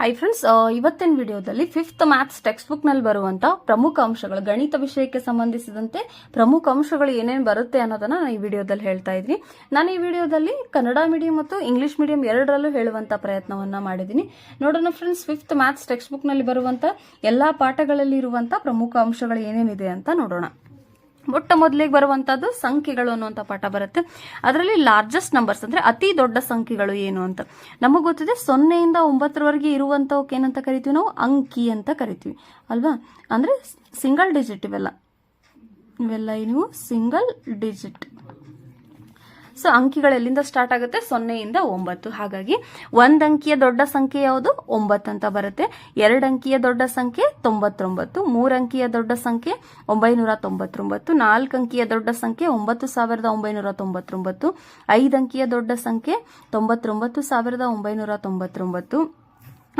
Hi friends, ಇವತ್ತಿನ ವಿಡಿಯೋದಲ್ಲಿ 5th maths text book ನಲ್ಲಿ ಬರುವಂತ ಪ್ರಮುಖ ಅಂಶಗಳು, ಗಣಿತ ವಿಷಯಕ್ಕೆ ಸಂಬಂಧಿಸಿದಂತೆ ಪ್ರಮುಖ ಅಂಶಗಳು ಏನೇನು ಬರುತ್ತೆ ಅನ್ನೋದನ್ನ ನಾನು ಈ ವಿಡಿಯೋದಲ್ಲಿ ಹೇಳ್ತಾ ಇದ್ದೀನಿ. ನಾನು ಈ ವಿಡಿಯೋದಲ್ಲಿ ಕನ್ನಡ ಮೀಡಿಯಂ ಮತ್ತು ಇಂಗ್ಲಿಷ್ ಮೀಡಿಯಂ ಎರಡರಲ್ಲೂ ಹೇಳುವಂತ ಪ್ರಯತ್ನವನ್ನ ಮಾಡಿದ್ದೀನಿ. ನೋಡೋಣ friends, 5th maths text book ನಲ್ಲಿ ಬರುವಂತ ಎಲ್ಲಾ ಪಾಠಗಳಲ್ಲಿ ಇರುವಂತ ಪ್ರಮುಖ ಅಂಶಗಳು ಏನೇನಿದೆ ಅಂತ ನೋಡೋಣ. ಮೊಟ್ಟ ಮೊದಲಿಗೆ ಬರುವಂತದ್ದು ಸಂಖ್ಯೆಗಳು ಅನ್ನುವಂಥ ಪಾಠ ಬರುತ್ತೆ. ಅದರಲ್ಲಿ ಲಾರ್ಜೆಸ್ಟ್ ನಂಬರ್ಸ್ ಅಂದ್ರೆ ಅತಿ ದೊಡ್ಡ ಸಂಖ್ಯೆಗಳು ಏನು ಅಂತ ನಮಗೆ ಗೊತ್ತಿದೆ. 0ಯಿಂದ 9ರವರೆಗೆ ಇರುವಂತವಕ್ಕೆ ಏನಂತ ಕರಿತೀವಿ ನಾವು? ಅಂಕಿ ಅಂತ ಕರಿತೀವಿ ಅಲ್ವಾ? ಅಂದ್ರೆ ಸಿಂಗಲ್ ಡಿಜಿಟ್ ಇವೆಲ್ಲ ನೀವು ಸಿಂಗಲ್ ಡಿಜಿಟ್. ಸೊ ಅಂಕಿಗಳು ಎಲ್ಲಿಂದ ಸ್ಟಾರ್ಟ್ ಆಗುತ್ತೆ? 0ಯಿಂದ 9. ಹಾಗಾಗಿ 1 ಅಂಕಿಯ ದೊಡ್ಡ ಸಂಖ್ಯೆ ಯಾವುದು? 9 ಅಂತ ಬರುತ್ತೆ. 2 ಅಂಕಿಯ ದೊಡ್ಡ ಸಂಖ್ಯೆ 99, 3 ಅಂಕಿಯ ದೊಡ್ಡ ಸಂಖ್ಯೆ 999, 4 ಅಂಕಿಯ ದೊಡ್ಡ ಸಂಖ್ಯೆ 9999, 5 ಅಂಕಿಯ ದೊಡ್ಡ ಸಂಖ್ಯೆ 99999,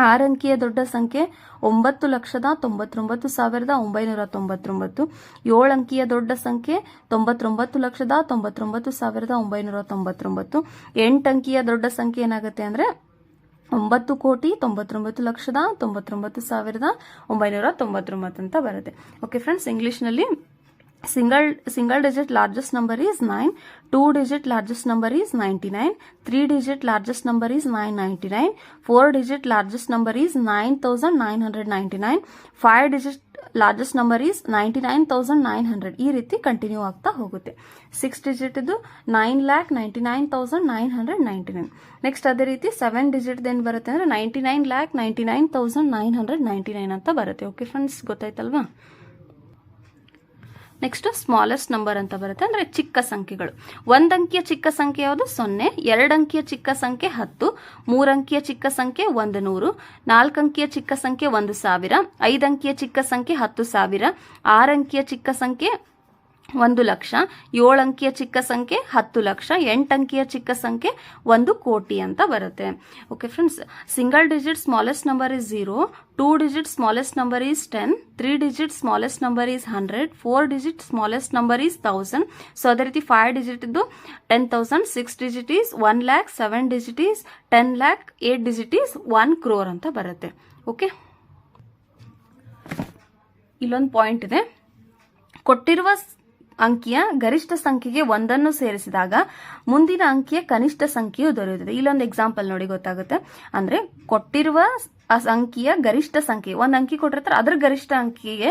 6 ಅಂಕಿಯ ದೊಡ್ಡ ಸಂಖ್ಯೆ 9,99,999, 7 ಅಂಕಿಯ ದೊಡ್ಡ ಸಂಖ್ಯೆ 99,99,999, 8 ಅಂಕಿಯ ದೊಡ್ಡ ಸಂಖ್ಯೆ ಏನಾಗುತ್ತೆ ಅಂದ್ರೆ 9,99,99,999 ಅಂತ ಬರುತ್ತೆ. ಓಕೆ ಫ್ರೆಂಡ್ಸ್, ಇಂಗ್ಲಿಷ್ ನಲ್ಲಿ single digit largest number is 9, 2 digit largest number is 99, 3 digit largest number is 999, 4 digit largest number is 9,999, 5 digit largest number is 99,900. ಈ ರೀತಿ ಕಂಟಿನ್ಯೂ ಆಗ್ತಾ ಹೋಗುತ್ತೆ. 6 ಡಿಜಿಟ್ ಇದು 9,99,999. ನೆಕ್ಸ್ಟ್ ಅದೇ ರೀತಿ 7 ಡಿಜಿಟ್ ಏನ್ ಬರುತ್ತೆ ಅಂದ್ರೆ 99,99,999 ಅಂತ ಬರುತ್ತೆ. ಓಕೆ ಫ್ರೆಂಡ್ಸ್, ಗೊತ್ತಾಯ್ತಲ್ವಾ? ನೆಕ್ಸ್ಟ್ ಸ್ಮಾಲೆಸ್ಟ್ ನಂಬರ್ ಅಂತ ಬರುತ್ತೆ, ಅಂದ್ರೆ ಚಿಕ್ಕ ಸಂಖ್ಯೆಗಳು. 1 ಅಂಕಿಯ ಚಿಕ್ಕ ಸಂಖ್ಯೆ ಯಾವುದು? 0. 2 ಅಂಕಿಯ ಚಿಕ್ಕ ಸಂಖ್ಯೆ 10, 3 ಅಂಕಿಯ ಚಿಕ್ಕ ಸಂಖ್ಯೆ 100, 4 ಅಂಕಿಯ ಚಿಕ್ಕ ಸಂಖ್ಯೆ 1000, 5 ಅಂಕಿಯ ಚಿಕ್ಕ ಸಂಖ್ಯೆ 10,000, 6 ಅಂಕಿಯ ಚಿಕ್ಕ ಸಂಖ್ಯೆ 1,00,000, 7 ಅಂಕಿಯ ಚಿಕ್ಕ ಸಂಖ್ಯೆ 10,00,000, 8 ಅಂಕಿಯ ಚಿಕ್ಕ ಸಂಖ್ಯೆ 1,00,00,000 ಅಂತ ಬರುತ್ತೆ. Okay friends, single digit smallest number is 0, 2 digit smallest number is 10, 3 digit smallest number is 100, 4 digit smallest number is 1000. So ಅದೇ ರೀತಿ 5 ಡಿಜಿಟ್ ಇದ್ದು 10,000, 6 digit is 1,00,000, 7 digit is 10,00,000, 8 digit is 1 crore ಅಂತ ಬರುತ್ತೆ. ಓಕೆ, ಇಲ್ಲೊಂದು ಪಾಯಿಂಟ್ ಇದೆ. ಕೊಟ್ಟಿರುವ ಅಂಕಿಯ ಗರಿಷ್ಠ ಸಂಖ್ಯೆಗೆ 1 ಸೇರಿಸಿದಾಗ ಮುಂದಿನ ಅಂಕಿಯ ಕನಿಷ್ಠ ಸಂಖ್ಯೆಯು ದೊರೆಯುತ್ತದೆ. ಇಲ್ಲೊಂದು ಎಕ್ಸಾಂಪಲ್ ನೋಡಿ ಗೊತ್ತಾಗುತ್ತೆ. ಅಂದ್ರೆ ಕೊಟ್ಟಿರುವ ಅಂಕಿಯ ಗರಿಷ್ಠ ಸಂಖ್ಯೆ, 1 ಅಂಕಿ ಕೊಟ್ಟಿರ್ತಾರೆ, ಅದರ ಗರಿಷ್ಠ ಅಂಕಿಗೆ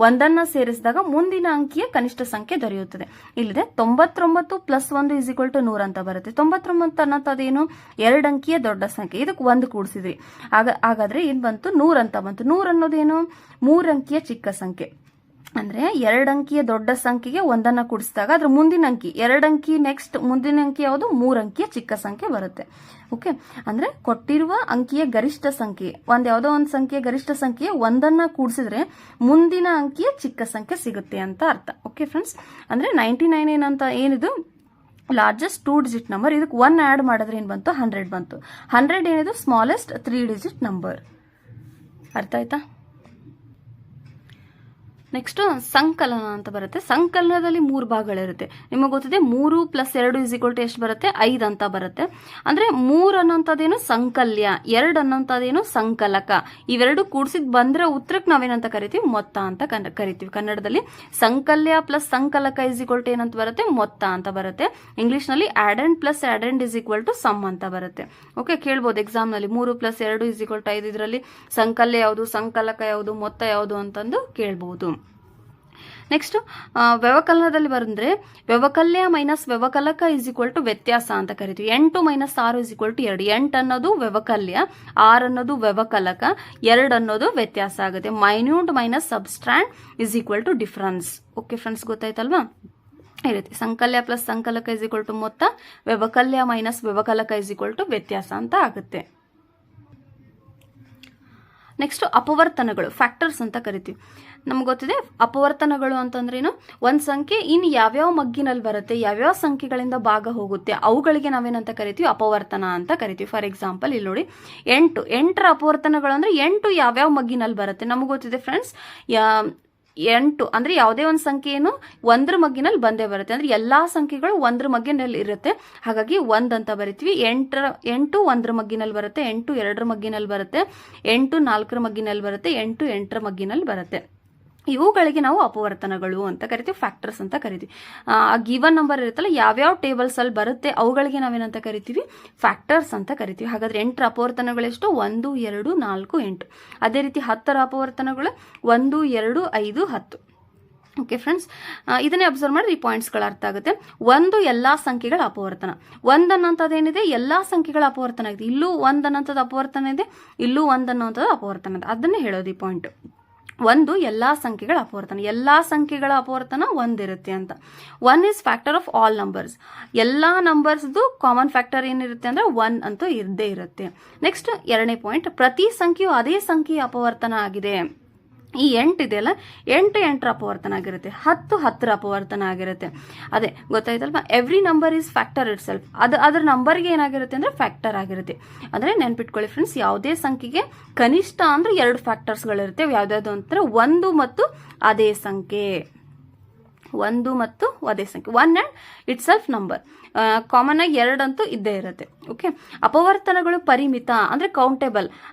1 ಸೇರಿಸಿದಾಗ ಮುಂದಿನ ಅಂಕಿಯ ಕನಿಷ್ಠ ಸಂಖ್ಯೆ ದೊರೆಯುತ್ತದೆ. ಇಲ್ಲಿದೆ 99 + 1 = 100 ಅಂತ ಬರುತ್ತೆ. 99 ಅನ್ನೋದೇನು? 2 ಅಂಕಿಯ ದೊಡ್ಡ ಸಂಖ್ಯೆ. ಇದಕ್ಕೆ 1 ಕೂಡಿಸಿದ್ವಿ, ಹಾಗಾದ್ರೆ ಏನ್ ಬಂತು? 100 ಅಂತ ಬಂತು. 100 ಅನ್ನೋದೇನು? 3 ಅಂಕಿಯ ಚಿಕ್ಕ ಸಂಖ್ಯೆ. ಅಂದ್ರೆ 2 ಅಂಕಿಯ ದೊಡ್ಡ ಸಂಖ್ಯೆಗೆ 1 ಕೂಡಿಸಿದಾಗ ಅದ್ರ ಮುಂದಿನ ಅಂಕಿ 2 ಅಂಕಿ, ನೆಕ್ಸ್ಟ್ ಮುಂದಿನ ಅಂಕಿ ಯಾವುದು? 3 ಅಂಕಿಯ ಚಿಕ್ಕ ಸಂಖ್ಯೆ ಬರುತ್ತೆ. ಓಕೆ, ಅಂದ್ರೆ ಕೊಟ್ಟಿರುವ ಅಂಕಿಯ ಗರಿಷ್ಠ ಸಂಖ್ಯೆ, ಯಾವುದೋ ಒಂದು ಸಂಖ್ಯೆಯ ಗರಿಷ್ಠ ಸಂಖ್ಯೆ 1 ಕೂಡಿಸಿದ್ರೆ ಮುಂದಿನ ಅಂಕಿಯ ಚಿಕ್ಕ ಸಂಖ್ಯೆ ಸಿಗುತ್ತೆ ಅಂತ ಅರ್ಥ. ಓಕೆ ಫ್ರೆಂಡ್ಸ್, ಅಂದ್ರೆ 99 ಏನಂತ ಏನಿದು? Largest 2 digit number. ಇದಕ್ಕೆ 1 ಆಡ್ ಮಾಡಿದ್ರೆ ಏನ್ ಬಂತು? 100 ಬಂತು. 100 ಏನಿದು? Smallest 3 digit number. ಅರ್ಥ ಆಯ್ತಾ? ನೆಕ್ಸ್ಟ್ ಸಂಕಲನ ಅಂತ ಬರುತ್ತೆ. ಸಂಕಲನದಲ್ಲಿ 3 ಭಾಗಗಳಿರುತ್ತೆ. ನಿಮಗೆ ಗೊತ್ತಿದೆ 3 + 2 = ಎಷ್ಟು ಬರುತ್ತೆ? 5 ಅಂತ ಬರುತ್ತೆ. ಅಂದ್ರೆ 3 ಅನ್ನೋಂಥದ್ದೇನು? ಸಂಕಲ್ಯ. 2 ಅನ್ನೋಂಥದ್ದೇನು? ಸಂಕಲಕ. ಇವೆರಡು ಕೂಡಿಸಿದ್ ಬಂದ್ರೆ ಉತ್ತರಕ್ಕೆ ನಾವೇನಂತ ಕರಿತೀವಿ? ಮೊತ್ತ ಅಂತ ಕರಿತೀವಿ. ಕನ್ನಡದಲ್ಲಿ ಸಂಕಲ್ಯ + ಸಂಕಲಕ = ಏನಂತ ಬರುತ್ತೆ? ಮೊತ್ತ ಅಂತ ಬರುತ್ತೆ. ಇಂಗ್ಲಿಷ್ ನಲ್ಲಿ ಆಡೆಂಡ್ + ಆಡೆಂಡ್ = ಸಮ್ ಅಂತ ಬರುತ್ತೆ. ಓಕೆ, ಕೇಳ್ಬೋದು ಎಕ್ಸಾಮ್ ನಲ್ಲಿ 3 + 2 = 5. ಇದರಲ್ಲಿ ಸಂಕಲ್ಯ ಯಾವುದು, ಸಂಕಲಕ ಯಾವುದು, ಮೊತ್ತ ಯಾವುದು ಅಂತಂದು ಕೇಳ್ಬಹುದು. ನೆಕ್ಸ್ಟ್ ವ್ಯವಕಲನದಲ್ಲಿ ಬಂದ್ರೆ ವ್ಯವಕಲ್ಯ ಮೈನಸ್ ವ್ಯವಕಲಕ = ವ್ಯತ್ಯಾಸ ಅಂತ ಕರಿತೀವಿ. 8 - 6 = 2. 8 ಅನ್ನೋದು ವ್ಯವಕಲ್ಯ, 6 ಅನ್ನೋದು ವ್ಯವಕಲಕ, 2 ಅನ್ನೋದು ವ್ಯತ್ಯಾಸ ಆಗುತ್ತೆ. Minuend minus subtrahend = difference. Okay friends, ಗೊತ್ತಾಯ್ತಲ್ವಾ? ಈ ರೀತಿ ಸಂಕಲ್ಯ + ಸಂಕಲಕ = ಮೊತ್ತ, ವ್ಯವಕಲ್ಯ ಮೈನಸ್ ವ್ಯವಕಲಕ = ವ್ಯತ್ಯಾಸ ಅಂತ ಆಗುತ್ತೆ. ನೆಕ್ಸ್ಟ್ ಅಪವರ್ತನಗಳು, ಫ್ಯಾಕ್ಟರ್ಸ್ ಅಂತ ಕರಿತೀವಿ. ನಮ್ಗೆ ಗೊತ್ತಿದೆ ಅಪವರ್ತನಗಳು ಅಂತಂದ್ರೇನು? ಒಂದು ಸಂಖ್ಯೆ ಇನ್ನು ಯಾವ್ಯಾವ ಮಗ್ಗಿನಲ್ಲಿ ಬರುತ್ತೆ, ಯಾವ್ಯಾವ ಸಂಖ್ಯೆಗಳಿಂದ ಭಾಗ ಹೋಗುತ್ತೆ, ಅವುಗಳಿಗೆ ನಾವೇನಂತ ಕರಿತೀವಿ? ಅಪವರ್ತನ ಅಂತ ಕರಿತೀವಿ. ಫಾರ್ ಎಕ್ಸಾಂಪಲ್ ಇಲ್ಲಿ ನೋಡಿ 8. 8ರ ಅಪವರ್ತನಗಳು ಅಂದ್ರೆ 8 ಯಾವ್ಯಾವ ಮಗ್ಗಿನಲ್ಲಿ ಬರುತ್ತೆ. ನಮ್ಗೆ ಗೊತ್ತಿದೆ ಫ್ರೆಂಡ್ಸ್, 8 ಅಂದ್ರೆ ಯಾವುದೇ ಒಂದು ಸಂಖ್ಯೆಯನ್ನು 1ರ ಮಗ್ಗಿನಲ್ಲಿ ಬಂದೇ ಬರುತ್ತೆ. ಅಂದ್ರೆ ಎಲ್ಲಾ ಸಂಖ್ಯೆಗಳು 1ರ ಮಗ್ಗಿನಲ್ಲಿ ಇರುತ್ತೆ. ಹಾಗಾಗಿ 1 ಅಂತ ಬರಿತೀವಿ. 8 1ರ ಮಗ್ಗಿನಲ್ಲಿ ಬರುತ್ತೆ, 8 2ರ ಮಗ್ಗಿನಲ್ಲಿ ಬರುತ್ತೆ, 8 4ರ ಮಗ್ಗಿನಲ್ಲಿ ಬರುತ್ತೆ, 8 8ರ ಮಗ್ಗಿನಲ್ಲಿ ಬರುತ್ತೆ. ಇವುಗಳಿಗೆ ನಾವು ಅಪವರ್ತನಗಳು ಅಂತ ಕರಿತೀವಿ, ಫ್ಯಾಕ್ಟರ್ಸ್ ಅಂತ ಕರಿತೀವಿ. ಆ ಗಿವನ್ ನಂಬರ್ ಇರುತ್ತಲ್ಲ, ಯಾವ್ಯಾವ ಟೇಬಲ್ಸ್ ಅಲ್ಲಿ ಬರುತ್ತೆ ಅವುಗಳಿಗೆ ನಾವೇನಂತ ಕರಿತೀವಿ, ಫ್ಯಾಕ್ಟರ್ಸ್ ಅಂತ ಕರಿತೀವಿ. ಹಾಗಾದ್ರೆ 8ರ ಅಪವರ್ತನಗಳೆಷ್ಟು? 1 2 4 8. ಅದೇ ರೀತಿ 10ರ ಅಪವರ್ತನಗಳು 1 2 5 10. ಓಕೆ ಫ್ರೆಂಡ್ಸ್, ಇದನ್ನೇ ಅಬ್ಸರ್ವ್ ಮಾಡಿದ್ರೆ ಈ ಪಾಯಿಂಟ್ಸ್ಗಳು ಅರ್ಥ ಆಗುತ್ತೆ. 1 ಎಲ್ಲಾ ಸಂಖ್ಯೆಗಳ ಅಪವರ್ತನ. 1 ಅನ್ನೋಂಥದ್ದು ಏನಿದೆ, ಎಲ್ಲಾ ಸಂಖ್ಯೆಗಳ ಅಪವರ್ತನ ಇದೆ. ಇಲ್ಲೂ 1 ಅನ್ನೋಂಥದ್ದು ಅಪವರ್ತನ ಇದೆ, ಇಲ್ಲೂ 1 ಅನ್ನೋಂಥದ್ದು ಅಪವರ್ತನ ಇದೆ. ಅದನ್ನೇ ಹೇಳೋದು ಈ ಪಾಯಿಂಟ್. 1 ಎಲ್ಲಾ ಸಂಖ್ಯೆಗಳ ಅಪವರ್ತನ. ಎಲ್ಲಾ ಸಂಖ್ಯೆಗಳ ಅಪವರ್ತನ 1 ಇರುತ್ತೆ ಅಂತ. 1 is factor of all numbers. ಎಲ್ಲಾ ನಂಬರ್ಸ್ದು ಕಾಮನ್ ಫ್ಯಾಕ್ಟರ್ ಏನಿರುತ್ತೆ ಅಂದ್ರೆ 1 ಅಂತೂ ಇದ್ದೇ ಇರುತ್ತೆ. ನೆಕ್ಸ್ಟ್ 2ನೇ ಪಾಯಿಂಟ್, ಪ್ರತಿ ಸಂಖ್ಯೆಯು ಅದೇ ಸಂಖ್ಯೆಯ ಅಪವರ್ತನ ಆಗಿದೆ. ಈ 8 ಇದೆಯಲ್ಲ, 8 8ರ ಅಪವರ್ತನ ಆಗಿರುತ್ತೆ, 10 10ರ ಅಪವರ್ತನ ಆಗಿರುತ್ತೆ. ಅದೇ ಗೊತ್ತಾಯ್ತಲ್ವಾ, every number is factor itself. ಅದ್ರ ನಂಬರ್ಗೆ ಏನಾಗಿರುತ್ತೆ ಅಂದ್ರೆ ಫ್ಯಾಕ್ಟರ್ ಆಗಿರುತ್ತೆ. ಅಂದ್ರೆ ನೆನ್ಪಿಟ್ಕೊಳ್ಳಿ ಫ್ರೆಂಡ್ಸ್, ಯಾವುದೇ ಸಂಖ್ಯೆಗೆ ಕನಿಷ್ಠ ಅಂದ್ರೆ 2 ಫ್ಯಾಕ್ಟರ್ಸ್ಗಳಿರುತ್ತೆ. ಯಾವ್ದಾದ್ರು ಅಂದ್ರೆ 1 ಮತ್ತು ಅದೇ ಸಂಖ್ಯೆ. 1 ಮತ್ತು ಅದೇ ಸಂಖ್ಯೆ, 1 and it self number. Common ಆಗಿ 2 ಅಂತೂ ಇದ್ದೇ ಇರುತ್ತೆ. ಓಕೆ, ಅಪವರ್ತನಗಳು ಪರಿಮಿತ ಅಂದ್ರೆ ಕೌಂಟೇಬಲ್.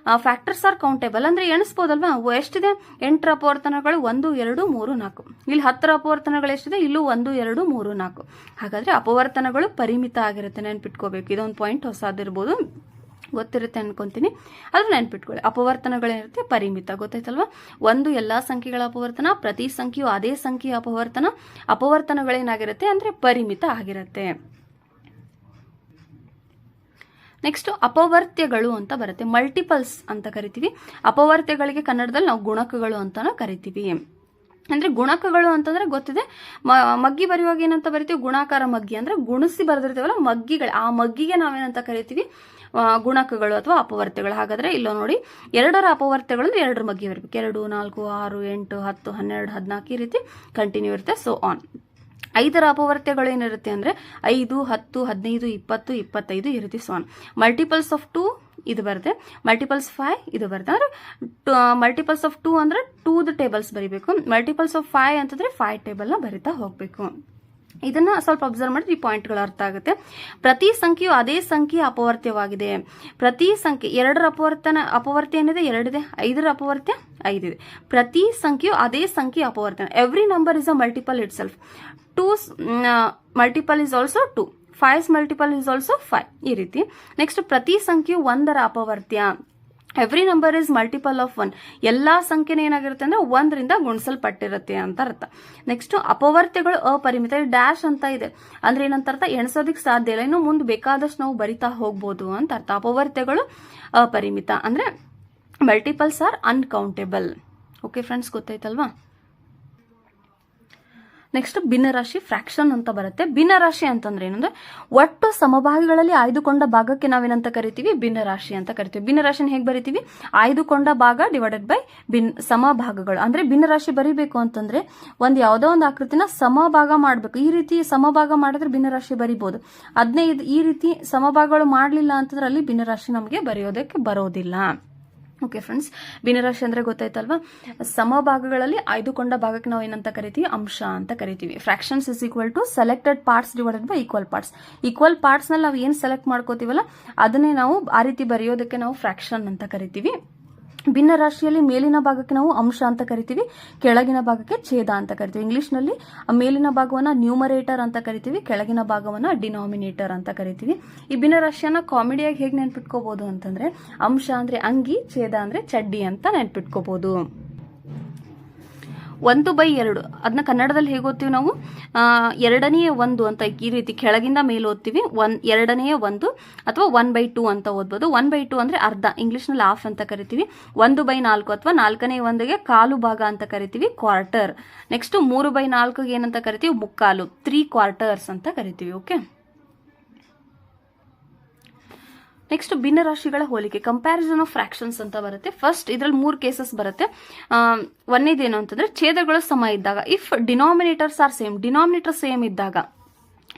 ಫ್ಯಾಕ್ಟರ್ಸ್ ಆರ್ ಕೌಂಟೇಬಲ್ ಅಂದ್ರೆ ಎಣಿಸ್ಬೋದಲ್ವಾ. ಎಷ್ಟಿದೆ? 8ರ ಅಪವರ್ತನಗಳು 1 2 3 4. ಇಲ್ಲಿ 10ರ ಅಪವರ್ತನಗಳು ಎಷ್ಟಿದೆ? ಇಲ್ಲೂ 1 2 3 4. ಹಾಗಾದ್ರೆ ಅಪವರ್ತನಗಳು ಪರಿಮಿತ ಆಗಿರುತ್ತೆ, ನೆನ್ಪಿಟ್ಕೋಬೇಕು. ಇದೊಂದು ಪಾಯಿಂಟ್ ಹೊಸದಿರ್ಬೋದು, ಗೊತ್ತಿರುತ್ತೆ ಅನ್ಕೊಂತೀನಿ, ಆದ್ರೂ ನೆನ್ಪಿಟ್ಕೊಳ್ಳಿ. ಅಪವರ್ತನಗಳೇನಿರುತ್ತೆ ಪರಿಮಿತ, ಗೊತ್ತಾಯ್ತಲ್ವಾ. 1 ಎಲ್ಲಾ ಸಂಖ್ಯೆಗಳ ಅಪವರ್ತನ, ಪ್ರತಿ ಸಂಖ್ಯೆಯು ಅದೇ ಸಂಖ್ಯೆಯ ಅಪವರ್ತನ. ಅಪವರ್ತನಗಳೇನಾಗಿರುತ್ತೆ ಅಂದ್ರೆ ಪರಿಮಿತ ಆಗಿರುತ್ತೆ. ನೆಕ್ಸ್ಟ್ ಅಪವರ್ತ್ಯಗಳು ಅಂತ ಬರುತ್ತೆ, ಮಲ್ಟಿಪಲ್ಸ್ ಅಂತ ಕರಿತೀವಿ. ಅಪವರ್ತ್ಯಗಳಿಗೆ ಕನ್ನಡದಲ್ಲಿ ನಾವು ಗುಣಕಗಳು ಅಂತಾನು ಕರಿತೀವಿ. ಅಂದ್ರೆ ಗುಣಕಗಳು ಅಂತಂದ್ರೆ ಗೊತ್ತಿದೆ, ಮಗ್ಗಿ ಬರೆಯುವಾಗ ಏನಂತ ಬರಿತೀವಿ? ಗುಣಾಕಾರ ಮಗ್ಗಿ. ಅಂದ್ರೆ ಗುಣಿಸಿ ಬರೆದಿರ್ತೀವಲ್ಲ ಮಗ್ಗಿಗಳು, ಆ ಮಗ್ಗಿಗೆ ನಾವೇನಂತ ಕರಿತೀವಿ? ಗುಣಕಗಳು ಅಥವಾ ಅಪವರ್ತ್ಯಗಳು. ಹಾಗಾದ್ರೆ ಇಲ್ಲೋ ನೋಡಿ, 2ರ ಅಪವರ್ತ್ಯಗಳು 2ರ ಮಗ್ಗಿ ಬರಬೇಕು. 2 4 6 8 10 12 14 ಈ ರೀತಿ ಕಂಟಿನ್ಯೂ ಇರುತ್ತೆ, ಸೋ ಆನ್. 5ರ ಅಪವರ್ತ್ಯಗಳು ಏನಿರುತ್ತೆ ಅಂದ್ರೆ 5 10 15 20 25 ಈ ರೀತಿ, ಸೋ ಆನ್. ಮಲ್ಟಿಪಲ್ಸ್ ಆಫ್ 2 ಇದು ಬರುತ್ತೆ, ಮಲ್ಟಿಪಲ್ಸ್ 5 ಇದು ಬರುತ್ತೆ. ಅಂದ್ರೆ ಮಲ್ಟಿಪಲ್ಸ್ ಆಫ್ 2 ಅಂದ್ರೆ 2ದ ಟೇಬಲ್ಸ್ ಬರಿಬೇಕು, ಮಲ್ಟಿಪಲ್ಸ್ ಆಫ್ 5 ಅಂತಂದ್ರೆ 5 ಟೇಬಲ್ ನ ಬರಿತಾ ಹೋಗ್ಬೇಕು. ಇದನ್ನ ಸ್ವಲ್ಪ ಅಬ್ಸರ್ವ್ ಮಾಡಿದ್ರೆ ಈ ಪಾಯಿಂಟ್ಗಳು ಅರ್ಥ ಆಗುತ್ತೆ. ಪ್ರತಿ ಸಂಖ್ಯೆಯು ಅದೇ ಸಂಖ್ಯೆಯ ಅಪವರ್ತ್ಯವಾಗಿದೆ. ಪ್ರತಿ ಸಂಖ್ಯೆ, 2ರ ಅಪವರ್ತ್ಯ ಏನಿದೆ? 2 ಇದೆ. 5ರ ಅಪವರ್ತ್ಯ 5 ಇದೆ. ಪ್ರತಿ ಸಂಖ್ಯೆಯು ಅದೇ ಸಂಖ್ಯೆಯ ಅಪವರ್ತನ. Every number is a multiple itself. 2's multiple is also 2. 5's multiple is also 5 ಈ ರೀತಿ. ನೆಕ್ಸ್ಟ್ ಪ್ರತಿ ಸಂಖ್ಯೆಯು 1ರ ಅಪವರ್ತ್ಯ. Every number is multiple of 1. ಎಲ್ಲಾ ಸಂಖ್ಯೆನ ಏನಾಗಿರುತ್ತೆ ಅಂದ್ರೆ 1ರಿಂದ ಗುಣಿಸಲ್ಪಟ್ಟಿರುತ್ತೆ ಅಂತ ಅರ್ಥ. ನೆಕ್ಸ್ಟ್ ಅಪವರ್ತ್ಯಗಳು ಅಪರಿಮಿತ. ಡ್ಯಾಶ್ ಅಂತ ಇದೆ ಅಂದ್ರೆ ಏನಂತ ಅರ್ಥ? ಎಣಿಸೋದಿಕ್ ಸಾಧ್ಯ ಇಲ್ಲ, ಇನ್ನು ಮುಂದೆ ಬೇಕಾದಷ್ಟು ನಾವು ಬರಿತಾ ಹೋಗ್ಬೋದು ಅಂತ ಅರ್ಥ. ಅಪವರ್ತ್ಯಗಳು ಅಪರಿಮಿತ ಅಂದ್ರೆ multiples are uncountable. Okay friends, ಗೊತ್ತಾಯ್ತಲ್ವಾ. ನೆಕ್ಸ್ಟ್ ಭಿನ್ನರಾಶಿ, ಫ್ರಾಕ್ಷನ್ ಅಂತ ಬರುತ್ತೆ. ಭಿನ್ನರಾಶಿ ಅಂತಂದ್ರೆ ಏನಂದ್ರೆ ಒಟ್ಟು ಸಮಭಾಗಿಗಳಲ್ಲಿ ಆಯ್ದುಕೊಂಡ ಭಾಗಕ್ಕೆ ನಾವೇನಂತ ಕರಿತೀವಿ? ಭಿನ್ನರಾಶಿ ಅಂತ ಕರಿತೀವಿ. ಭಿನ್ನರಾಶಿನ ಹೇಗೆ ಬರಿತೀವಿ? ಆಯ್ದುಕೊಂಡ ಭಾಗ ಡಿವೈಡೆಡ್ ಬೈ ಸಮಭಾಗಗಳು. ಅಂದ್ರೆ ಭಿನ್ನರಾಶಿ ಬರಿಬೇಕು ಅಂತಂದ್ರೆ ಯಾವುದೋ ಒಂದು ಆಕೃತಿನ ಸಮಭಾಗ ಮಾಡಬೇಕು. ಈ ರೀತಿ ಸಮಭಾಗ ಮಾಡಿದ್ರೆ ಭಿನ್ನರಾಶಿ ಬರಿಬಹುದು. ಅದನ್ನೇ ಈ ರೀತಿ ಸಮಭಾಗಗಳು ಮಾಡಲಿಲ್ಲ ಅಂತಂದ್ರೆ ಅಲ್ಲಿ ಭಿನ್ನರಾಶಿ ನಮಗೆ ಬರೆಯೋದಕ್ಕೆ ಬರೋದಿಲ್ಲ. ಓಕೆ ಫ್ರೆಂಡ್ಸ್, ಭಿನ್ನರಾಶಿ ಅಂದ್ರೆ ಗೊತ್ತಾಯ್ತಲ್ವಾ. ಸಮಭಾಗಗಳಲ್ಲಿ ಆಯ್ದುಕೊಂಡ ಭಾಗಕ್ಕೆ ನಾವು ಏನಂತ ಕರಿತೀವಿ? ಅಂಶ ಅಂತ ಕರಿತೀವಿ. Fractions is equal to selected parts divided by equal parts. Equal parts ನಲ್ಲಿ ನಾವು ಏನ್ ಸೆಲೆಕ್ಟ್ ಮಾಡ್ಕೋತೀವಲ್ಲ ಅದನ್ನೇ ನಾವು ಆ ರೀತಿ ಬರೆಯೋದಕ್ಕೆ ನಾವು ಫ್ರಾಕ್ಷನ್ ಅಂತ ಕರಿತೀವಿ. ಭಿನ್ನರಾಶಿಯಲ್ಲಿ ಮೇಲಿನ ಭಾಗಕ್ಕೆ ನಾವು ಅಂಶ ಅಂತ ಕರಿತೀವಿ, ಕೆಳಗಿನ ಭಾಗಕ್ಕೆ ಛೇದ ಅಂತ ಕರಿತೀವಿ. ಇಂಗ್ಲಿಷ್ ನಲ್ಲಿ ಮೇಲಿನ ಭಾಗವನ್ನ ನ್ಯೂಮರೇಟರ್ ಅಂತ ಕರಿತೀವಿ, ಕೆಳಗಿನ ಭಾಗವನ್ನ ಡಿನಾಮಿನೇಟರ್ ಅಂತ ಕರಿತೀವಿ. ಈ ಭಿನ್ನರಾಶಿಯನ್ನ ಕಾಮಿಡಿಯಾಗಿ ಹೇಗೆ ನೆನ್ಪಿಟ್ಕೋಬಹುದು ಅಂತಂದ್ರೆ ಅಂಶ ಅಂದ್ರೆ ಅಂಗಿ, ಛೇದ ಅಂದ್ರೆ ಚಡ್ಡಿ ಅಂತ ನೆನ್ಪಿಟ್ಕೋಬಹುದು. 1/2 ಅದನ್ನ ಕನ್ನಡದಲ್ಲಿ ಹೇಗೆ ಓದ್ತೀವಿ ನಾವು? 2ನೇ 1 ಅಂತ ಈ ರೀತಿ ಕೆಳಗಿಂದ ಮೇಲೆ ಓದ್ತೀವಿ. 2ನೇ 1 ಅಥವಾ 1/2 ಅಂತ ಓದ್ಬೋದು. 1/2 ಅಂದ್ರೆ ಅರ್ಧ, ಇಂಗ್ಲಿಷ್ ನಲ್ಲಿ ಹಾಫ್ ಅಂತ ಕರಿತೀವಿ. 1/4 ಅಥವಾ 4ನೇ 1ಗೆ ಕಾಲು ಭಾಗ ಅಂತ ಕರಿತೀವಿ, ಕ್ವಾರ್ಟರ್. ನೆಕ್ಸ್ಟ್ 3/4 ಏನಂತ ಕರಿತೀವಿ? ಮುಕ್ಕಾಲು, 3 ಕ್ವಾರ್ಟರ್ಸ್ ಅಂತ ಕರಿತೀವಿ. ಓಕೆ, ನೆಕ್ಸ್ಟ್ ಭಿನ್ನರಾಶಿಗಳ ಹೋಲಿಕೆ, ಕಂಪ್ಯಾರಿಸನ್ ಆಫ್ ಫ್ರಾಕ್ಷನ್ಸ್ ಅಂತ ಬರುತ್ತೆ. ಫಸ್ಟ್ ಇದ್ರಲ್ಲಿ 3 ಕೇಸಸ್ ಬರುತ್ತೆ. ಒಂದೇದೇನು ಅಂತಂದ್ರೆ ಛೇದಗಳು ಸಮ ಇದ್ದಾಗ, if denominators are same, denominator same ಇದ್ದಾಗ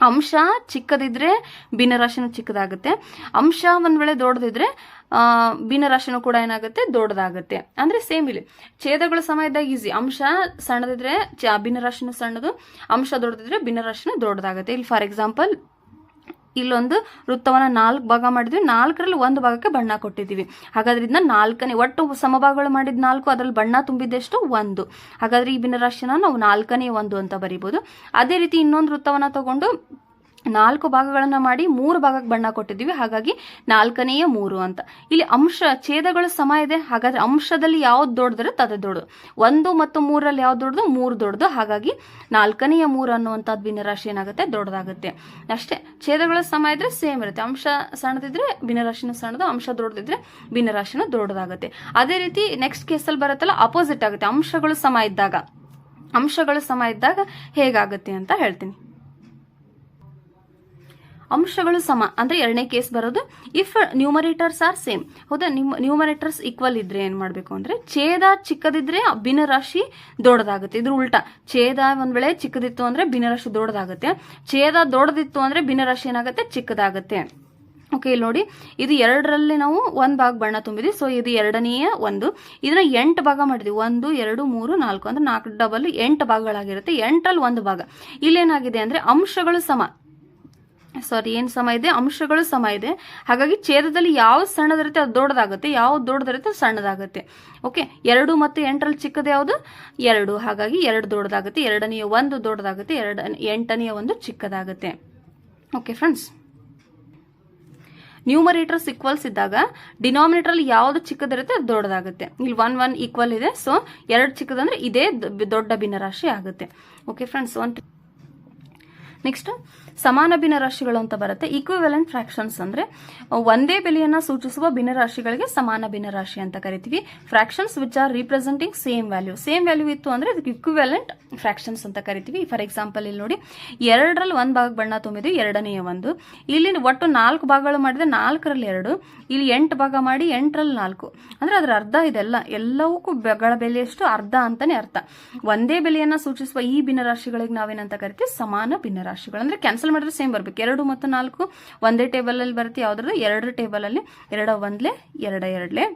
ಅಂಶ ಚಿಕ್ಕದಿದ್ರೆ ಭಿನ್ನರಾಶಿನೂ ಚಿಕ್ಕದಾಗುತ್ತೆ. ಅಂಶ ಒಂದ್ ವೇಳೆ ದೊಡ್ಡದಿದ್ರೆ ಭಿನ್ನರಾಶಿನೂ ಕೂಡ ಏನಾಗುತ್ತೆ, ದೊಡ್ಡದಾಗುತ್ತೆ. ಅಂದ್ರೆ ಸೇಮ್ ಇಲ್ಲಿ ಛೇದಗಳ ಸಮ ಇದ್ದಾಗ ಈಸಿ. ಅಂಶ ಸಣ್ಣದಿದ್ರೆ ಭಿನ್ನರಾಶಿನೂ ಸಣ್ಣದು, ಅಂಶ ದೊಡ್ಡದಿದ್ರೆ ಭಿನ್ನರಾಶಿನೂ ದೊಡ್ಡದಾಗುತ್ತೆ. ಇಲ್ಲಿ ಫಾರ್ ಎಕ್ಸಾಂಪಲ್ ಇಲ್ಲೊಂದು ವೃತ್ತವನ್ನ 4 ಭಾಗ ಮಾಡಿದ್ವಿ, 4ರಲ್ಲಿ 1 ಭಾಗಕ್ಕೆ ಬಣ್ಣ ಕೊಟ್ಟಿದ್ದೀವಿ. ಹಾಗಾದ್ರೆ ಇದನ್ನ 4ನೇ ಒಟ್ಟು ಸಮಭಾಗಗಳು ಮಾಡಿದ್ 4, ಅದರಲ್ಲಿ ಬಣ್ಣ ತುಂಬಿದ್ದೆಷ್ಟು 1. ಹಾಗಾದ್ರೆ ಈ ಭಿನ್ನರಾಶಿನ ನಾವು 4ನೇ 1 ಅಂತ ಬರೀಬಹುದು. ಅದೇ ರೀತಿ ಇನ್ನೊಂದು ವೃತ್ತವನ್ನ ತಗೊಂಡು 4 ಭಾಗಗಳನ್ನ ಮಾಡಿ 3 ಭಾಗಕ್ಕೆ ಬಣ್ಣ ಕೊಟ್ಟಿದ್ದೀವಿ, ಹಾಗಾಗಿ 4ನೇ 3 ಅಂತ. ಇಲ್ಲಿ ಅಂಶ ಛೇದಗಳು ಸಮ ಇದೆ, ಹಾಗಾದ್ರೆ ಅಂಶದಲ್ಲಿ ಯಾವ್ದು ದೊಡ್ಡದಿರುತ್ತೆ ಅದೇ ದೊಡ್ಡದು. 1 ಮತ್ತು 3ರಲ್ಲಿ ಯಾವ್ದು ದೊಡ್ಡದು, 3 ದೊಡ್ಡದು. ಹಾಗಾಗಿ 4ನೇ 3 ಅನ್ನುವಂಥದ್ದು ಭಿನ್ನರಾಶಿ ಏನಾಗುತ್ತೆ, ದೊಡ್ಡದಾಗುತ್ತೆ. ಅಷ್ಟೇ, ಛೇದಗಳು ಸಮ ಇದ್ರೆ ಸೇಮ್ ಇರುತ್ತೆ. ಅಂಶ ಸಣ್ಣದಿದ್ರೆ ಭಿನ್ನರಾಶಿನೂ ಸಣ್ಣದು, ಅಂಶ ದೊಡ್ಡದಿದ್ರೆ ಭಿನ್ನರಾಶಿನೂ ದೊಡ್ಡದಾಗುತ್ತೆ. ಅದೇ ರೀತಿ ನೆಕ್ಸ್ಟ್ ಕೇಸಲ್ಲಿ ಬರುತ್ತಲ್ಲ, ಅಪೋಸಿಟ್ ಆಗುತ್ತೆ. ಅಂಶಗಳು ಸಮ ಇದ್ದಾಗ ಹೇಗಾಗುತ್ತೆ ಅಂತ ಹೇಳ್ತೀನಿ. ಅಂಶಗಳು ಸಮ ಅಂದ್ರೆ ಎರಡನೇ ಕೇಸ್ ಬರೋದು ಇಫ್ ನ್ಯೂಮರೇಟರ್ಸ್ ಆರ್ ಸೇಮ್. ಹೌದಾ, ನ್ಯೂಮರೇಟರ್ಸ್ ಈಕ್ವಲ್ ಇದ್ರೆ ಏನ್ ಮಾಡ್ಬೇಕು ಅಂದ್ರೆ, ಛೇದ ಚಿಕ್ಕದಿದ್ರೆ ಭಿನ್ನರಾಶಿ ದೊಡ್ಡದಾಗುತ್ತೆ. ಇದ್ರ ಉಲ್ಟಾ, ಛೇದ ಒಂದ್ ವೇಳೆ ಚಿಕ್ಕದಿತ್ತು ಅಂದ್ರೆ ಭಿನ್ನರಾಶಿ ದೊಡ್ಡದಾಗುತ್ತೆ, ಛೇದ ದೊಡ್ಡದಿತ್ತು ಅಂದ್ರೆ ಭಿನ್ನರಾಶಿ ಏನಾಗುತ್ತೆ, ಚಿಕ್ಕದಾಗುತ್ತೆ. ಓಕೆ, ಇಲ್ಲಿ ನೋಡಿ, ಇದು 2ರಲ್ಲಿ ನಾವು 1 ಭಾಗ ಬಣ್ಣ ತುಂಬಿದ್ವಿ. ಸೊ ಇದು 2ನೇ 1. ಇದನ್ನ 8 ಭಾಗ ಮಾಡಿದ್ವಿ. 1 2 3 4 ಅಂದ್ರೆ 4 ಡಬಲ್ 8 ಭಾಗಗಳಾಗಿರುತ್ತೆ. 8ರಲ್ಲಿ 1 ಭಾಗ. ಇಲ್ಲೇನಾಗಿದೆ ಅಂದ್ರೆ ಅಂಶಗಳು ಸಮ ಇದೆ, ಅಂಶಗಳು ಸಮ ಇದೆ. ಹಾಗಾಗಿ ಛೇದದಲ್ಲಿ ಯಾವ್ದು ಸಣ್ಣದಿರುತ್ತೆ ಅದು ದೊಡ್ಡದಾಗುತ್ತೆ, ಯಾವ್ದು ದೊಡ್ಡದಿರುತ್ತೆ ಸಣ್ಣದಾಗುತ್ತೆ. ಓಕೆ, 2 ಮತ್ತು 8ರಲ್ಲಿ ಚಿಕ್ಕದು ಯಾವುದು, 2. ಹಾಗಾಗಿ 2 ದೊಡ್ಡದಾಗುತ್ತೆ, 2ನೇ 1 ದೊಡ್ಡದಾಗುತ್ತೆ, 8ನೇ 1 ಚಿಕ್ಕದಾಗುತ್ತೆ. ಓಕೆ ಫ್ರೆಂಡ್ಸ್, ನ್ಯೂಮರೇಟರ್ಸ್ ಈಕ್ವಲ್ಸ್ ಇದ್ದಾಗ ಡಿನಾಮಿನೇಟರ್ ಅಲ್ಲಿ ಯಾವ್ದು ಚಿಕ್ಕದಿರುತ್ತೆ ಅದು ದೊಡ್ಡದಾಗುತ್ತೆ. ಇಲ್ಲಿ 1 ಈಕ್ವಲ್ ಇದೆ, ಸೊ 2 ಚಿಕ್ಕದಂದ್ರೆ ಇದೇ ದೊಡ್ಡ ಭಿನ್ನರಾಶಿ ಆಗುತ್ತೆ. ಓಕೆ ಫ್ರೆಂಡ್ಸ್, ನೆಕ್ಸ್ಟ್ ಸಮಾನ ಭಿನ್ನರಾಶಿಗಳು ಅಂತ ಬರುತ್ತೆ. ಈಕ್ವಿವೆಲೆಂಟ್ ಫ್ರಾಕ್ಷನ್ಸ್ ಅಂದ್ರೆ ಒಂದೇ ಬೆಲೆಯನ್ನ ಸೂಚಿಸುವ ಭಿನ್ನರಾಶಿಗಳಿಗೆ ಸಮಾನ ಭಿನ್ನರಾಶಿ ಅಂತ ಕರಿತೀವಿ. Fractions which are representing same value ಇತ್ತು ಅಂದ್ರೆ ಅದಕ್ಕೆ ಈಕ್ವಿವೆಲೆಂಟ್ ಫ್ರಾಕ್ಷನ್ಸ್ ಅಂತ ಕರಿತೀವಿ. ಫಾರ್ ಎಕ್ಸಾಂಪಲ್ ಇಲ್ಲಿ ನೋಡಿ, 2ರಲ್ಲಿ 1 ಭಾಗ ಬಣ್ಣ ತುಂಬಿದ್ವಿ, 2ನೇ 1. ಇಲ್ಲಿ ಒಟ್ಟು 4 ಭಾಗಗಳು ಮಾಡಿದ್ರೆ 4ರಲ್ಲಿ 2. ಇಲ್ಲಿ 8 ಭಾಗ ಮಾಡಿ 8ರಲ್ಲಿ 4 ಅಂದ್ರೆ ಅದರ ಅರ್ಧ. ಇದೆಲ್ಲ ಎಲ್ಲವಕ್ಕೂ ಗಳ ಬೆಲೆ ಎಷ್ಟು, ಅರ್ಧ ಅಂತಾನೆ ಅರ್ಥ. ಒಂದೇ ಬೆಲೆಯನ್ನ ಸೂಚಿಸುವ ಈ ಭಿನ್ನರಾಶಿಗಳಿಗೆ ನಾವೇನಂತ ಕರಿತೀವಿ, ಸಮಾನ ಭಿನ್ನರಾಶಿಗಳು. ಅಂದ್ರೆ ಕ್ಯಾನ್ಸಲ್ ಮಾಡಿದ್ರೆ ಸೇಮ್ ಬರ್ಬೇಕು. 2 ಮತ್ತು 4 ಒಂದೇ ಟೇಬಲ್ ಅಲ್ಲಿ ಬರುತ್ತೆ. ಯಾವ್ದ್ರದ್ದು, 2 ಟೇಬಲ್ ಅಲ್ಲಿ 2 1 2 2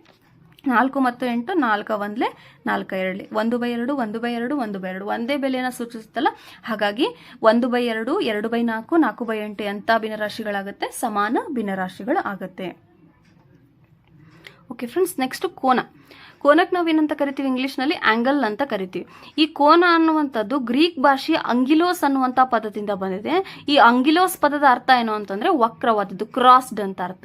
4 ಮತ್ತು 8 4 1 4 2 1/2 1/2 1/2 ಒಂದೇ ಬೆಲೆಯನ್ನ ಸೂಚಿಸುತ್ತಲ್ಲ. ಹಾಗಾಗಿ 1/2 2/4 4/8 ಅಂತ ಭಿನ್ನರಾಶಿಗಳಾಗುತ್ತೆ, ಸಮಾನ ಭಿನ್ನರಾಶಿಗಳು ಆಗುತ್ತೆ. ಓಕೆ ಫ್ರೆಂಡ್ಸ್, ನೆಕ್ಸ್ಟ್ ಕೋನಕ್ಕೆ ನಾವೇನಂತ ಕರಿತೀವಿ, ಇಂಗ್ಲಿಷ್ ನಲ್ಲಿ ಆಂಗಲ್ ಅಂತ ಕರಿತೀವಿ. ಈ ಕೋನ ಅನ್ನುವಂಥದ್ದು ಗ್ರೀಕ್ ಭಾಷೆಯ ಅಂಗಿಲೋಸ್ ಅನ್ನುವಂತ ಪದದಿಂದ ಬಂದಿದೆ. ಈ ಅಂಗಿಲೋಸ್ ಪದದ ಅರ್ಥ ಏನು ಅಂತಂದ್ರೆ ವಕ್ರವಾದದ್ದು, ಕ್ರಾಸ್ಡ್ ಅಂತ ಅರ್ಥ.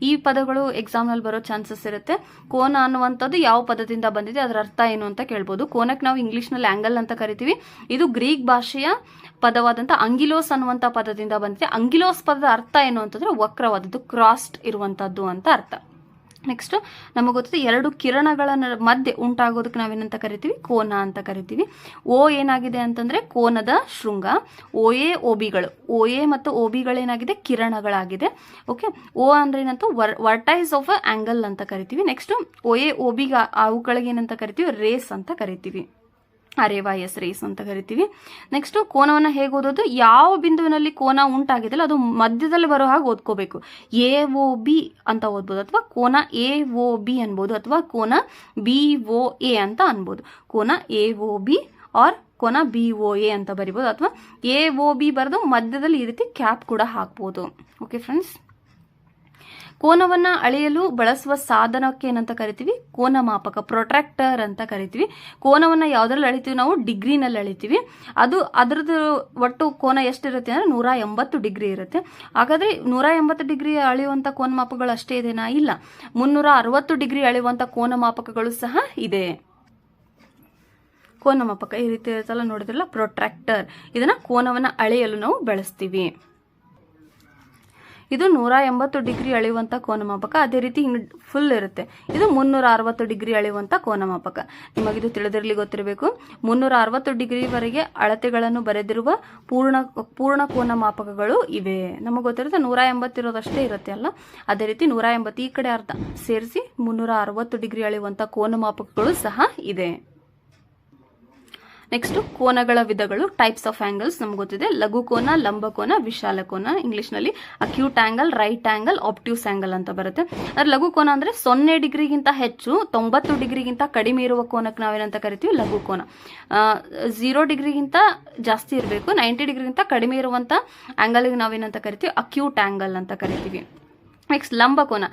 ಈ ಪದಗಳು ಎಕ್ಸಾಮ್ ನಲ್ಲಿ ಬರೋ ಚಾನ್ಸಸ್ ಇರುತ್ತೆ. ಕೋನ ಅನ್ನುವಂಥದ್ದು ಯಾವ ಪದದಿಂದ ಬಂದಿದೆ, ಅದರ ಅರ್ಥ ಏನು ಅಂತ ಕೇಳ್ಬೋದು. ಕೋನಕ್ಕೆ ನಾವು ಇಂಗ್ಲಿಷ್ ನಲ್ಲಿ ಆಂಗಲ್ ಅಂತ ಕರಿತೀವಿ. ಇದು ಗ್ರೀಕ್ ಭಾಷೆಯ ಪದವಾದಂತ ಅಂಗಿಲೋಸ್ ಅನ್ನುವಂತ ಪದದಿಂದ ಬಂದಿದೆ. ಅಂಗಿಲೋಸ್ ಪದದ ಅರ್ಥ ಏನು ಅಂತಂದ್ರೆ ವಕ್ರವಾದದ್ದು, ಕ್ರಾಸ್ಡ್ ಇರುವಂತದ್ದು ಅಂತ ಅರ್ಥ. ನೆಕ್ಸ್ಟ್ ನಮಗೆ ಗೊತ್ತಿದೆ, 2 ಕಿರಣಗಳ ಮಧ್ಯೆ ಉಂಟಾಗೋದಕ್ಕೆ ನಾವೇನಂತ ಕರಿತೀವಿ, ಕೋನ ಅಂತ ಕರಿತೀವಿ. ಓ ಏನಾಗಿದೆ ಅಂತಂದ್ರೆ ಕೋನದ ಶೃಂಗ. OA ಮತ್ತು OBಗಳೇನಾಗಿದೆ, ಕಿರಣಗಳಾಗಿದೆ. ಓಕೆ, ಓ ಅಂದ್ರೆ ಏನಂತ ವರ್ಟೈಸ್ ಆಫ್ ಆಂಗಲ್ ಅಂತ ಕರಿತೀವಿ. ನೆಕ್ಸ್ಟ್ OA OB ಅವುಗಳಿಗೆ ಏನಂತ ಕರಿತೀವಿ, ರೇಸ್ ಅಂತ ಕರಿತೀವಿ. RAYS ರೇಸ್ ಅಂತ ಕರಿತೀವಿ. ನೆಕ್ಸ್ಟ್ ಕೋನವನ್ನ ಹೇಗೆ ಓದೋದು, ಯಾವ ಬಿಂದುವಿನಲ್ಲಿ ಕೋನ ಉಂಟಾಗಿದೆಯಲ್ಲ ಅದು ಮಧ್ಯದಲ್ಲಿ ಬರೋ ಹಾಗೆ ಓದ್ಕೋಬೇಕು. AOB ಅಂತ ಓದ್ಬೋದು, ಅಥವಾ ಕೋನ AOB ಅನ್ಬೋದು, ಅಥವಾ ಕೋನ BOA ಅಂತ ಅನ್ಬೋದು. ಕೋನ AOB ಆರ್ ಕೋನ BOA ಅಂತ ಬರಿಬೋದು, ಅಥವಾ AOB ಬರೆದು ಮಧ್ಯದಲ್ಲಿ ಈ ರೀತಿ ಕ್ಯಾಪ್ ಕೂಡ ಹಾಕ್ಬೋದು. ಓಕೆ ಫ್ರೆಂಡ್ಸ್, ಕೋನವನ್ನ ಅಳೆಯಲು ಬಳಸುವ ಸಾಧನಕ್ಕೆ ಏನಂತ ಕರಿತೀವಿ, ಕೋನ ಮಾಪಕ, ಪ್ರೊಟ್ರಾಕ್ಟರ್ ಅಂತ ಕರಿತೀವಿ. ಕೋನವನ್ನ ಯಾವ್ದ್ರಲ್ಲಿ ಅಳಿತೀವಿ, ನಾವು ಡಿಗ್ರಿನಲ್ಲಿ ಅಳಿತೀವಿ. ಅದರದ್ದು ಒಟ್ಟು ಕೋನ ಎಷ್ಟಿರುತ್ತೆ ಅಂದ್ರೆ 180 ಡಿಗ್ರಿ ಇರುತ್ತೆ. ಹಾಗಾದ್ರೆ 180 ಡಿಗ್ರಿ ಅಳೆಯುವಂತ ಕೋನ ಮಾಪಕಗಳು ಅಷ್ಟೇ ಇದೆನಾ, ಇಲ್ಲ, 360 ಡಿಗ್ರಿ ಅಳೆಯುವಂತ ಕೋನ ಮಾಪಕಗಳು ಸಹ ಇದೆ. ಕೋನ ಮಾಪಕ ಈ ರೀತಿ ಇರುತ್ತಲ್ಲ, ನೋಡಿದ್ರಲ್ಲ, ಪ್ರೊಟ್ರಾಕ್ಟರ್. ಇದನ್ನ ಕೋನವನ್ನ ಅಳೆಯಲು ನಾವು ಬಳಸ್ತೀವಿ. ಇದು 180 ಡಿಗ್ರಿ ಅಳೆಯುವಂತ ಕೋನಮಾಪಕ. ಅದೇ ರೀತಿ ಫುಲ್ ಇರುತ್ತೆ, ಇದು 360 ಡಿಗ್ರಿ ಅಳೆಯುವಂತ ಕೋನಮಾಪಕ. ನಿಮಗಿದು ತಿಳಿದಿರಲಿ, ಗೊತ್ತಿರಬೇಕು. 360 ಡಿಗ್ರಿವರೆಗೆ ಅಳತೆಗಳನ್ನು ಬರೆದಿರುವ ಪೂರ್ಣ ಕೋನಮಾಪಕಗಳು ಇವೆ. ನಮಗೆ ಗೊತ್ತಿರುತ್ತೆ 180 ಇರೋದಷ್ಟೇ ಇರುತ್ತೆ ಅಲ್ಲ, ಅದೇ ರೀತಿ 180 ಈ ಕಡೆ ಅರ್ಧ ಸೇರಿಸಿ 360 ಡಿಗ್ರಿ ಅಳೆಯುವಂತ ಕೋನಮಾಪಕಗಳು ಸಹ ಇದೆ. ನೆಕ್ಸ್ಟ್ ಕೋನಗಳ ವಿಧಗಳು, ಟೈಪ್ಸ್ ಆಫ್ ಆಂಗಲ್ಸ್ ನಮ್ಗೆ ಗೊತ್ತಿದೆ. ಲಘು ಕೋನ, ಲಂಬಕೋನ, ವಿಶಾಲ ಕೋನ. ಇಂಗ್ಲಿಷ್ ನಲ್ಲಿ acute angle, right angle, obtuse angle ಅಂತ ಬರುತ್ತೆ. ಅದ್ರ ಲಘು ಕೋನ ಅಂದ್ರೆ 0 ಡಿಗ್ರಿಗಿಂತ ಹೆಚ್ಚು 90 ಡಿಗ್ರಿಗಿಂತ ಕಡಿಮೆ ಇರುವ ಕೋನಕ್ಕೆ ನಾವೇನಂತ ಕರಿತೀವಿ? ಲಘು ಕೋನ. 0 ಡಿಗ್ರಿಗಿಂತ ಜಾಸ್ತಿ ಇರಬೇಕು, 90 ಡಿಗ್ರಿಗಿಂತ ಕಡಿಮೆ ಇರುವಂತ ಆಂಗಲ್ಗೆ ನಾವೇನಂತ ಕರಿತೀವಿ? ಅಕ್ಯೂಟ್ ಆಂಗಲ್ ಅಂತ ಕರಿತೀವಿ. ನೆಕ್ಸ್ಟ್ ಲಂಬಕೋನ.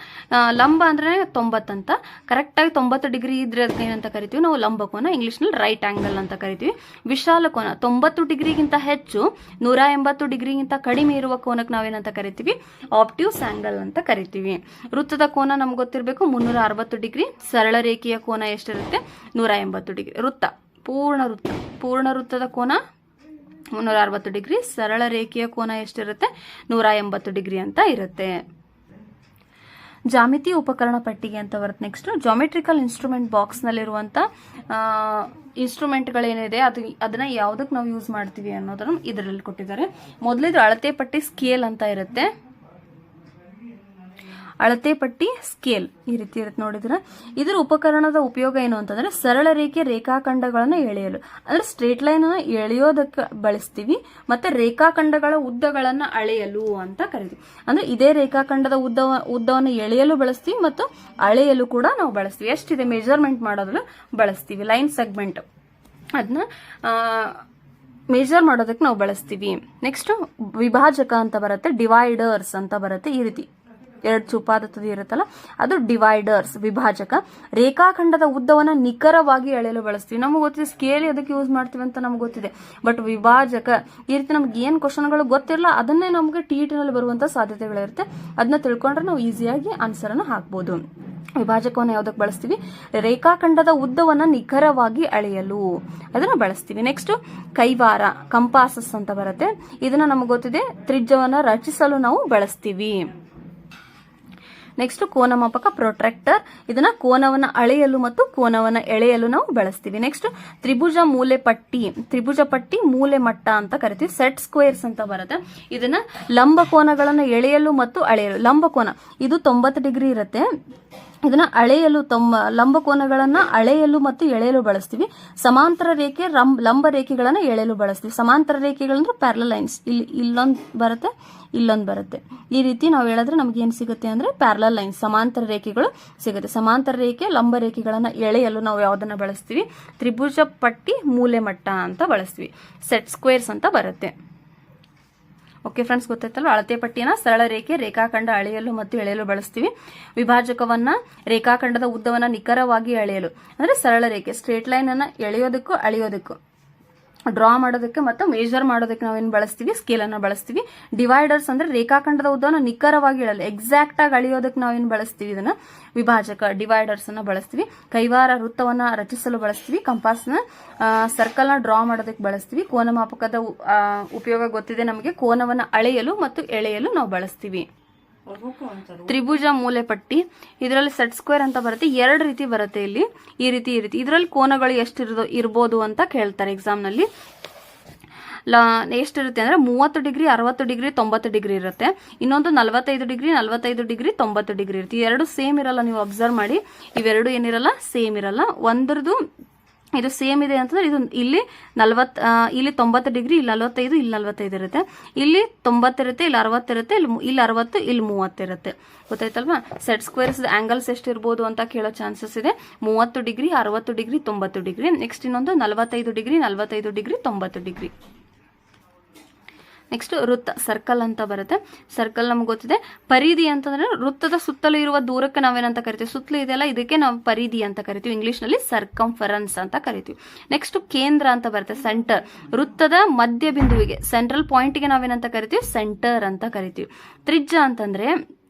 ಲಂಬ ಅಂದ್ರೆ 90 ಅಂತ, ಕರೆಕ್ಟಾಗಿ 90 ಡಿಗ್ರಿ ಇದ್ರೆ ಅದಕ್ಕೆ ಏನಂತ ಕರಿತೀವಿ ನಾವು? ಲಂಬಕೋನ. ಇಂಗ್ಲಿಷ್ನಲ್ಲಿ ರೈಟ್ ಆಂಗಲ್ ಅಂತ ಕರಿತೀವಿ. ವಿಶಾಲ ಕೋನ 90 ಡಿಗ್ರಿಗಿಂತ ಹೆಚ್ಚು 180 ಡಿಗ್ರಿಗಿಂತ ಕಡಿಮೆ ಇರುವ ಕೋನಕ್ಕೆ ನಾವೇನಂತ ಕರಿತೀವಿ? ಆಬ್ಟ್ಯೂಸ್ ಆಂಗಲ್ ಅಂತ ಕರಿತೀವಿ. ವೃತ್ತದ ಕೋನ ನಮ್ಗೆ ಗೊತ್ತಿರಬೇಕು, 360 ಡಿಗ್ರಿ. ಸರಳ ರೇಖೆಯ ಕೋನ ಎಷ್ಟಿರುತ್ತೆ? 180 ಡಿಗ್ರಿ. ಪೂರ್ಣ ವೃತ್ತದ ಕೋನ 360 ಡಿಗ್ರಿ. ಸರಳ ರೇಖೆಯ ಕೋನ ಎಷ್ಟಿರುತ್ತೆ? 180 ಡಿಗ್ರಿ ಅಂತ ಇರುತ್ತೆ. ಜಾಮಿತಿ ಉಪಕರಣ ಪಟ್ಟಿಗೆ ಅಂತ ಬರುತ್ತೆ. ನೆಕ್ಸ್ಟ್ ಜಾಮೆಟ್ರಿಕಲ್ ಇನ್ಸ್ಟ್ರೂಮೆಂಟ್ ಬಾಕ್ಸ್ ನಲ್ಲಿರುವಂತ ಇನ್ಸ್ಟ್ರೂಮೆಂಟ್ಗಳೇನಿದೆ ಅದನ್ನ ಯಾವುದಕ್ಕೆ ನಾವು ಯೂಸ್ ಮಾಡ್ತೀವಿ ಅನ್ನೋದನ್ನು ಇದರಲ್ಲಿ ಕೊಟ್ಟಿದ್ದಾರೆ. ಮೊದಲಿದು ಅಳತೆ ಪಟ್ಟಿ, ಸ್ಕೇಲ್ ಅಂತ ಇರುತ್ತೆ. ಅಳತೆ ಪಟ್ಟಿ, ಸ್ಕೇಲ್ ಈ ರೀತಿ ಇರುತ್ತೆ ನೋಡಿದ್ರೆ. ಇದರ ಉಪಕರಣದ ಉಪಯೋಗ ಏನು ಅಂತಂದ್ರೆ ಸರಳ ರೇಖೆ ರೇಖಾಖಂಡಗಳನ್ನು ಎಳೆಯಲು, ಅಂದ್ರೆ ಸ್ಟ್ರೇಟ್ ಲೈನ್ ಅನ್ನು ಎಳೆಯೋದಕ್ಕೆ ಬಳಸ್ತೀವಿ, ಮತ್ತೆ ರೇಖಾಖಂಡಗಳ ಉದ್ದಗಳನ್ನ ಅಳೆಯಲು ಅಂತ ಕರಿತೀವಿ. ಅಂದ್ರೆ ಇದೇ ರೇಖಾಖಂಡದ ಉದ್ದವನ್ನು ಎಳೆಯಲು ಬಳಸ್ತೀವಿ ಮತ್ತು ಅಳೆಯಲು ಕೂಡ ನಾವು ಬಳಸ್ತೀವಿ. ಎಷ್ಟಿದೆ ಮೆಜರ್ಮೆಂಟ್ ಮಾಡೋದನ್ನು ಬಳಸ್ತೀವಿ. ಲೈನ್ ಸೆಗ್ಮೆಂಟ್ ಅದನ್ನ ಮೆಜರ್ ಮಾಡೋದಕ್ಕೆ ನಾವು ಬಳಸ್ತೀವಿ. ನೆಕ್ಸ್ಟ್ ವಿಭಾಜಕ ಅಂತ ಬರುತ್ತೆ, ಡಿವೈಡರ್ಸ್ ಅಂತ ಬರುತ್ತೆ. ಈ ರೀತಿ 2 ಚೂಪಾದ ತುದಿ ಇರುತ್ತಲ್ಲ, ಅದು ಡಿವೈಡರ್ಸ್, ವಿಭಾಜಕ. ರೇಖಾಖಂಡದ ಉದ್ದವನ್ನ ನಿಖರವಾಗಿ ಎಳೆಯಲು ಬಳಸ್ತೀವಿ. ನಮಗೆ ಗೊತ್ತಿದೆ ಸ್ಕೇಲ್ ಅದಕ್ಕೆ ಯೂಸ್ ಮಾಡ್ತೀವಿ ಅಂತ ನಮ್ಗೆ ಗೊತ್ತಿದೆ. ಬಟ್ ವಿಭಾಜಕ ಈ ರೀತಿ ನಮ್ಗೆ ಏನ್ ಕ್ವಶನ್ಗಳು ಗೊತ್ತಿರಲ್ಲ ಅದನ್ನೇ ನಮ್ಗೆ ನಲ್ಲಿ ಬರುವಂತ ಸಾಧ್ಯತೆಗಳಿರುತ್ತೆ. ಅದನ್ನ ತಿಳ್ಕೊಂಡ್ರೆ ನಾವು ಈಸಿಯಾಗಿ ಆನ್ಸರ್ ಅನ್ನು ಹಾಕ್ಬೋದು. ವಿಭಾಜಕವನ್ನು ಯಾವುದಕ್ಕೆ ಬಳಸ್ತೀವಿ? ರೇಖಾಖಂಡದ ಉದ್ದವನ್ನ ನಿಖರವಾಗಿ ಅಳೆಯಲು ಅದನ್ನ ಬಳಸ್ತೀವಿ. ನೆಕ್ಸ್ಟ್ ಕೈವಾರ, ಕಂಪಾಸಸ್ ಅಂತ ಬರುತ್ತೆ. ಇದನ್ನ ನಮ್ಗೆ ಗೊತ್ತಿದೆ ತ್ರಿಜ್ಯವನ್ನ ರಚಿಸಲು ನಾವು ಬಳಸ್ತೀವಿ. ನೆಕ್ಸ್ಟ್ ಕೋನಮಾಪಕ, ಪ್ರೊಟ್ರಾಕ್ಟರ್. ಇದನ್ನ ಕೋನವನ್ನ ಅಳೆಯಲು ಮತ್ತು ಕೋನವನ್ನ ಎಳೆಯಲು ನಾವು ಬಳಸ್ತೀವಿ. ನೆಕ್ಸ್ಟ್ ತ್ರಿಭುಜ ಮೂಲೆ ಪಟ್ಟಿ, ತ್ರಿಭುಜ ಪಟ್ಟಿ, ಮೂಲೆ ಮಟ್ಟ ಅಂತ ಕರಿತೀವಿ. ಸೆಟ್ ಸ್ಕ್ವೇರ್ಸ್ ಅಂತ ಬರುತ್ತೆ. ಇದನ್ನ ಲಂಬ ಕೋನಗಳನ್ನ ಎಳೆಯಲು ಮತ್ತು ಅಳೆಯಲು. ಲಂಬ ಕೋನ ಇದು 90 ಡಿಗ್ರಿ ಇರುತ್ತೆ. ಇದನ್ನ ಅಳೆಯಲು ಲಂಬ ಕೋನಗಳನ್ನ ಅಳೆಯಲು ಮತ್ತು ಎಳೆಯಲು ಬಳಸ್ತೀವಿ. ಸಮಾಂತರ ರೇಖೆ, ಲಂಬ ರೇಖೆಗಳನ್ನ ಎಳೆಯಲು ಬಳಸ್ತೀವಿ. ಸಮಾಂತರ ರೇಖೆಗಳಂದ್ರೆ ಪ್ಯಾರಲಲ್ ಲೈನ್ಸ್. ಇಲ್ಲೊಂದು ಬರುತ್ತೆ, ಇಲ್ಲೊಂದು ಬರುತ್ತೆ. ಈ ರೀತಿ ನಾವು ಹೇಳಿದ್ರೆ ನಮ್ಗೆ ಏನ್ ಸಿಗುತ್ತೆ ಅಂದ್ರೆ ಪ್ಯಾರಲಲ್ ಲೈನ್ಸ್, ಸಮಾಂತರ ರೇಖೆಗಳು ಸಿಗುತ್ತೆ. ಸಮಾಂತರ ರೇಖೆ, ಲಂಬ ರೇಖೆಗಳನ್ನ ಎಳೆಯಲು ನಾವು ಯಾವ್ದನ್ನ ಬಳಸ್ತೀವಿ? ತ್ರಿಭುಜ ಪಟ್ಟಿ, ಮೂಲೆ ಮಟ್ಟ ಅಂತ ಬಳಸ್ತೀವಿ. ಸೆಟ್ ಸ್ಕ್ವೇರ್ಸ್ ಅಂತ ಬರುತ್ತೆ. ಓಕೆ ಫ್ರೆಂಡ್ಸ್, ಗೊತ್ತಾಯ್ತಲ್ಲ. ಅಳತೆ ಪಟ್ಟಿಯನ್ನ ಸರಳ ರೇಖೆ, ರೇಖಾಖಂಡ ಅಳೆಯಲು ಮತ್ತು ಎಳೆಯಲು ಬಳಸ್ತೀವಿ. ವಿಭಾಜಕವನ್ನ ರೇಖಾಖಂಡದ ಉದ್ದವನ್ನ ನಿಖರವಾಗಿ ಅಳೆಯಲು, ಅಂದ್ರೆ ಸರಳ ರೇಖೆ ಸ್ಟ್ರೇಟ್ ಲೈನ್ ಅನ್ನ ಎಳೆಯೋದಕ್ಕೂ ಅಳೆಯೋದಕ್ಕೂ, ಡ್ರಾ ಮಾಡೋದಕ್ಕೆ ಮತ್ತು ಮೇಜರ್ ಮಾಡೋದಕ್ಕೆ ನಾವೇನು ಬಳಸ್ತೀವಿ? ಸ್ಕೇಲ್ ಅನ್ನ ಬಳಸ್ತೀವಿ. ಡಿವೈಡರ್ಸ್ ಅಂದ್ರೆ ರೇಖಾಖಂಡದ ಉದ್ದವನ್ನು ನಿಖರವಾಗಿ ಎಳೆಯಲು, ಎಕ್ಸಾಕ್ಟ್ ಆಗಿ ಅಳೆಯೋದಕ್ಕೆ ನಾವೇನು ಬಳಸ್ತೀವಿ? ಇದನ್ನ ವಿಭಾಜಕ, ಡಿವೈಡರ್ಸ್ ಅನ್ನ ಬಳಸ್ತೀವಿ. ಕೈವಾರ, ವೃತ್ತವನ್ನ ರಚಿಸಲು ಬಳಸ್ತೀವಿ. ಕಂಪಾಸ್ನ, ಸರ್ಕಲ್ ನ ಡ್ರಾ ಮಾಡೋದಕ್ಕೆ ಬಳಸ್ತೀವಿ. ಕೋನಮಾಪಕದ ಉಪಯೋಗ ಗೊತ್ತಿದೆ ನಮಗೆ, ಕೋನವನ್ನ ಅಳೆಯಲು ಮತ್ತು ಎಳೆಯಲು ನಾವು ಬಳಸ್ತೀವಿ. ತ್ರಿಭುಜ ಮೂಲೆ ಪಟ್ಟಿ, ಇದರಲ್ಲಿ ಸೆಟ್ ಸ್ಕ್ವೇರ್ ಅಂತ ಬರುತ್ತೆ. 2 ರೀತಿ ಬರುತ್ತೆ ಇಲ್ಲಿ, ಈ ರೀತಿ ಇದರಲ್ಲಿ ಕೋನಗಳು ಎಷ್ಟು ಇರ್ಬೋದು ಅಂತ ಕೇಳ್ತಾರೆ ಎಕ್ಸಾಮ್ ನಲ್ಲಿ. ಎಷ್ಟಿರುತ್ತೆ ಅಂದ್ರೆ 30 ಡಿಗ್ರಿ, 60 ಡಿಗ್ರಿ, 90 ಡಿಗ್ರಿ ಇರುತ್ತೆ. ಇನ್ನೊಂದು 45 ಡಿಗ್ರಿ, 90 ಡಿಗ್ರಿ ಇರುತ್ತೆ. ಎರಡು ಸೇಮ್ ಇರಲ್ಲ, ನೀವು ಅಬ್ಸರ್ವ್ ಮಾಡಿ. ಇವೆರಡು ಏನಿರಲ್ಲ, ಸೇಮ್ ಇರಲ್ಲ. ಒಂದ್ರದ್ದು ಇದು ಸೇಮ್ ಇದೆ ಅಂತಂದ್ರೆ ಇದು ಇಲ್ಲಿ 90 ಡಿಗ್ರಿ, ಇಲ್ಲಿ 45, ಇಲ್ಲಿ 45 ಇರುತ್ತೆ. ಇಲ್ಲಿ 90 ಇರುತ್ತೆ, ಇಲ್ಲಿ 60 ಇರುತ್ತೆ, ಇಲ್ಲಿ 60, ಇಲ್ಲಿ 30 ಇರುತ್ತೆ. ಗೊತ್ತಾಯ್ತಲ್ವಾ? ಸೆಟ್ ಸ್ಕ್ವೇರ್ಸ್ ಆಂಗಲ್ಸ್ ಎಷ್ಟು ಇರ್ಬೋದು ಅಂತ ಕೇಳೋ ಚಾನ್ಸಸ್ ಇದೆ. 30 ಡಿಗ್ರಿ, 60 ಡಿಗ್ರಿ, 90 ಡಿಗ್ರಿ. ನೆಕ್ಸ್ಟ್ ಇನ್ನೊಂದು 45 ಡಿಗ್ರಿ, 90 ಡಿಗ್ರಿ. ನೆಕ್ಸ್ಟ್ ವೃತ್ತ, ಸರ್ಕಲ್ ಅಂತ ಬರುತ್ತೆ. ಸರ್ಕಲ್ ನಮ್ಗೆ ಗೊತ್ತಿದೆ. ಪರಿಧಿ ಅಂತಂದ್ರೆ ವೃತ್ತದ ಸುತ್ತಲೂ ಇರುವ ದೂರಕ್ಕೆ ನಾವೇನಂತ ಕರಿತೀವಿ? ಸುತ್ತಲೂ ಇದೆಯಲ್ಲ, ಇದಕ್ಕೆ ನಾವು ಪರಿಧಿ ಅಂತ ಕರಿತೀವಿ. ಇಂಗ್ಲಿಷ್ ನಲ್ಲಿ ಸರ್ಕಂಫರೆನ್ಸ್ ಅಂತ ಕರಿತೀವಿ. ನೆಕ್ಸ್ಟ್ ಕೇಂದ್ರ ಅಂತ ಬರುತ್ತೆ, ಸೆಂಟರ್. ವೃತ್ತದ ಮಧ್ಯ ಬಿಂದುವಿಗೆ, ಸೆಂಟ್ರಲ್ ಪಾಯಿಂಟ್ಗೆ ನಾವೇನಂತ ಕರಿತೀವಿ? ಸೆಂಟರ್ ಅಂತ ಕರಿತೀವಿ. ತ್ರಿಜ್ಯ ಅಂತಂದ್ರೆ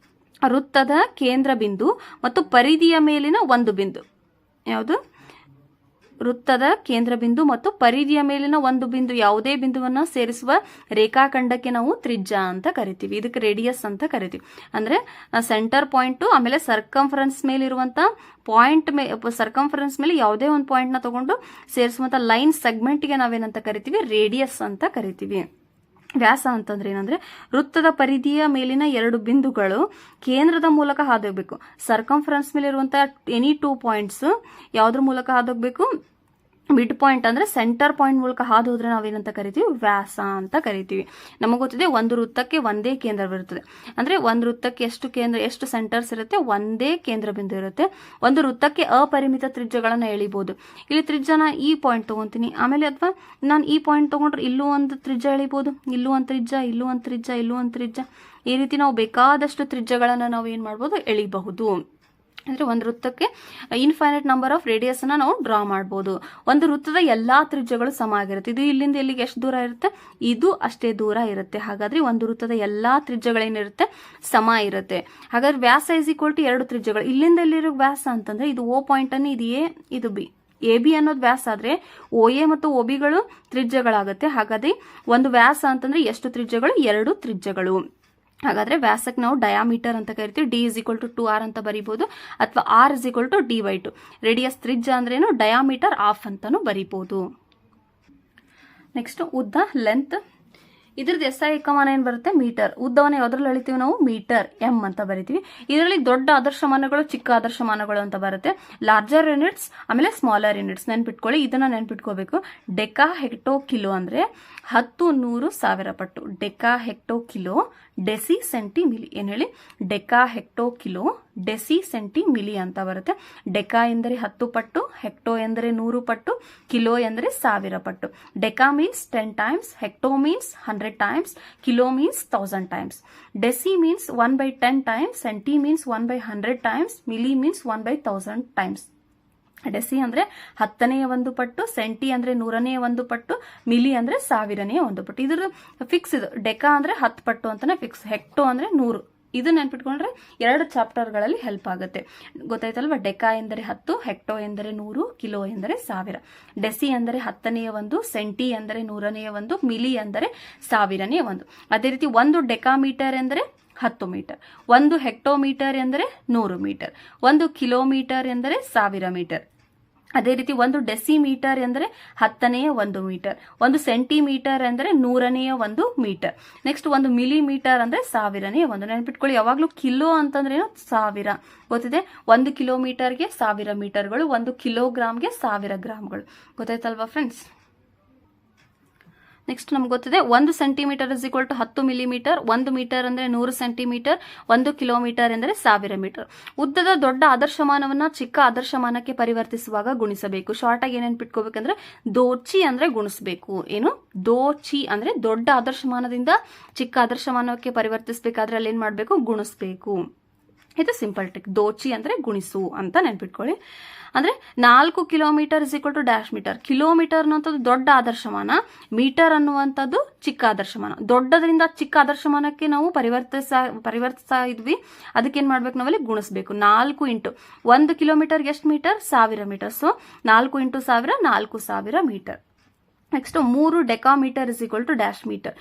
ವೃತ್ತದ ಕೇಂದ್ರ ಬಿಂದು ಮತ್ತು ಪರಿಧಿಯ ಮೇಲಿನ ಒಂದು ಬಿಂದು. ಯಾವುದು? ವೃತ್ತದ ಕೇಂದ್ರ ಬಿಂದು ಮತ್ತು ಪರಿಧಿಯ ಮೇಲಿನ ಒಂದು ಬಿಂದು, ಯಾವುದೇ ಬಿಂದುವನ್ನ ಸೇರಿಸುವ ರೇಖಾಖಂಡಕ್ಕೆ ನಾವು ತ್ರಿಜ್ಯ ಅಂತ ಕರಿತೀವಿ. ಇದಕ್ಕೆ ರೇಡಿಯಸ್ ಅಂತ ಕರಿತೀವಿ. ಅಂದ್ರೆ ಸೆಂಟರ್ ಪಾಯಿಂಟ್, ಆಮೇಲೆ ಸರ್ಕಂಫರೆನ್ಸ್ ಮೇಲಿರುವಂತ ಪಾಯಿಂಟ್, ಸರ್ಕಂಫರೆನ್ಸ್ ಮೇಲೆ ಯಾವುದೇ ಒಂದು ಪಾಯಿಂಟ್ ನ ತಗೊಂಡು ಸೇರಿಸುವಂತ ಲೈನ್ ಸೆಗ್ಮೆಂಟ್ಗೆ ನಾವೇನಂತ ಕರಿತೀವಿ? ರೇಡಿಯಸ್ ಅಂತ ಕರಿತೀವಿ. ವ್ಯಾಸ ಅಂತಂದ್ರೆ ಏನಂದ್ರೆ ವೃತ್ತದ ಪರಿಧಿಯ ಮೇಲಿನ 2 ಬಿಂದುಗಳು ಕೇಂದ್ರದ ಮೂಲಕ ಹಾದೋಗ್ಬೇಕು. ಸರ್ಕಂಫರೆನ್ಸ್ ಮೇಲೆ ಇರುವಂತಹ ಎನಿ 2 ಪಾಯಿಂಟ್ಸ್ ಯಾವ್ದ್ರ ಮೂಲಕ ಹಾದೋಗ್ಬೇಕು? ಮಿಡ್ ಪಾಯಿಂಟ್ ಅಂದ್ರೆ ಸೆಂಟರ್ ಪಾಯಿಂಟ್ ಮೂಲಕ ಹಾದು ಹೋದ್ರೆ ನಾವೇನಂತ ಕರಿತೀವಿ, ವ್ಯಾಸ ಅಂತ ಕರಿತೀವಿ. ನಮಗೆ ಗೊತ್ತಿದೆ ಒಂದು ವೃತ್ತಕ್ಕೆ ಒಂದೇ ಕೇಂದ್ರವಿರುತ್ತದೆ. ಅಂದ್ರೆ ಒಂದು ವೃತ್ತಕ್ಕೆ ಎಷ್ಟು ಸೆಂಟರ್ಸ್ ಇರುತ್ತೆ, ಒಂದೇ ಕೇಂದ್ರ ಬಿಂದು ಇರುತ್ತೆ. ಒಂದು ವೃತ್ತಕ್ಕೆ ಅಪರಿಮಿತ ತ್ರಿಜ್ಯಗಳನ್ನ ಎಳಿಬಹುದು. ಇಲ್ಲಿ ತ್ರಿಜ್ಯನ ಈ ಪಾಯಿಂಟ್ ತಗೊಂತೀನಿ, ಆಮೇಲೆ ಅಥವಾ ನಾನು ಈ ಪಾಯಿಂಟ್ ತಗೊಂಡ್ರೆ ಇಲ್ಲೂ ಒಂದು ತ್ರಿಜ್ಯ ಎಳಿಬಹುದು, ಇಲ್ಲೂ ಒಂದು ತ್ರಿಜ್ಯ, ಇಲ್ಲೂ ಒಂದು ತ್ರಿಜ್ಯ, ಇಲ್ಲೂ ಒಂದು ತ್ರಿಜ್ಯ. ಈ ರೀತಿ ನಾವು ಬೇಕಾದಷ್ಟು ತ್ರಿಜ್ಯಗಳನ್ನ ನಾವು ಏನ್ ಮಾಡಬಹುದು, ಎಳಿಬಹುದು. ಅಂದ್ರೆ ಒಂದು ವೃತ್ತಕ್ಕೆ ಇನ್ಫೈನೈಟ್ ನಂಬರ್ ಆಫ್ ರೇಡಿಯಸ್ ಅನ್ನ ನಾವು ಡ್ರಾ ಮಾಡಬಹುದು. ಒಂದು ವೃತ್ತದ ಎಲ್ಲಾ ತ್ರಿಜ್ಯಗಳು ಸಮ ಆಗಿರುತ್ತೆ. ಇದು ಇಲ್ಲಿಂದ ಎಲ್ಲಿಗೆ ಎಷ್ಟು ದೂರ ಇರುತ್ತೆ, ಇದು ಅಷ್ಟೇ ದೂರ ಇರುತ್ತೆ. ಹಾಗಾದ್ರೆ ಒಂದು ವೃತ್ತದ ಎಲ್ಲಾ ತ್ರಿಜ್ಯಗಳೇನಿರುತ್ತೆ, ಸಮ ಇರುತ್ತೆ. ಹಾಗಾದ್ರೆ ವ್ಯಾಸ ಇಸ್ ಈಕ್ವಲ್ ಟು 2 ತ್ರಿಜ್ಯಗಳು. ಇಲ್ಲಿಂದ ಎಲ್ಲಿರೋ ವ್ಯಾಸ ಅಂತಂದ್ರೆ ಇದು ಓ ಪಾಯಿಂಟ್ ಅನ್ನು, ಇದು ಇದು ಬಿ. ಎ ಬಿ ಅನ್ನೋದು ವ್ಯಾಸ ಆದ್ರೆ ಓ ಎ ಮತ್ತು ಒ ಬಿಗಳು ತ್ರಿಜ್ಯಗಳಾಗುತ್ತೆ. ಹಾಗಾದ್ರೆ ಒಂದು ವ್ಯಾಸ ಅಂತಂದ್ರೆ ಎಷ್ಟು ತ್ರಿಜ್ಯಗಳು, 2 ತ್ರಿಜ್ಯಗಳು. ಹಾಗಾದ್ರೆ ವ್ಯಾಸಕ್ಕೆ ನಾವು ಡಯಾಮೀಟರ್ ಅಂತ ಕರಿತೀವಿ. D is equal to 2r ಅಂತ ಬರೀಬಹುದು, ಅಥವಾ ಆರ್ ಇಸ್ ಈಕ್ವಲ್ ಟು ಡಿ/2. ರೇಡಿಯಸ್ ತ್ರಿಜ್ಯ ಅಂದ್ರೇನು, ಡಯಾಮೀಟರ್ ಆಫ್ ಅಂತಾನು ಬರೀಬಹುದು. ನೆಕ್ಸ್ಟ್ ಉದ್ದ, ಲೆಂತ್. ಇದ್ರದ್ದು ಎಸ್ಐ ಏಕಮಾನ ಏನ್ ಬರುತ್ತೆ, ಮೀಟರ್. ಉದ್ದವನ್ನ ಯಾವ್ದ್ರಲ್ಲಿ ಅಳಿತೀವಿ ನಾವು, ಮೀಟರ್, ಎಂ ಅಂತ ಬರಿತೀವಿ. ಇದರಲ್ಲಿ ದೊಡ್ಡ ಆದರ್ಶಮಾನಗಳು, ಚಿಕ್ಕ ಆದರ್ಶಮಾನಗಳು ಅಂತ ಬರುತ್ತೆ. ಲಾರ್ಜರ್ ಯೂನಿಟ್ಸ್, ಆಮೇಲೆ ಸ್ಮಾಲರ್ ಯೂನಿಟ್ಸ್. ನೆನ್ಪಿಟ್ಕೊಳ್ಳಿ, ಇದನ್ನ ನೆನ್ಪಿಟ್ಕೋಬೇಕು. ಡೆಕಾ ಹೆಕ್ಟೋ ಕಿಲೋ ಅಂದ್ರೆ 10, 100, 1000 ಪಟ್ಟು. ಡೆಕಾ hecto kilo, deci centi milli. ಏನ್ ಹೇಳಿ, ಡೆಕಾ hecto kilo, deci centi milli ಅಂತ ಬರುತ್ತೆ. ಡೆಕಾ ಎಂದರೆ 10 ಪಟ್ಟು, ಹೆಕ್ಟೋ ಎಂದರೆ 100 ಪಟ್ಟು, ಕಿಲೋ ಎಂದರೆ 1000 ಪಟ್ಟು. Deca means 10 times, hecto means 100 times, kilo means 1000 times. Deci means 1/10 times, centi means 1/100 times, milli means 1/1000 times. Deci ಅಂದ್ರೆ 10ನೇ 1 ಪಟ್ಟು, ಸೆಂಟಿ ಅಂದ್ರೆ 100ನೇ 1 ಪಟ್ಟು, ಮಿಲಿ ಅಂದ್ರೆ 1000ನೇ 1 ಪಟ್ಟು. ಇದ್ರ ಫಿಕ್ಸ್ ಇದು. ಡೆಕಾ ಅಂದ್ರೆ 10 ಪಟ್ಟು ಅಂತಾನೆ ಫಿಕ್ಸ್. ಹೆಕ್ಟೋ ಅಂದ್ರೆ 100. ಇದು ನೆನ್ಪಿಟ್ಕೊಂಡ್ರೆ 2 ಚಾಪ್ಟರ್ಗಳಲ್ಲಿ ಹೆಲ್ಪ್ ಆಗುತ್ತೆ. ಗೊತ್ತಾಯ್ತಲ್ವಾ? ಡೆಕಾ ಎಂದರೆ 10, ಹೆಕ್ಟೋ ಎಂದರೆ 100, ಕಿಲೋ ಎಂದರೆ 1000. ಡೆಸಿ ಅಂದರೆ 10ನೇ 1, ಸೆಂಟಿ ಎಂದರೆ 100ನೇ 1, ಮಿಲಿ ಅಂದರೆ 1000ನೇ 1. ಅದೇ ರೀತಿ ಒಂದು ಡೆಕಾಮೀಟರ್ ಎಂದರೆ 10 ಮೀಟರ್, ಒಂದು ಹೆಕ್ಟೋಮೀಟರ್ ಎಂದರೆ 100 ಮೀಟರ್, ಒಂದು ಕಿಲೋಮೀಟರ್ ಎಂದರೆ 1000 ಮೀಟರ್. ಅದೇ ರೀತಿ ಒಂದು ಡೆಸಿಮೀಟರ್ ಎಂದರೆ 10ನೇ 1 ಮೀಟರ್, ಒಂದು ಸೆಂಟಿಮೀಟರ್ ಎಂದರೆ 100ನೇ 1 ಮೀಟರ್. ನೆಕ್ಸ್ಟ್ ಒಂದು ಮಿಲಿಮೀಟರ್ ಅಂದ್ರೆ 1000ನೇ 1. ನೆನ್ಪಿಟ್ಕೊಳ್ಳಿ, ಯಾವಾಗ್ಲೂ ಕಿಲೋ ಅಂತಂದ್ರೆ 1000 ಗೊತ್ತಿದೆ. 1 ಕಿಲೋಮೀಟರ್ಗೆ 1000 ಮೀಟರ್ಗಳು, 1 ಕಿಲೋಗ್ರಾಮ್ಗೆ 1000 ಗ್ರಾಮ್ಗಳು. ಗೊತ್ತಾಯ್ತಲ್ವಾ ಫ್ರೆಂಡ್ಸ್? ನೆಕ್ಸ್ಟ್ ನಮ್ಗೆ ಗೊತ್ತಿದೆ 1 centimetre is equal to 10 millimetre, 1 metre ಅಂದ್ರೆ 100 ಸೆಂಟಿಮೀಟರ್, 1 ಕಿಲೋಮೀಟರ್ ಎಂದರೆ 1000 ಮೀಟರ್. ಉದ್ದದ ದೊಡ್ಡ ಆದರ್ಶಮಾನವನ್ನ ಚಿಕ್ಕ ಆದರ್ಶಮಾನಕ್ಕೆ ಪರಿವರ್ತಿಸುವಾಗ ಗುಣಿಸಬೇಕು. ಶಾರ್ಟ್ ಆಗಿ ಏನೇನು ಬಿಟ್ಕೋಬೇಕಂದ್ರೆ ದೋಚಿ ಅಂದ್ರೆ ಗುಣಿಸಬೇಕು. ಏನು ದೋಚಿ ಅಂದ್ರೆ ದೊಡ್ಡ ಆದರ್ಶಮಾನದಿಂದ ಚಿಕ್ಕ ಆದರ್ಶಮಾನಕ್ಕೆ ಪರಿವರ್ತಿಸಬೇಕಾದ್ರೆ ಅಲ್ಲಿ ಏನ್ ಮಾಡ್ಬೇಕು, ಗುಣಿಸಬೇಕು. ಇದು ಸಿಂಪಲ್ ಟ್ರಿಕ್. ದೋಚಿ ಅಂದ್ರೆ ಗುಣಿಸು ಅಂತ ನೆನ್ಪಿಟ್ಕೊಳ್ಳಿ. ಅಂದ್ರೆ 4 kilometre is equal to dash metre. Kilometre ಅನ್ನುವಂಥದ್ದು ದೊಡ್ಡ ಆದರ್ಶಮಾನ, ಮೀಟರ್ ಅನ್ನುವಂಥದ್ದು ಚಿಕ್ಕ ಆದರ್ಶಮಾನ. ದೊಡ್ಡದರಿಂದ ಚಿಕ್ಕ ಆದರ್ಶಮಾನಕ್ಕೆ ನಾವು ಪರಿವರ್ತಿಸ್ತಾ ಇದ್ವಿ. ಅದಕ್ಕೇನ್ ಮಾಡ್ಬೇಕು, ನಾವಲ್ಲಿ ಗುಣಿಸ್ಬೇಕು. 4 ಇಂಟು 1 ಕಿಲೋಮೀಟರ್ಗೆ ಎಷ್ಟು metre, 1000 metre. So 4 into 1000, 4000 metre. Next 3 decametre is equal to dash metre.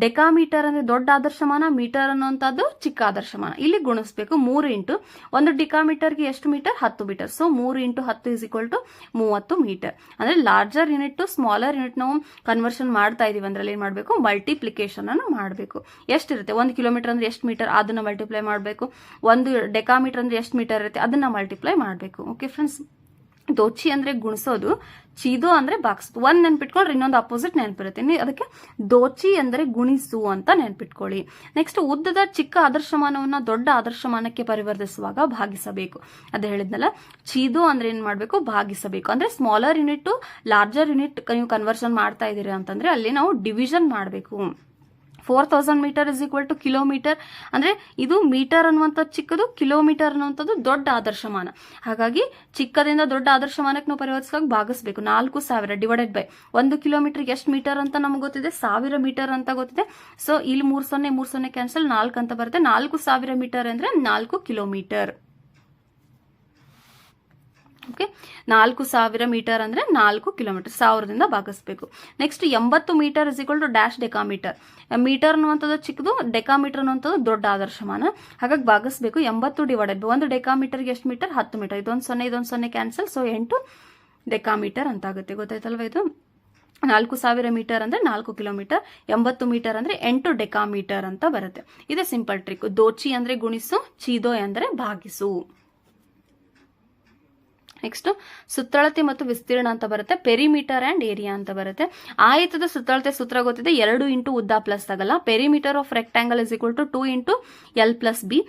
Decametre ಅಂದ್ರೆ ದೊಡ್ಡ ಆದರ್ಶಮಾನ, ಮೀಟರ್ ಅನ್ನುವಂಥದ್ದು ಚಿಕ್ಕ ಆದರ್ಶಮಾನ. ಇಲ್ಲಿ ಗುಣಿಸ್ಬೇಕು. 3 ಇಂಟು 1 ಡೆಕಾಮೀಟರ್ಗೆ ಎಷ್ಟು metre, 10 metre. So 3 into 10 is equal to 30 metre. ಅಂದ್ರೆ larger unit to smaller unit ನಾವು ಕನ್ವರ್ಷನ್ ಮಾಡ್ತಾ ಇದೀವಿ ಅಂದ್ರೆ ಏನ್ ಮಾಡಬೇಕು, ಮಲ್ಟಿಪ್ಲಿಕೇಶನ್ ಅನ್ನು ಮಾಡಬೇಕು. ಎಷ್ಟಿರುತ್ತೆ, 1 ಕಿಲೋಮೀಟರ್ ಅಂದ್ರೆ ಎಷ್ಟು ಮೀಟರ್, ಅದನ್ನ ಮಲ್ಟಿಪ್ಲೈ ಮಾಡಬೇಕು. 1 ಡೆಕಾಮೀಟರ್ ಅಂದ್ರೆ ಎಷ್ಟು ಮೀಟರ್ ಇರುತ್ತೆ, ಅದನ್ನ ಮಲ್ಟಿಪ್ಲೈ ಮಾಡಬೇಕು. Okay friends? ದೋಚಿ ಅಂದ್ರೆ ಗುಣಿಸೋದು, ಚೀದೋ ಅಂದ್ರೆ ಬಾಕ್ಸೋದು. ಒಂದ್ ನೆನ್ಪಿಟ್ಕೊಂಡ್ರೆ ಇನ್ನೊಂದು ಅಪೋಸಿಟ್ ನೆನ್ಪಿರುತ್ತೆ. ಅದಕ್ಕೆ ದೋಚಿ ಅಂದ್ರೆ ಗುಣಿಸು ಅಂತ ನೆನ್ಪಿಟ್ಕೊಳ್ಳಿ. ನೆಕ್ಸ್ಟ್ ಉದ್ದದ ಚಿಕ್ಕ ಆದರ್ಶಮಾನವನ್ನ ದೊಡ್ಡ ಆದರ್ಶಮಾನಕ್ಕೆ ಪರಿವರ್ತಿಸುವಾಗ ಭಾಗಿಸಬೇಕು. ಅದೇ ಹೇಳಿದ್ನಲ್ಲ, ಚೀದೋ ಅಂದ್ರೆ ಏನ್ ಮಾಡ್ಬೇಕು, ಭಾಗಿಸಬೇಕು. ಅಂದ್ರೆ smaller unit to larger unit ನೀವು ಕನ್ವರ್ಷನ್ ಮಾಡ್ತಾ ಇದೀರಿ ಅಂತಂದ್ರೆ ಅಲ್ಲಿ ನಾವು ಡಿವಿಷನ್ ಮಾಡಬೇಕು. 4000 metre is equal to kilometre. ಅಂದ್ರೆ ಇದು ಮೀಟರ್ ಅನ್ನುವಂಥದ್ದು ಚಿಕ್ಕದು, ಕಿಲೋಮೀಟರ್ ಅನ್ನುವಂಥದ್ದು ದೊಡ್ಡ ಆದರ್ಶಮಾನ. ಹಾಗಾಗಿ ಚಿಕ್ಕದಿಂದ ದೊಡ್ಡ ಆದರ್ಶಮಾನಕ್ಕೆ ನಾವು ಪರಿವರ್ತಿಸುವಾಗ ಭಾಗಿಸಬೇಕು. 4000 ಡಿವೈಡೆಡ್ ಬೈ 1 ಕಿಲೋಮೀಟರ್ಗೆ ಎಷ್ಟು ಮೀಟರ್ ಅಂತ ನಮ್ಗೆ ಗೊತ್ತಿದೆ, 1000 ಮೀಟರ್ ಅಂತ ಗೊತ್ತಿದೆ. ಸೊ ಇಲ್ಲಿ 3 ಕ್ಯಾನ್ಸಲ್, 4 ಅಂತ ಬರುತ್ತೆ. 4000 ಮೀಟರ್ ಅಂದ್ರೆ 4 ಕಿಲೋಮೀಟರ್. ಓಕೆ, 4000 ಮೀಟರ್ ಅಂದ್ರೆ 4 ಕಿಲೋಮೀಟರ್. 1000ದಿಂದ ಭಾಗಿಸಬೇಕು. Next 80 metre is equal to dash decametre. Metre ಅನ್ನುವಂಥದ್ದು ಚಿಕ್ಕದು, ಡೆಕಾಮೀಟರ್ ಅನ್ನುವಂಥದ್ದು ದೊಡ್ಡ ಆದರ್ಶಮಾನ. ಹಾಗಾಗಿ ಭಾಗಿಸಬೇಕು. 80 ಡಿವೈಡೆಡ್ ಬೈ 1 ಡೆಕಾಮೀಟರ್ಗೆ ಎಷ್ಟು ಮೀಟರ್, 10 ಮೀಟರ್. ಇದೊಂದು 0 ಕ್ಯಾನ್ಸಲ್. ಸೊ 8 ಡೆಕಾಮೀಟರ್ ಅಂತ ಆಗುತ್ತೆ. ಗೊತ್ತಾಯ್ತಲ್ವಾ? ಇದು 4000 ಮೀಟರ್ ಅಂದ್ರೆ 4 ಕಿಲೋಮೀಟರ್, 80 ಮೀಟರ್ ಅಂದ್ರೆ 8 ಡೆಕಾಮೀಟರ್ ಅಂತ ಬರುತ್ತೆ. ಇದೇ ಸಿಂಪಲ್ ಟ್ರಿಕ್. ದೋಚಿ ಅಂದ್ರೆ ಗುಣಿಸು, ಚೀದೋ ಅಂದ್ರೆ ಭಾಗಿಸು. ನೆಕ್ಸ್ಟ್ ಸುತ್ತಳತೆ ಮತ್ತು ವಿಸ್ತೀರ್ಣ ಅಂತ ಬರುತ್ತೆ, ಪೆರಿಮೀಟರ್ ಅಂಡ್ ಏರಿಯಾ ಅಂತ ಬರುತ್ತೆ. ಆಯತದ ಸುತ್ತಳತೆ ಸೂತ್ರ ಗೊತ್ತಿದೆ, 2 ಇಂಟು ಉದ್ದ ಪ್ಲಸ್ ಆಗಲ್ಲ. Perimeter of rectangle is equal to 2 into L plus B.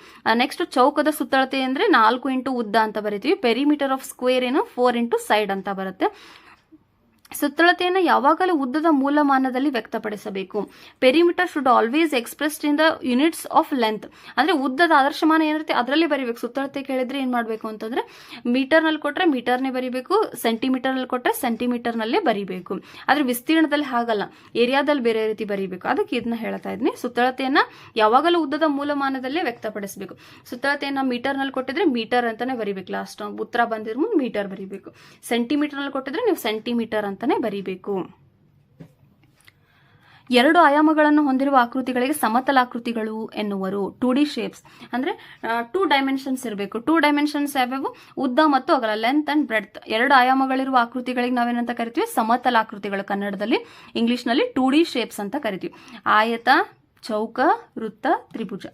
Next ಚೌಕದ ಸುತ್ತಳತೆ ಅಂದ್ರೆ 4 ಇಂಟು ಉದ್ದ ಅಂತ ಬರಿತೀವಿ. ಪೆರಿಮೀಟರ್ ಆಫ್ ಸ್ಕ್ವೇರ್ ಏನು 4 ಇಂಟು ಸೈಡ್ ಅಂತ ಬರುತ್ತೆ. ಸುತ್ತಳತೆಯನ್ನು ಯಾವಾಗಲೂ ಉದ್ದದ ಮೂಲಮಾನದಲ್ಲಿ ವ್ಯಕ್ತಪಡಿಸಬೇಕು. Perimeter should always expressed in the units of length. ಅಂದ್ರೆ ಉದ್ದದ ಆದರ್ಶಮಾನ ಏನಿರುತ್ತೆ ಅದರಲ್ಲಿ ಬರೀಬೇಕು. ಸುತ್ತಳತೆ ಕೇಳಿದ್ರೆ ಏನ್ ಮಾಡಬೇಕು ಅಂತಂದ್ರೆ ಮೀಟರ್ ನಲ್ಲಿ ಕೊಟ್ರೆ ಮೀಟರ್ನೇ ಬರೀಬೇಕು, ಸೆಂಟಿಮೀಟರ್ ನಲ್ಲಿ ಕೊಟ್ರೆ ಸೆಂಟಿಮೀಟರ್ ನಲ್ಲೇ ಬರೀಬೇಕು. ಆದ್ರೆ ವಿಸ್ತೀರ್ಣದಲ್ಲಿ ಹಾಗಲ್ಲ, ಏರಿಯಾದಲ್ಲಿ ಬೇರೆ ರೀತಿ ಬರೀಬೇಕು. ಅದಕ್ಕೆ ಇದನ್ನ ಹೇಳ್ತಾ ಇದ್ನಿ. ಸುತ್ತಳತೆಯನ್ನ ಯಾವಾಗಲೂ ಉದ್ದದ ಮೂಲಮಾನದಲ್ಲೇ ವ್ಯಕ್ತಪಡಿಸಬೇಕು. ಸುತ್ತಳತೆಯನ್ನ ಮೀಟರ್ ನಲ್ಲಿ ಕೊಟ್ಟಿದ್ರೆ ಮೀಟರ್ ಅಂತಾನೆ ಬರೀಬೇಕು. ಲಾಸ್ಟ್ ಉತ್ತರ ಬಂದಿರೋ ಮುಂದೆ ಮೀಟರ್ ಬರೀಬೇಕು. ಸೆಂಟಿಮೀಟರ್ ನಲ್ಲಿ ಕೊಟ್ಟಿದ್ರೆ ನೀವು ಸೆಂಟಿಮೀಟರ್ ಅಂತಾನೆ ಬರೀಬೇಕು. 2 ಆಯಾಮಗಳನ್ನು ಹೊಂದಿರುವ ಆಕೃತಿಗಳಿಗೆ ಸಮತಲಾಕೃತಿಗಳು ಎನ್ನುವರು. 2D ಶೇಪ್ಸ್ ಅಂದ್ರೆ 2 ಡೈಮೆನ್ಷನ್ಸ್ ಇರಬೇಕು. 2 ಡೈಮೆನ್ಷನ್ಸ್ ಯಾವ್ಯಾವು? ಉದ್ದ ಮತ್ತು ಅಗಲ, ಲೆಂತ್ ಅಂಡ್ ಬ್ರೆಡ್ತ್. 2 ಆಯಾಮಗಳಿರುವ ಆಕೃತಿಗಳಿಗೆ ನಾವೇನಂತ ಕರಿತೀವಿ? ಸಮತಲಾಕೃತಿಗಳು. ಕನ್ನಡದಲ್ಲಿ, ಇಂಗ್ಲಿಷ್ ನಲ್ಲಿ 2D ಶೇಪ್ಸ್ ಅಂತ ಕರಿತೀವಿ. ಆಯತ, ಚೌಕ, ವೃತ್ತ, ತ್ರಿಭುಜ.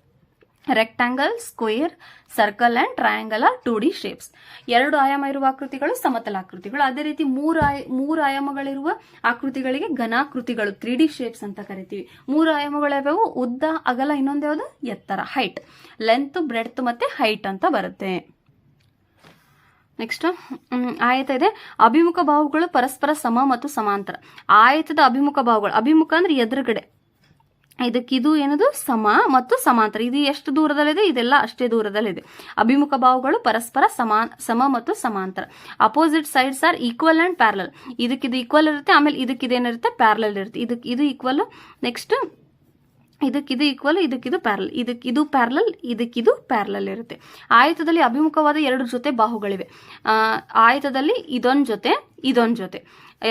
Rectangle, square, circle and triangle are 2D shapes. 2 ಆಯಾಮ ಇರುವ ಆಕೃತಿಗಳು ಸಮತಲಾಕೃತಿಗಳು. ಅದೇ ರೀತಿ 3 ಆಯಾಮಗಳಿರುವ ಆಕೃತಿಗಳಿಗೆ ಘನಾಕೃತಿಗಳು, 3D ಶೇಪ್ಸ್ ಅಂತ ಕರಿತೀವಿ. 3 ಆಯಾಮಗಳು ಯಾವ್ಯಾವು? ಉದ್ದ, ಅಗಲ, ಇನ್ನೊಂದು ಯಾವುದು? ಎತ್ತರ, ಹೈಟ್. ಲೆಂತ್, ಬ್ರೆಡ್ತ್ ಮತ್ತೆ ಹೈಟ್ ಅಂತ ಬರುತ್ತೆ. ನೆಕ್ಸ್ಟ್ ಆಯತ ಇದೆ. ಅಭಿಮುಖ ಬಾಹುಗಳು ಪರಸ್ಪರ ಸಮ ಮತ್ತು ಸಮಾಂತರ. ಆಯತದ ಅಭಿಮುಖ ಬಾಹುಗಳು, ಅಭಿಮುಖ ಅಂದ್ರೆ ಎದುರುಗಡೆ, ಇದಕ್ಕಿದು ಏನದು? ಸಮ ಮತ್ತು ಸಮಾಂತರ. ಇದು ಎಷ್ಟು ದೂರದಲ್ಲಿದೆ? ಇದೆಲ್ಲ ಅಷ್ಟೇ ದೂರದಲ್ಲಿದೆ. ಅಭಿಮುಖ ಬಾಹುಗಳು ಪರಸ್ಪರ ಸಮ ಮತ್ತು ಸಮಾಂತರ. Opposite sides are equal and parallel. ಇದಕ್ಕಿದು ಈಕ್ವಲ್ ಇರುತ್ತೆ, ಆಮೇಲೆ ಇದಕ್ಕಿದೇನಿರುತ್ತೆ? ಪ್ಯಾರಲಲ್ ಇರುತ್ತೆ. ಇದು ಈಕ್ವಲ್, ನೆಕ್ಸ್ಟ್ ಇದಕ್ಕಿದು ಈಕ್ವಲ್, ಇದಕ್ಕಿದು ಪ್ಯಾರಲ್, ಇದಕ್ಕಿದು ಪ್ಯಾರಲಲ್, ಇದಕ್ಕಿದು ಪ್ಯಾರಲಲ್ ಇರುತ್ತೆ. ಆಯತದಲ್ಲಿ ಅಭಿಮುಖವಾದ 2 ಜೊತೆ ಬಾಹುಗಳಿವೆ. ಆಯತದಲ್ಲಿ ಇದೊಂದು ಜೊತೆ, ಇದೊಂದು ಜೊತೆ,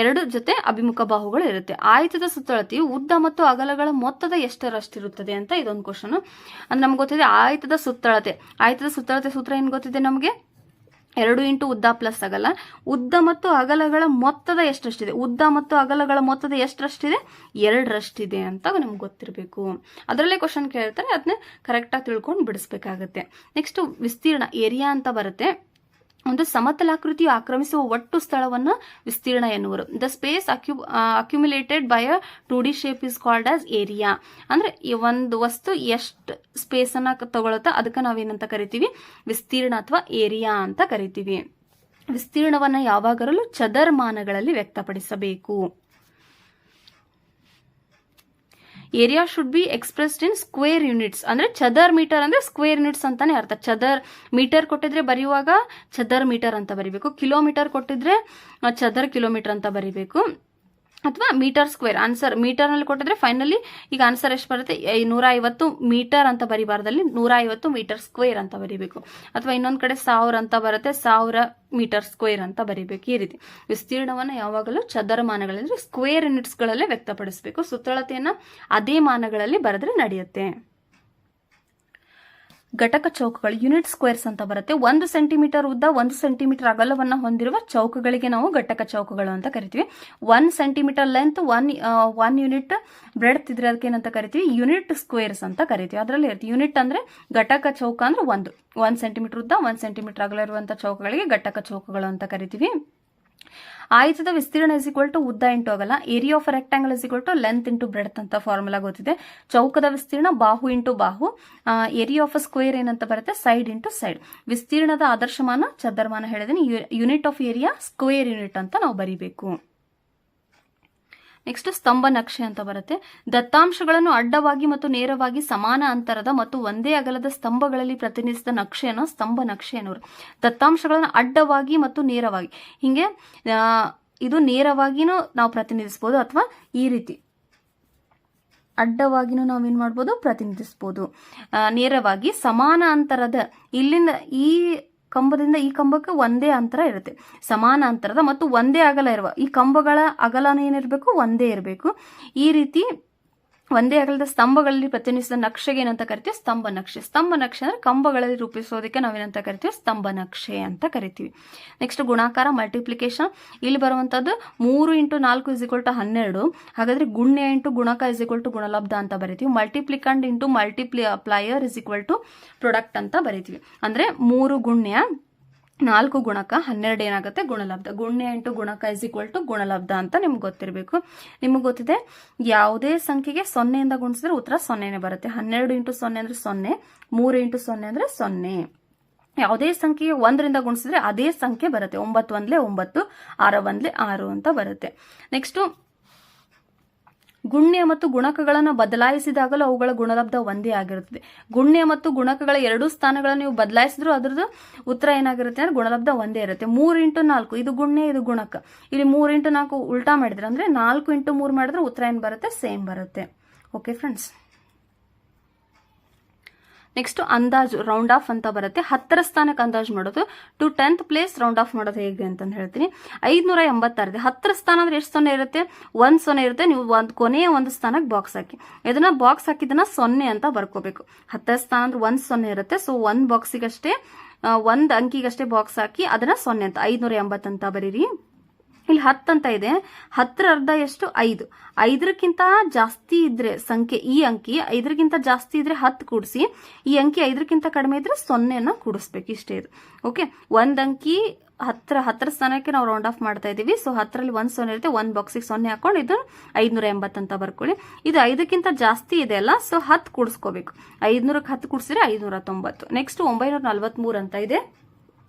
2 ಜೊತೆ ಅಭಿಮುಖ ಬಾಹುಗಳು ಇರುತ್ತೆ. ಆಯತದ ಸುತ್ತಳತೆಯು ಉದ್ದ ಮತ್ತು ಅಗಲಗಳ ಮೊತ್ತದ ಎಷ್ಟರಷ್ಟಿರುತ್ತದೆ ಅಂತ ಇದೊಂದು ಕ್ವಶನ್. ಅಂದ್ರೆ ನಮ್ಗೆ ಗೊತ್ತಿದೆ ಆಯತದ ಸುತ್ತಳತೆ ಸೂತ್ರ ಏನ್ ಗೊತ್ತಿದೆ ನಮಗೆ? 2 ಇಂಟು ಉದ್ದ ಪ್ಲಸ್ ಅಗಲ. ಉದ್ದ ಮತ್ತು ಅಗಲಗಳ ಮೊತ್ತದ ಎಷ್ಟರಷ್ಟಿದೆ? ಉದ್ದ ಮತ್ತು ಅಗಲಗಳ ಮೊತ್ತದ ಎಷ್ಟರಷ್ಟಿದೆ? 2ರಷ್ಟಿದೆ ಅಂತ ನಮ್ಗೆ ಗೊತ್ತಿರಬೇಕು. ಅದರಲ್ಲೇ ಕ್ವಶನ್ ಕೇಳ್ತಾರೆ, ಅದನ್ನ ಕರೆಕ್ಟಾಗಿ ತಿಳ್ಕೊಂಡು ಬಿಡಿಸ್ಬೇಕಾಗತ್ತೆ. ನೆಕ್ಸ್ಟ್ ವಿಸ್ತೀರ್ಣ, ಏರಿಯಾ ಅಂತ ಬರುತ್ತೆ. ಒಂದು ಸಮತಲಾಕೃತಿಯು ಆಕ್ರಮಿಸುವ ಒಟ್ಟು ಸ್ಥಳವನ್ನು ವಿಸ್ತೀರ್ಣ ಎನ್ನುವರು. The space accumulated by a 2D shape is called as area. ಅಂದ್ರೆ ಈ ಒಂದು ವಸ್ತು ಎಷ್ಟು ಸ್ಪೇಸ್ ಅನ್ನ ತಗೊಳುತ್ತಾ ಅದಕ್ಕೆ ನಾವೇನಂತ ಕರಿತೀವಿ? ವಿಸ್ತೀರ್ಣ ಅಥವಾ ಏರಿಯಾ ಅಂತ ಕರಿತೀವಿ. ವಿಸ್ತೀರ್ಣವನ್ನ ಯಾವಾಗಲೂ ಚದರಮಾನಗಳಲ್ಲಿ ವ್ಯಕ್ತಪಡಿಸಬೇಕು. Area should be expressed in square units. ಅಂದ್ರೆ ಚದರ್ ಮೀಟರ್ ಅಂದ್ರೆ ಸ್ಕ್ವೇರ್ ಯೂನಿಟ್ಸ್ ಅಂತಾನೆ ಅರ್ಥ. ಚದರ್ ಮೀಟರ್ ಕೊಟ್ಟಿದ್ರೆ ಬರೆಯುವಾಗ ಚದರ್ ಮೀಟರ್ ಅಂತ ಬರಿಬೇಕು. ಕಿಲೋಮೀಟರ್ ಕೊಟ್ಟಿದ್ರೆ ಚದರ್ ಕಿಲೋಮೀಟರ್ ಅಂತ ಬರಿಬೇಕು. ಅಥವಾ ಮೀಟರ್ ಸ್ಕ್ವೇರ್. ಆನ್ಸರ್ ಮೀಟರ್ ನಲ್ಲಿ ಕೊಟ್ಟಿದ್ರೆ ಫೈನಲಿ ಈಗ ಆನ್ಸರ್ ಎಷ್ಟು ಬರುತ್ತೆ? 150 ಮೀಟರ್ ಅಂತ ಬರಿಬಾರ್ದಲ್ಲಿ 150 ಮೀಟರ್ ಸ್ಕ್ವೇರ್ ಅಂತ ಬರಿಬೇಕು. ಅಥವಾ ಇನ್ನೊಂದ್ ಕಡೆ 1000 ಅಂತ ಬರುತ್ತೆ, 1000 ಮೀಟರ್ ಸ್ಕ್ವೇರ್ ಅಂತ ಬರಿಬೇಕು. ಈ ರೀತಿ ವಿಸ್ತೀರ್ಣವನ್ನು ಯಾವಾಗಲೂ ಚದರಮಾನಗಳಲ್ಲಿ ಸ್ಕ್ವೇರ್ ಯೂನಿಟ್ಸ್ ಗಳಲ್ಲೇ ವ್ಯಕ್ತಪಡಿಸಬೇಕು. ಸುತ್ತಳತೆಯನ್ನ ಅದೇ ಮಾನಗಳಲ್ಲಿ ಬರೆದ್ರೆ ನಡೆಯುತ್ತೆ. ಘಟಕ ಚೌಕಗಳು, ಯೂನಿಟ್ ಸ್ಕ್ವೇರ್ಸ್ ಅಂತ ಬರುತ್ತೆ. 1 ಸೆಂಟಿಮೀಟರ್ ಉದ್ದ, 1 ಸೆಂಟಿಮೀಟರ್ ಅಗಲವನ್ನು ಹೊಂದಿರುವ ಚೌಕಗಳಿಗೆ ನಾವು ಘಟಕ ಚೌಕಗಳು ಅಂತ ಕರಿತೀವಿ. 1 ಸೆಂಟಿಮೀಟರ್ ಲೆಂತ್, 1 ಯೂನಿಟ್ ಬ್ರೆಡ್ತ್ ಇದ್ರೆ ಅದಕ್ಕೆ ಏನಂತ ಕರಿತೀವಿ? ಯೂನಿಟ್ ಸ್ಕ್ವೇರ್ಸ್ ಅಂತ ಕರಿತೀವಿ. ಅದರಲ್ಲಿ ಇರುತ್ತೆ ಯೂನಿಟ್ ಅಂದ್ರೆ ಘಟಕ ಚೌಕ ಅಂದ್ರೆ 1 ಸೆಂಟಿಮೀಟರ್ ಉದ್ದ, 1 ಸೆಂಟಿಮೀಟರ್ ಅಗಲ ಇರುವಂತಹ ಚೌಕಗಳಿಗೆ ಘಟಕ ಚೌಕಗಳು ಅಂತ ಕರಿತೀವಿ. ಆಯತದ ವಿಸ್ತೀರ್ಣ ಇಸ್ ಈಕ್ವಲ್ ಟು ಉದ್ದ ಇಂಟು ಅಗಲ. Area of rectangle is equal to length into breadth ಅಂತ ಫಾರ್ಮುಲಾ ಗೊತ್ತಿದೆ. ಚೌಕದ ವಿಸ್ತೀರ್ಣ ಬಾಹು ಇಂಟು ಬಾಹು. ಏರಿಯಾ ಆಫ್ ಸ್ಕ್ವೇರ್ ಏನಂತ ಬರುತ್ತೆ? Side into side. ವಿಸ್ತೀರ್ಣದ ಆದರ್ಶಮಾನ ಚದರಮಾನ ಹೇಳಿದೀನಿ. Unit of area square unit ಅಂತ ನಾವು ಬರೀಬೇಕು. ನೆಕ್ಸ್ಟ್ ಸ್ತಂಭ ನಕ್ಷೆ ಅಂತ ಬರುತ್ತೆ. ದತ್ತಾಂಶಗಳನ್ನು ಅಡ್ಡವಾಗಿ ಮತ್ತು ನೇರವಾಗಿ ಸಮಾನ ಅಂತರದ ಮತ್ತು ಒಂದೇ ಅಗಲದ ಸ್ತಂಭಗಳಲ್ಲಿ ಪ್ರತಿನಿಧಿಸಿದ ನಕ್ಷೆಯನ್ನು ಸ್ತಂಭ ನಕ್ಷೆ ಎನ್ನುವರು. ದತ್ತಾಂಶಗಳನ್ನು ಅಡ್ಡವಾಗಿ ಮತ್ತು ನೇರವಾಗಿ, ಹಿಂಗೆ ಇದು ನೇರವಾಗಿನೂ ನಾವು ಪ್ರತಿನಿಧಿಸಬಹುದು ಅಥವಾ ಈ ರೀತಿ ಅಡ್ಡವಾಗಿನೂ ನಾವೇನ್ ಮಾಡ್ಬೋದು? ಪ್ರತಿನಿಧಿಸಬಹುದು. ನೇರವಾಗಿ ಸಮಾನ ಅಂತರದ, ಇಲ್ಲಿಂದ ಈ ಕಂಬದಿಂದ ಈ ಕಂಬಕ್ಕೆ ಒಂದೇ ಅಂತರ ಇರುತ್ತೆ. ಸಮಾನ ಅಂತರದ ಮತ್ತು ಒಂದೇ ಅಗಲ ಇರುವ ಈ ಕಂಬಗಳ ಅಗಲನ ಏನಿರಬೇಕು? ಒಂದೇ ಇರಬೇಕು. ಈ ರೀತಿ ಒಂದೇ ಅಗಲದ ಸ್ತಂಭಗಳಲ್ಲಿ ಪ್ರತಿನಿಧಿಸಿದ ನಕ್ಷೆಗೆ ಏನಂತ ಕರಿತೀವಿ? ಸ್ತಂಭ ನಕ್ಷೆ. ಸ್ತಂಭ ನಕ್ಷೆ ಅಂದ್ರೆ ಕಂಬಗಳಲ್ಲಿ ರೂಪಿಸೋದಕ್ಕೆ ನಾವೇನಂತ ಕರಿತೀವಿ? ಸ್ತಂಭ ನಕ್ಷೆ ಅಂತ ಕರಿತೀವಿ. ನೆಕ್ಸ್ಟ್ ಗುಣಾಕಾರ, ಮಲ್ಟಿಪ್ಲಿಕೇಶನ್. ಇಲ್ಲಿ ಬರುವಂತದ್ದು 3 ಇಂಟು 4 ಇಸ್ ಈಕ್ವಲ್ ಟು 12. ಹಾಗಾದ್ರೆ ಗುಣ್ಯ ಇಂಟು ಗುಣಕ ಇಸ್ ಈಕ್ವಲ್ ಟು ಗುಣಲಬ್ಧ ಅಂತ ಬರಿತೀವಿ. Multiplicand into multiplier is equal to product ಅಂತ ಬರಿತೀವಿ. ಅಂದ್ರೆ 3 ಗುಣ್ಯ 4 ಗುಣಕ 12 ಏನಾಗುತ್ತೆ ಗುಣಲಬ್ಧ. ಗುಣ್ಯ ಇಂಟು ಗುಣಕ ಇಸ್ ಈಕ್ವಲ್ ಟು ಗುಣಲಬ್ಧ ಅಂತ ನಿಮ್ಗೆ ಗೊತ್ತಿರಬೇಕು. ನಿಮ್ಗೆ ಗೊತ್ತಿದೆ ಯಾವುದೇ ಸಂಖ್ಯೆಗೆ 0ಇಂದ ಗುಣಿಸಿದ್ರೆ ಉತ್ತರ 0ನೇ ಬರುತ್ತೆ. 12 ಇಂಟು 0 ಅಂದ್ರೆ 0, 3 ಇಂಟು 0 ಅಂದ್ರೆ 0. ಯಾವುದೇ ಸಂಖ್ಯೆಗೆ 1ರಿಂದ ಗುಣಿಸಿದ್ರೆ ಅದೇ ಸಂಖ್ಯೆ ಬರುತ್ತೆ. 9 1 9, 6 1 6 ಅಂತ ಬರುತ್ತೆ. ನೆಕ್ಸ್ಟ್ ಗುಣ್ಯ ಮತ್ತು ಗುಣಕಗಳನ್ನು ಬದಲಾಯಿಸಿದಾಗಲೂ ಅವುಗಳ ಗುಣಲಬ್ಧ ಒಂದೇ ಆಗಿರುತ್ತದೆ. ಗುಣ್ಯ ಮತ್ತು ಗುಣಕಗಳ ಎರಡೂ ಸ್ಥಾನಗಳನ್ನು ನೀವು ಬದಲಾಯಿಸಿದ್ರು ಅದ್ರದ್ದು ಉತ್ತರ ಏನಾಗಿರುತ್ತೆ ಅಂದ್ರೆ ಗುಣಲಬ್ಧ ಒಂದೇ ಇರುತ್ತೆ. 3 ಇಂಟು 4 ಇದು ಗುಣ್ಯ, ಇದು ಗುಣಕ. ಇಲ್ಲಿ 3 ಇಂಟು 4 ಉಲ್ಟಾ ಮಾಡಿದ್ರೆ ಅಂದ್ರೆ 4 ಇಂಟು 3 ಮಾಡಿದ್ರೆ ಉತ್ತರ ಏನ್ ಬರುತ್ತೆ, ಸೇಮ್ ಬರುತ್ತೆ. ಓಕೆ ಫ್ರೆಂಡ್ಸ್, ನೆಕ್ಸ್ಟ್ ಅಂದಾಜು ರೌಂಡ್ ಆಫ್ ಅಂತ ಬರುತ್ತೆ. 10ರ ಸ್ಥಾನಕ್ಕೆ ಅಂದಾಜು ಮಾಡೋದು. To 10th place round of ಮಾಡೋದು ಹೇಗೆ ಅಂತ ಹೇಳ್ತೀನಿ. 586 ಇದೆ. 10ರ ಸ್ಥಾನ ಅಂದ್ರೆ ಎಷ್ಟು 0 ಇರುತ್ತೆ, 1 0 ಇರುತ್ತೆ. ನೀವು ಕೊನೆಯ ಒಂದು ಸ್ಥಾನಕ್ಕೆ ಬಾಕ್ಸ್ ಹಾಕಿ, ಇದನ್ನ ಬಾಕ್ಸ್ ಹಾಕಿದನ್ನ 0 ಅಂತ ಬರ್ಕೋಬೇಕು. 10ರ ಸ್ಥಾನ ಅಂದ್ರೆ 1 0 ಇರುತ್ತೆ. ಸೊ 1 ಬಾಕ್ಸಿಗಷ್ಟೇ, 1 ಅಂಕಿಗಷ್ಟೇ ಬಾಕ್ಸ್ ಹಾಕಿ ಅದನ್ನ 0 ಅಂತ 580 ಅಂತ ಬರೀರಿ. ಇಲ್ಲಿ 10 ಅಂತ ಇದೆ. 10ರ ಅರ್ಧ ಎಷ್ಟು, 5. 5ಕ್ಕಿಂತ ಜಾಸ್ತಿ ಇದ್ರೆ ಸಂಖ್ಯೆ, ಈ ಅಂಕಿ 5ಕ್ಕಿಂತ ಜಾಸ್ತಿ ಇದ್ರೆ 10 ಕೂಡಿಸಿ, ಈ ಅಂಕಿ 5ಕ್ಕಿಂತ ಕಡಿಮೆ ಇದ್ರೆ 0ನ ಕೂಡಿಸ್ಬೇಕು. ಇಷ್ಟೇ ಇದು. ಓಕೆ, ಒಂದ್ ಅಂಕಿ 10ರ ಸ್ಥಾನಕ್ಕೆ ನಾವು ರೌಂಡ್ ಆಫ್ ಮಾಡ್ತಾ ಇದೀವಿ. ಸೊ 10ರಲ್ಲಿ 1 0 ಇರುತ್ತೆ. 1 ಬಾಕ್ಸಿಗೆ 0 ಹಾಕೊಂಡು ಇದು 580 ಅಂತ ಬರ್ಕೊಳ್ಳಿ. ಇದು 5ಕ್ಕಿಂತ ಜಾಸ್ತಿ ಇದೆ ಅಲ್ಲ, ಸೊ 10 ಕೂಡಿಸ್ಕೋಬೇಕು. 500ಕ್ಕೆ 10 ಕೂಡಿಸಿದ್ರೆ 590. ನೆಕ್ಸ್ಟ್ 943 ಅಂತ ಇದೆ.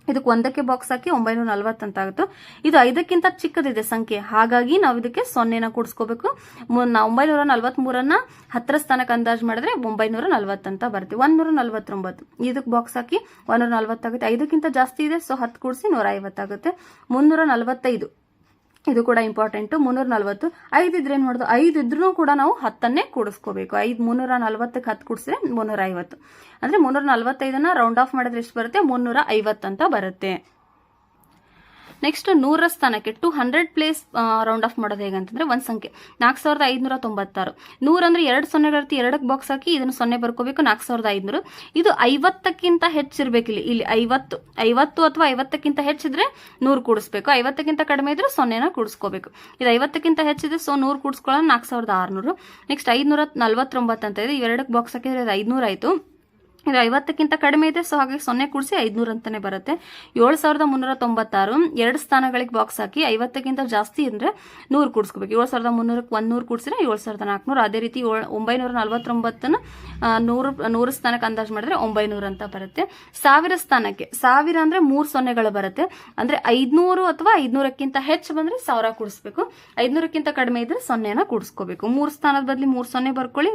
ಇದಕ್ಕೆ 1ಕ್ಕೆ ಬಾಕ್ಸ್ ಹಾಕಿ 940 ಅಂತ ಆಗುತ್ತೆ. ಇದು 5ಕ್ಕಿಂತ ಚಿಕ್ಕದಿದೆ ಸಂಖ್ಯೆ, ಹಾಗಾಗಿ ನಾವು ಇದಕ್ಕೆ 0ನ ಕೂಡಿಸ್ಕೋಬೇಕು. 943ಅನ್ನ 10ರ ಸ್ಥಾನಕ್ಕೆ ಅಂದಾಜು ಮಾಡಿದ್ರೆ 940 ಅಂತ ಬರ್ತೀವಿ. 149 ಇದಕ್ಕೆ ಬಾಕ್ಸ್ ಹಾಕಿ 140 ಆಗುತ್ತೆ. 5ಕ್ಕಿಂತ ಜಾಸ್ತಿ ಇದೆ, ಸೊ 10 ಕೂಡಿಸಿ 150 ಆಗುತ್ತೆ. 345 ಇದು ಕೂಡ ಇಂಪಾರ್ಟೆಂಟ್. 340 5 ಇದ್ರೆ ಏನ್ ಮಾಡೋದು, 5 ಇದ್ರೂ ಕೂಡ ನಾವು 10ಅನ್ನೇ ಕೂಡಿಸ್ಕೋಬೇಕು. 340ಕ್ಕೆ 10 ಕೂಡಿಸಿದ್ರೆ 350. ಅಂದ್ರೆ 345ಅನ್ನ ರೌಂಡ್ ಆಫ್ ಮಾಡಿದ್ರೆ ಎಷ್ಟು ಬರುತ್ತೆ, 350 ಅಂತ ಬರುತ್ತೆ. ನೆಕ್ಸ್ಟ್ 100ರ ಸ್ಥಾನಕ್ಕೆ ಟು 100 ಪ್ಲೇಸ್ ರೌಂಡ್ ಆಫ್ ಮಾಡೋದು ಹೇಗಂತಂದ್ರೆ ಒಂದ್ ಸಂಖ್ಯೆ 4596. 100 ಅಂದ್ರೆ 2 0ಗಳಿರುತ್ತೆ. 2ಕ್ಕೆ ಬಾಕ್ಸ್ ಹಾಕಿ ಇದನ್ನು 0 ಬರ್ಕೋಬೇಕು. 4500 ಇದು 50ಕ್ಕಿಂತ ಹೆಚ್ಚಿರ್ಬೇಕು. ಇಲ್ಲಿ 50 ಅಥವಾ 50ಕ್ಕಿಂತ ಹೆಚ್ಚಿದ್ರೆ 100 ಕೂಡಿಸ್ಬೇಕು. 50ಕ್ಕಿಂತ ಕಡಿಮೆ ಇದ್ರೆ 0ನ ಕೂಡಿಸ್ಕೋಬೇಕು. ಇದು 50ಕ್ಕಿಂತ ಹೆಚ್ಚಿದೆ, ಸೊ 100 ಕೂಡಿಸ್ಕೊಳ್ಳೋಣ 4600. ನೆಕ್ಸ್ಟ್ 549 ಅಂತ ಇದೆ. 2ಕ್ಕೆ ಬಾಕ್ಸ್ ಹಾಕಿದ್ರೆ 500 ಆಯ್ತು. ಇದು 50ಕ್ಕಿಂತ ಕಡಿಮೆ ಇದೆ, ಸೊ ಹಾಗಾಗಿ 0 ಕೂಡಿಸಿ 500 ಅಂತಾನೆ ಬರುತ್ತೆ. 7396 2 ಸ್ಥಾನಗಳಿಗೆ ಬಾಕ್ಸ್ ಹಾಕಿ 50ಕ್ಕಿಂತ ಜಾಸ್ತಿ ಅಂದ್ರೆ 100 ಕೂಡಿಸ್ಕೋಬೇಕು. 7300ಕ್ಕೆ 100 ಕೂಡಿಸಿದ್ರೆ 7400. ಅದೇ ರೀತಿ 949ನ 100 ಸ್ಥಾನಕ್ಕೆ ಅಂದಾಜು ಮಾಡಿದ್ರೆ 900 ಅಂತ ಬರುತ್ತೆ. 1000 ಸ್ಥಾನಕ್ಕೆ 1000 ಅಂದ್ರೆ 3 ಸೊನ್ನೆಗಳು ಬರುತ್ತೆ. ಅಂದ್ರೆ 500 ಅಥವಾ 500ಕ್ಕಿಂತ ಹೆಚ್ಚು ಬಂದ್ರೆ 1000 ಕೂಡಿಸ್ಬೇಕು. 500ಕ್ಕಿಂತ ಕಡಿಮೆ ಇದ್ರೆ 0ನ ಕೂಡಿಸ್ಕೋಬೇಕು. 3 ಸ್ಥಾನದ ಬದಲಿ 3 0 ಬರ್ಕೊಳ್ಳಿ,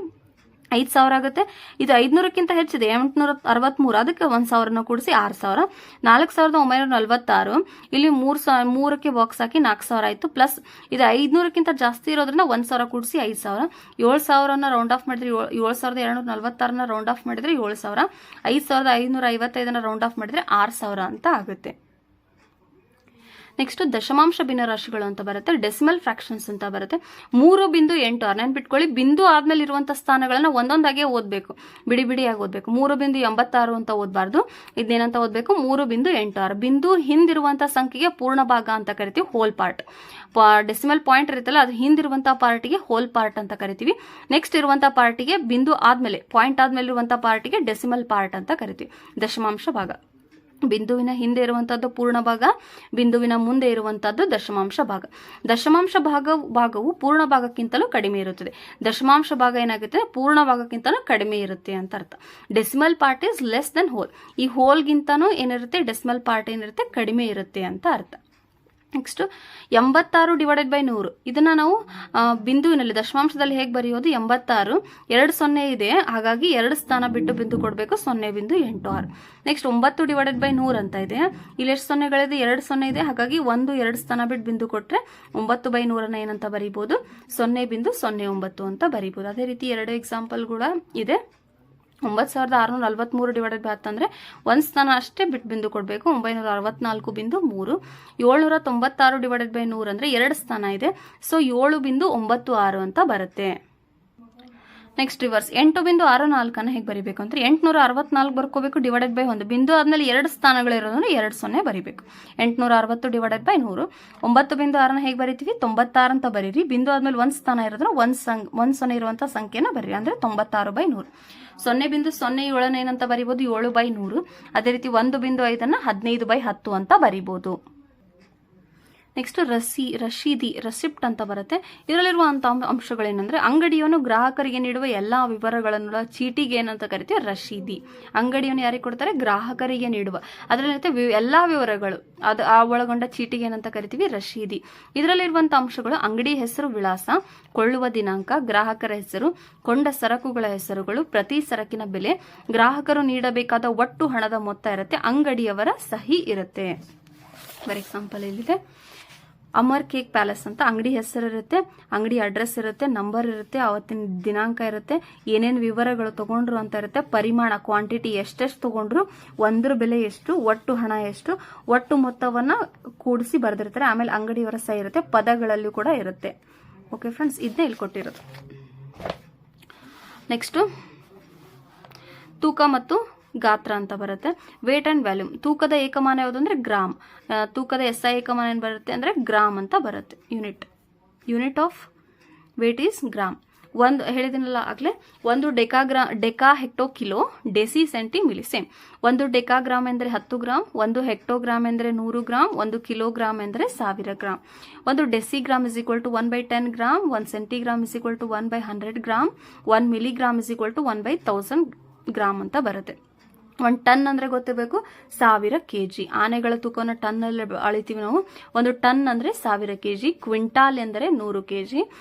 5000 ಆಗುತ್ತೆ. ಇದು 500ಕ್ಕಿಂತ ಹೆಚ್ಚಿದೆ, 863. ಅದಕ್ಕೆ 1000ನ ಕೂಡಿಸಿ 6000. 4946 ಇಲ್ಲಿ 3ಕ್ಕೆ ಬಾಕ್ಸ್ ಹಾಕಿ 4000 ಆಯ್ತು. ಪ್ಲಸ್ ಇದು 500ಕ್ಕಿಂತ ಜಾಸ್ತಿ ಇರೋದ್ರಿಂದ 1000 ಕೂಡಿಸಿ 5000. 7000ನ ರೌಂಡ್ ಆಫ್ ಮಾಡಿದ್ರೆ 7246ನ ರೌಂಡ್ ಆಫ್ ಮಾಡಿದ್ರೆ 7000. 5555ನ ರೌಂಡ್ ಆಫ್ ಮಾಡಿದ್ರೆ 6000 ಅಂತ ಆಗುತ್ತೆ. ನೆಕ್ಸ್ಟ್ ದಶಮಾಂಶ ಭಿನ್ನರಾಶಿಗಳು ಅಂತ ಬರುತ್ತೆ. ಡೆಸಿಮಲ್ ಫ್ರಾಕ್ಷನ್ಸ್ ಅಂತ ಬರುತ್ತೆ. 3.86 ನೆನ್ಪಿಟ್ಕೊಳ್ಳಿ. ಬಿಂದು ಆದ್ಮೇಲೆ ಇರುವಂತಹ ಸ್ಥಾನಗಳನ್ನ ಒಂದೊಂದಾಗೆ ಓದ್ಬೇಕು, ಬಿಡಿಯಾಗಿ ಓದ್ಬೇಕು. 3.86 ಅಂತ ಓದಬಾರ್ದು. ಇದೇನಂತ ಓದ್ಬೇಕು, 3.86. ಬಿಂದು ಹಿಂದಿರುವಂತಹ ಸಂಖ್ಯೆಗೆ ಪೂರ್ಣ ಭಾಗ ಅಂತ ಕರಿತೀವಿ, ಹೋಲ್ ಪಾರ್ಟ್. ಡೆಸಿಮಲ್ ಪಾಯಿಂಟ್ ಇರುತ್ತಲ್ಲ, ಅದು ಹಿಂದಿರುವಂತಹ ಪಾರ್ಟಿಗೆ ಹೋಲ್ ಪಾರ್ಟ್ ಅಂತ ಕರಿತೀವಿ. ನೆಕ್ಸ್ಟ್ ಇರುವಂತಹ ಪಾರ್ಟಿಗೆ ಬಿಂದು ಆದ್ಮೇಲೆ, ಪಾಯಿಂಟ್ ಆದ್ಮೇಲೆ ಇರುವಂತಹ ಪಾರ್ಟಿಗೆ ಡೆಸಿಮಲ್ ಪಾರ್ಟ್ ಅಂತ ಕರಿತೀವಿ, ದಶಮಾಂಶ ಭಾಗ. ಬಿಂದುವಿನ ಹಿಂದೆ ಇರುವಂತಹದ್ದು ಪೂರ್ಣ ಭಾಗ, ಬಿಂದುವಿನ ಮುಂದೆ ಇರುವಂತಹದ್ದು ದಶಮಾಂಶ ಭಾಗ. ದಶಮಾಂಶ ಭಾಗವು ಪೂರ್ಣ ಭಾಗಕ್ಕಿಂತಲೂ ಕಡಿಮೆ ಇರುತ್ತದೆ. ದಶಮಾಂಶ ಭಾಗ ಏನಾಗುತ್ತೆ, ಪೂರ್ಣ ಭಾಗಕ್ಕಿಂತಲೂ ಕಡಿಮೆ ಇರುತ್ತೆ ಅಂತ ಅರ್ಥ. Decimal part is less than whole. ಈ ಹೋಲ್ಗಿಂತನೂ ಏನಿರುತ್ತೆ, ಡೆಸಿಮಲ್ ಪಾರ್ಟ್ ಏನಿರುತ್ತೆ, ಕಡಿಮೆ ಇರುತ್ತೆ ಅಂತ ಅರ್ಥ. ನೆಕ್ಸ್ಟ್ 86/100 ಇದನ್ನ ನಾವು ಬಿಂದುವಿನಲ್ಲಿ ದಶಮಾಂಶದಲ್ಲಿ ಹೇಗೆ ಬರೆಯೋದು, 86 2 0 ಇದೆ, ಹಾಗಾಗಿ 2 ಸ್ಥಾನ ಬಿಟ್ಟು ಬಿಂದು ಕೊಡಬೇಕು, 0.86. ನೆಕ್ಸ್ಟ್ 9/100 ಅಂತ ಇದೆ. ಇಲ್ಲಿ ಎಷ್ಟು ಸೊನ್ನೆಗಳಿದೆ, 2 0 ಇದೆ, ಹಾಗಾಗಿ 2 ಸ್ಥಾನ ಬಿಟ್ಟು ಬಿಂದು ಕೊಟ್ರೆ 9/100 ಏನಂತ ಬರೀಬಹುದು, 0.09 ಅಂತ ಬರೀಬಹುದು. ಅದೇ ರೀತಿ 2 ಎಕ್ಸಾಂಪಲ್ ಕೂಡ ಇದೆ. 9643/10 ಅಂದ್ರೆ 1 ಸ್ಥಾನ ಅಷ್ಟೇ ಬಿಟ್ಟು ಬಿಂದು ಕೊಡಬೇಕು, 964.3. 796/100 ಅಂದ್ರೆ 2 ಸ್ಥಾನ ಇದೆ, ಸೊ 7.96 ಅಂತ ಬರುತ್ತೆ. ನೆಕ್ಸ್ಟ್ ರಿವರ್ಸ್ 8.64 ಹೇಗೆ ಬರೀಬೇಕು ಅಂದ್ರೆ 864 ಬರ್ಕೋಬೇಕು ಡಿವೈಡೆಡ್ ಬೈ 1 ಬಿಂದು ಆದ್ಮೇಲೆ 2 ಸ್ಥಾನಗಳಿರೋದ್ರೆ 2 0 ಬರೀಬೇಕು. 860 ಡಿವೈಡೆಡ್ ಬೈ 100. 9.6 ಹೇಗೆ ಬರೀತೀವಿ 96 ಅಂತ ಬರೀರಿ. ಬಿಂದು ಆದ್ಮೇಲೆ 1 ಸ್ಥಾನ ಇರೋದ್ರೆ 1 0 ಇರುವಂತ ಸಂಖ್ಯೆನ ಬರೀರಿ, ಅಂದ್ರೆ 96/100. 0.07 ಏನಂತ ಬರೀಬಹುದು 7/100. ಅದೇ ರೀತಿ 1.5 15/10 ಅಂತ ಬರೀಬಹುದು. ನೆಕ್ಸ್ಟ್ ರಶೀದಿ ರೆಸಿಪ್ಟ್ ಅಂತ ಬರುತ್ತೆ. ಇದರಲ್ಲಿರುವಂತಹ ಅಂಶಗಳೇನಂದ್ರೆ ಅಂಗಡಿಯವನು ಗ್ರಾಹಕರಿಗೆ ನೀಡುವ ಎಲ್ಲಾ ವಿವರಗಳನ್ನು ಚೀಟಿಗೆ ಏನಂತ ಕರಿತೀವಿ ರಶೀದಿ. ಅಂಗಡಿಯವನು ಯಾರಿಗೆ ಕೊಡ್ತಾರೆ ಗ್ರಾಹಕರಿಗೆ ನೀಡುವ ಅದರಲ್ಲಿ ಎಲ್ಲಾ ವಿವರಗಳು ಅದು ಒಳಗೊಂಡ ಚೀಟಿಗೆ ಏನಂತ ಕರಿತೀವಿ ರಶೀದಿ. ಇದರಲ್ಲಿರುವಂತಹ ಅಂಶಗಳು ಅಂಗಡಿ ಹೆಸರು, ವಿಳಾಸ, ಕೊಳ್ಳುವ ದಿನಾಂಕ, ಗ್ರಾಹಕರ ಹೆಸರು, ಕೊಂಡ ಸರಕುಗಳ ಹೆಸರುಗಳು, ಪ್ರತಿ ಸರಕಿನ ಬೆಲೆ, ಗ್ರಾಹಕರು ನೀಡಬೇಕಾದ ಒಟ್ಟು ಹಣದ ಮೊತ್ತ ಇರುತ್ತೆ, ಅಂಗಡಿಯವರ ಸಹಿ ಇರುತ್ತೆ. ಫಾರ್ ಎಕ್ಸಾಂಪಲ್ ಇಲ್ಲಿದೆ ಅಮರ್ ಕೇಕ್ ಪ್ಯಾಲೇಸ್ ಅಂತ ಅಂಗಡಿ ಹೆಸರು ಇರುತ್ತೆ, ಅಂಗಡಿ ಅಡ್ರೆಸ್ ಇರುತ್ತೆ, ನಂಬರ್ ಇರುತ್ತೆ, ಅವತ್ತಿನ ದಿನಾಂಕ ಇರುತ್ತೆ, ಏನೇನು ವಿವರಗಳು ತಗೊಂಡ್ರು ಅಂತ ಇರುತ್ತೆ, ಪರಿಮಾಣ ಕ್ವಾಂಟಿಟಿ ಎಷ್ಟೆಷ್ಟು ತಗೊಂಡ್ರು, ಒಂದ್ರ ಬೆಲೆ ಎಷ್ಟು, ಒಟ್ಟು ಹಣ ಎಷ್ಟು, ಒಟ್ಟು ಮೊತ್ತವನ್ನ ಕೂಡಿಸಿ ಬರೆದಿರ್ತಾರೆ. ಆಮೇಲೆ ಅಂಗಡಿಯವರ ಸಹಿ ಇರುತ್ತೆ, ಪದಗಳಲ್ಲಿ ಕೂಡ ಇರುತ್ತೆ. ಓಕೆ ಫ್ರೆಂಡ್ಸ್, ಇದನ್ನೇ ಇಲ್ಲಿ ಕೊಟ್ಟಿರೋದು. ನೆಕ್ಸ್ಟ್ ತೂಕ ಮತ್ತು ಗಾತ್ರ ಅಂತ ಬರುತ್ತೆ. Weight and volume. ತೂಕದ ಏಕಮಾನ ಯಾವುದು ಅಂದ್ರೆ ಗ್ರಾಮ್. ತೂಕದ SI ಏಕಮಾನ ಏನ್ ಬರುತ್ತೆ ಅಂದ್ರೆ ಗ್ರಾಮ್ ಅಂತ ಬರುತ್ತೆ. Unit of weight is gram. ಒಂದು ಹೇಳಿದಿನಲ್ಲ ಆಗ್ಲೇ, ಒಂದು deca hecto kilo, deci centi milli. Same. ಒಂದು ಡೆಕಾಗ್ರಾಮ್ ಎಂದ್ರೆ 10 ಗ್ರಾಮ್, ಒಂದು ಹೆಕ್ಟೋಗ್ರಾಮ್ ಎಂದ್ರೆ 100 ಗ್ರಾಮ್, ಒಂದು ಕಿಲೋಗ್ರಾಮ್ ಎಂದ್ರೆ 1000 ಗ್ರಾಮ್. ಒಂದು decigram is equal to 1/10 gram, 1 centigram is equal to 1/100 gram, 1 milligram is equal to 1/1000 gram ಅಂತ ಬರುತ್ತೆ. 1 ಟನ್ ಅಂದ್ರೆ ಗೊತ್ತಿರಬೇಕು 1000 kg. ಆನೆಗಳ ತೂಕವನ್ನು ಟನ್ ಅಲ್ಲಿ ಅಳಿತೀವಿ ನಾವು. 1 ಟನ್ ಅಂದ್ರೆ 1000 kg. ಕ್ವಿಂಟಾಲ್ ಎಂದರೆ 100 kg.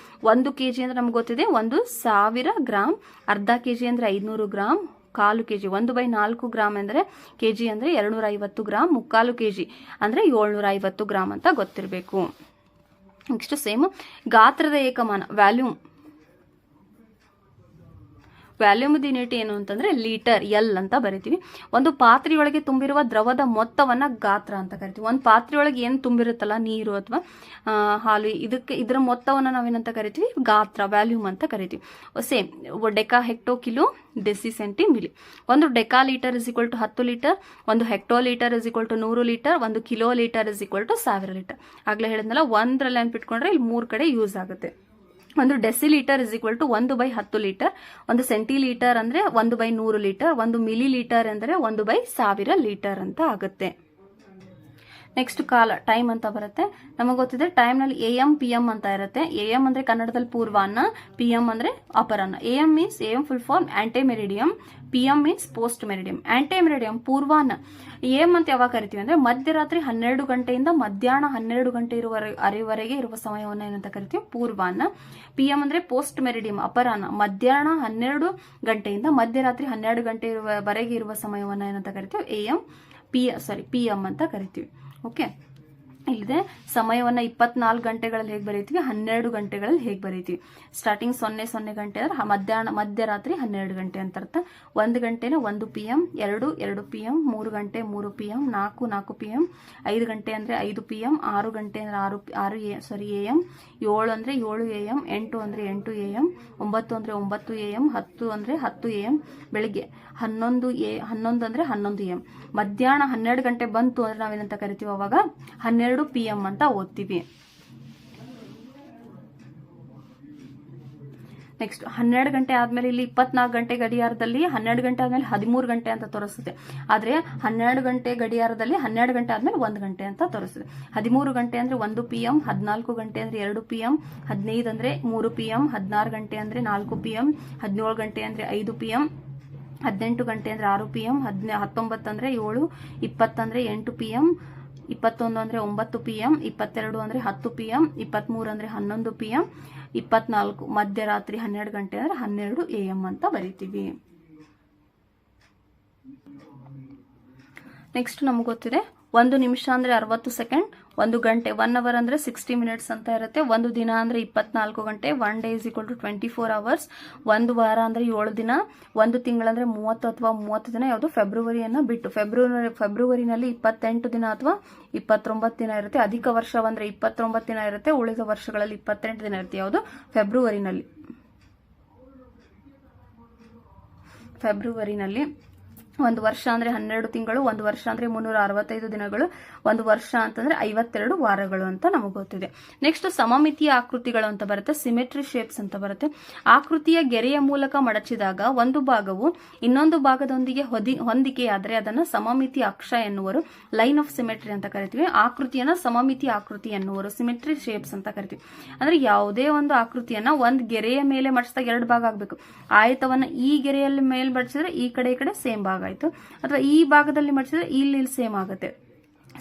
1 kg ಅಂದ್ರೆ ನಮ್ಗೆ ಗೊತ್ತಿದೆ 1000 ಗ್ರಾಮ್. ಅರ್ಧ kg ಅಂದ್ರೆ 500 ಗ್ರಾಮ್. 1/4 kg 1/4 ಗ್ರಾಮ್ ಅಂದ್ರೆ kg ಅಂದ್ರೆ 250 ಗ್ರಾಮ್. 3/4 kg ಅಂದ್ರೆ 750 ಗ್ರಾಮ್ ಅಂತ ಗೊತ್ತಿರಬೇಕು. ನೆಕ್ಸ್ಟ್ ಸೇಮ್ ಗಾತ್ರದ ಏಕಮಾನ ವ್ಯಾಲ್ಯೂಮ್. ವ್ಯಾಲ್ಯೂಮ್ ಯೂನಿಟ್ ಏನು ಅಂತಂದ್ರೆ ಲೀಟರ್, ಎಲ್ ಅಂತ ಬರಿತೀವಿ. ಒಂದು ಪಾತ್ರೆಯೊಳಗೆ ತುಂಬಿರುವ ದ್ರವದ ಮೊತ್ತವನ್ನ ಗಾತ್ರ ಅಂತ ಕರಿತೀವಿ. ಒಂದು ಪಾತ್ರೆಯೊಳಗೆ ಏನು ತುಂಬಿರುತ್ತಲ್ಲ, ನೀರು ಅಥವಾ ಹಾಲು, ಇದರ ಮೊತ್ತವನ್ನ ನಾವೇನಂತ ಕರಿತೀವಿ ಗಾತ್ರ, ವ್ಯಾಲ್ಯೂಮ್ ಅಂತ ಕರಿತೀವಿ. Same deca hecto kilo, deci centi milli. ಒಂದು deca litre is equal to 10 litre, ಒಂದು hecto litre is equal to 100 litre, ಒಂದು kilo litre is equal to 1000 litre. ಆಗ್ಲೇ ಹೇಳಿದ್ನಲ್ಲ, ಒಂದ್ರಲ್ಲಿ ನೆನ್ಪಿಟ್ಕೊಂಡ್ರೆ ಇಲ್ಲಿ 3 ಕಡೆ ಯೂಸ್ ಆಗುತ್ತೆ. ಒಂದು decilitre is equal to 1/10 litre, ಒಂದು ಸೆಂಟಿಲೀಟರ್ ಅಂದ್ರೆ 1/100 ಲೀಟರ್, ಒಂದು ಮಿಲಿ ಲೀಟರ್ ಅಂದ್ರೆ 1/1000 ಲೀಟರ್ ಅಂತ ಆಗುತ್ತೆ. ನೆಕ್ಸ್ಟ್ ಕಾಲ, ಟೈಮ್ ಅಂತ ಬರುತ್ತೆ. ನಮಗೆ ಗೊತ್ತಿದೆ ಟೈಮ್ ನಲ್ಲಿ AM PM ಅಂತ ಇರುತ್ತೆ. AM ಅಂದ್ರೆ ಕನ್ನಡದಲ್ಲಿ ಪೂರ್ವಾಹ್ನ, PM ಅಂದ್ರೆ ಅಪರಾಹ್ನ. AM means AM full form ante meridiem, PM means post meridiem. Ante meridiem ಪೂರ್ವಾಹ್ನ. AM ಅಂತ ಯಾವಾಗ ಕರಿತೀವಿ ಅಂದ್ರೆ ಮಧ್ಯರಾತ್ರಿ 12 ಗಂಟೆಯಿಂದ ಮಧ್ಯಾಹ್ನ 12 ಗಂಟೆ ಅರೆವರೆಗೆ ಇರುವ ಸಮಯವನ್ನ ಏನಂತ ಕರಿತೀವಿ ಪೂರ್ವಾಹ್ನ. PM ಅಂದ್ರೆ ಪೋಸ್ಟ್ ಮೆರಿಡಿಯಂ ಅಪರಾಹ್ನ, ಮಧ್ಯಾಹ್ನ 12 ಗಂಟೆಯಿಂದ ಮಧ್ಯರಾತ್ರಿ 12 ಗಂಟೆವರೆಗೆ ಇರುವ ಸಮಯವನ್ನ ಏನಂತ ಕರಿತೀವಿ PM ಅಂತ ಕರಿತೀವಿ. ಓಕೆ, ಇಲ್ಲಿದೆ ಸಮಯವನ್ನ 24 ಗಂಟೆಗಳಲ್ಲಿ ಹೇಗೆ ಬರೀತೀವಿ, 12 ಗಂಟೆಗಳಲ್ಲಿ ಹೇಗೆ ಬರೀತೀವಿ. ಸ್ಟಾರ್ಟಿಂಗ್ 00 ಗಂಟೆ ಅಂದ್ರೆ ಮಧ್ಯರಾತ್ರಿ 12 ಗಂಟೆ ಅಂತ ಅರ್ಥ. 1 ಗಂಟೆನ 1 PM, 2 PM, 3 ಗಂಟೆ 3 PM, 4 PM, 5 ಗಂಟೆ ಅಂದ್ರೆ 5 PM, 6 ಗಂಟೆ ಅಂದ್ರೆ 6 AM, 7 ಅಂದ್ರೆ 7 AM, 8 ಅಂದ್ರೆ 8 AM, 9 ಅಂದ್ರೆ 9 AM, 10 ಅಂದ್ರೆ 10 AM, ಬೆಳಿಗ್ಗೆ 11 ಅಂದ್ರೆ 11 AM. ಮಧ್ಯಾಹ್ನ 12 ಗಂಟೆ ಬಂತು ಅಂದ್ರೆ ನಾವೇನಂತ ಕರಿತೀವಿ ಅವಾಗ 12 PM ಅಂತ ಓದ್ತೀವಿ. ನೆಕ್ಸ್ಟ್ 12 ಗಂಟೆ ಆದ್ಮೇಲೆ ಇಲ್ಲಿ 24 ಗಂಟೆ ಗಡಿಯಾರದಲ್ಲಿ 12 ಗಂಟೆ ಆದ್ಮೇಲೆ 13 ಗಂಟೆ ಅಂತ ತೋರಿಸುತ್ತೆ. ಆದ್ರೆ 12 ಗಂಟೆ ಗಡಿಯಾರದಲ್ಲಿ 12 ಗಂಟೆ ಆದ್ಮೇಲೆ 1 ಗಂಟೆ ಅಂತ ತೋರಿಸುತ್ತೆ. 13 ಗಂಟೆ ಅಂದ್ರೆ 1 PM, 14 ಗಂಟೆ ಅಂದ್ರೆ 2 PM, 15 ಅಂದ್ರೆ 3 PM, 16 ಗಂಟೆ ಅಂದ್ರೆ 4 PM, 17 ಗಂಟೆ ಅಂದ್ರೆ 5 PM, 18 ಗಂಟೆ ಅಂದ್ರೆ 6 PM, 19 ಅಂದ್ರೆ 7, 20 ಅಂದ್ರೆ 8 PM, 21 ಅಂದ್ರೆ 9 PM, 22 ಅಂದ್ರೆ 10 PM, 23 ಅಂದ್ರೆ 11 PM, 24 ಮಧ್ಯರಾತ್ರಿ 12 ಗಂಟೆ ಅಂದ್ರೆ 12 AM ಅಂತ ಬರೀತೀವಿ. ನೆಕ್ಸ್ಟ್ ನಮ್ಗೆ ಗೊತ್ತಿದೆ 1 ನಿಮಿಷ ಅಂದ್ರೆ 60 ಸೆಕೆಂಡ್, 1 ಗಂಟೆ 1 ಅವರ್ ಅಂದ್ರೆ 60 ಮಿನಿಟ್ಸ್ ಅಂತ ಇರುತ್ತೆ. 1 ದಿನ ಅಂದ್ರೆ 24 ಗಂಟೆ, 1 day is equal to 24 hours. 1 ವಾರ ಅಂದ್ರೆ 7 ದಿನ, 1 ತಿಂಗಳಂದ್ರೆ 30 ಅಥವಾ 30 ದಿನ. ಯಾವುದು ಫೆಬ್ರವರಿಯನ್ನ ಬಿಟ್ಟು. ಫೆಬ್ರವರಿನಲ್ಲಿ 28 ದಿನ ಅಥವಾ 29 ದಿನ ಇರುತ್ತೆ. ಅಧಿಕ ವರ್ಷ ಅಂದ್ರೆ 29 ದಿನ ಇರುತ್ತೆ, ಉಳಿದ ವರ್ಷಗಳಲ್ಲಿ 28 ದಿನ ಇರುತ್ತೆ. ಯಾವುದು ಫೆಬ್ರವರಿನಲ್ಲಿ. ಫೆಬ್ರವರಿನಲ್ಲಿ. ಒಂದು ವರ್ಷ ಅಂದರೆ 12 ತಿಂಗಳು, ಒಂದು ವರ್ಷ ಅಂದರೆ 365 ದಿನಗಳು, ಒಂದು ವರ್ಷ ಅಂತಂದ್ರೆ 52 ವಾರಗಳು ಅಂತ ನಮಗೆ ಗೊತ್ತಿದೆ. ನೆಕ್ಸ್ಟ್ ಸಮಮಿತಿಯ ಆಕೃತಿಗಳು ಅಂತ ಬರುತ್ತೆ, ಸಿಮೆಟ್ರಿ ಶೇಪ್ಸ್ ಅಂತ ಬರುತ್ತೆ. ಆಕೃತಿಯ ಗೆರೆಯ ಮೂಲಕ ಮಡಚಿದಾಗ ಒಂದು ಭಾಗವು ಇನ್ನೊಂದು ಭಾಗದೊಂದಿಗೆ ಹೊಂದಿಕೆಯಾದರೆ ಅದನ್ನು ಸಮಮಿತಿ ಅಕ್ಷ ಎನ್ನುವರು, ಲೈನ್ ಆಫ್ ಸಿಮೆಟ್ರಿ ಅಂತ ಕರಿತೀವಿ. ಆಕೃತಿಯನ್ನ ಸಮಮಿತಿ ಆಕೃತಿ ಎನ್ನುವರು, ಸಿಮೆಟ್ರಿ ಶೇಪ್ಸ್ ಅಂತ ಕರಿತೀವಿ. ಅಂದ್ರೆ ಯಾವುದೇ ಒಂದು ಆಕೃತಿಯನ್ನ ಒಂದು ಗೆರೆಯ ಮೇಲೆ ಮಡಿಸಿದಾಗ 2 ಭಾಗ ಆಗಬೇಕು. ಆಯತವನ್ನ ಈ ಗೆರೆಯಲ್ಲಿ ಮೇಲೆ ಮಡಿಸಿದ್ರೆ ಈ ಕಡೆ ಸೇಮ್ ಭಾಗ ಆಯ್ತು, ಅಥವಾ ಈ ಭಾಗದಲ್ಲಿ ಮಡಿಸಿದ್ರೆ ಇಲ್ಲಿ ಸೇಮ್ ಆಗುತ್ತೆ.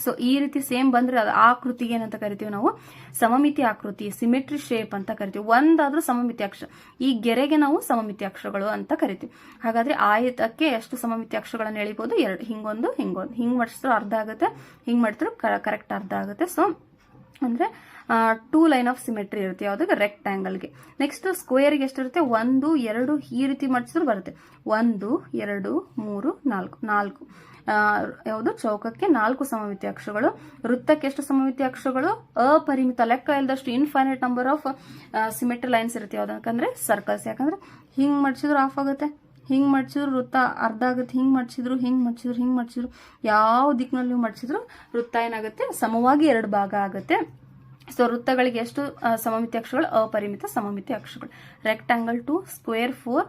ಸೊ ಈ ರೀತಿ ಸೇಮ್ ಬಂದ್ರೆ ಅದು ಆಕೃತಿಗೆ ಏನಂತ ಕರಿತೀವಿ ನಾವು, ಸಮಮಿತಿ ಆಕೃತಿ, ಸಿಮೆಟ್ರಿ ಶೇಪ್ ಅಂತ ಕರಿತೀವಿ. ಒಂದಾದ್ರೂ ಸಮಮಿತಿ ಅಕ್ಷ, ಈ ಗೆರೆಗೆ ನಾವು ಸಮಮಿತಿ ಅಕ್ಷಗಳು ಅಂತ ಕರಿತೀವಿ. ಹಾಗಾದ್ರೆ ಆಯತಕ್ಕೆ ಎಷ್ಟು ಸಮಮಿತಿ ಅಕ್ಷಗಳನ್ನು ಎಳಿಬಹುದು, 2. ಹಿಂಗೊಂದು ಹಿಂಗೊಂದು, ಹಿಂಗ್ ಮಡಿಸಿದ್ರು ಅರ್ಧ ಆಗುತ್ತೆ, ಹಿಂಗ್ ಮಾಡಿದ್ರು ಕರೆಕ್ಟ್ ಅರ್ಧ ಆಗುತ್ತೆ. ಸೊ ಅಂದ್ರೆ 2 ಲೈನ್ ಆಫ್ ಸಿಮೆಟ್ರಿ ಇರುತ್ತೆ ಯಾವುದಕ್ಕೆ, ರೆಕ್ಟ್ಯಾಂಗಲ್ಗೆ. ನೆಕ್ಸ್ಟ್ ಸ್ಕ್ವೇರ್ಗೆ ಎಷ್ಟಿರುತ್ತೆ, 1 2 ಈ ರೀತಿ ಮಡಿಸಿದ್ರು ಬರುತ್ತೆ. 1 2 3 4 ಯಾವುದು, ಚೌಕಕ್ಕೆ 4 ಸಮಮಿತಿ ಅಕ್ಷಗಳು. ವೃತ್ತಕ್ಕೆ ಎಷ್ಟು ಸಮಮಿತಿ ಅಕ್ಷಗಳು, ಅಪರಿಮಿತ, ಲೆಕ್ಕ ಇಲ್ಲದಷ್ಟು infinite number of symmetry lines ಇರುತ್ತೆ ಯಾವ್ದಕ್ಕಂದ್ರೆ ಸರ್ಕಲ್ಸ್. ಯಾಕಂದ್ರೆ ಹಿಂಗ್ ಮಡಿಸಿದ್ರು ಆಫ್ ಆಗುತ್ತೆ, ಹಿಂಗ್ ಮಡಿಸಿದ್ರು ವೃತ್ತ ಅರ್ಧ ಆಗುತ್ತೆ, ಹಿಂಗ್ ಮಡಿಸಿದ್ರು ಯಾವ ದಿಕ್ಕಿನಲ್ಲಿ ಮಡಿಸಿದ್ರು ವೃತ್ತ ಏನಾಗುತ್ತೆ, ಸಮವಾಗಿ 2 ಭಾಗ ಆಗುತ್ತೆ. ಸೊ ವೃತ್ತಗಳಿಗೆ ಎಷ್ಟು ಸಮಮಿತಿ ಅಕ್ಷಗಳು, ಅಪರಿಮಿತ ಸಮಮಿತಿ ಅಕ್ಷಗಳು. ರೆಕ್ಟ್ಯಾಂಗಲ್ 2, ಸ್ಕ್ವೇರ್ 4,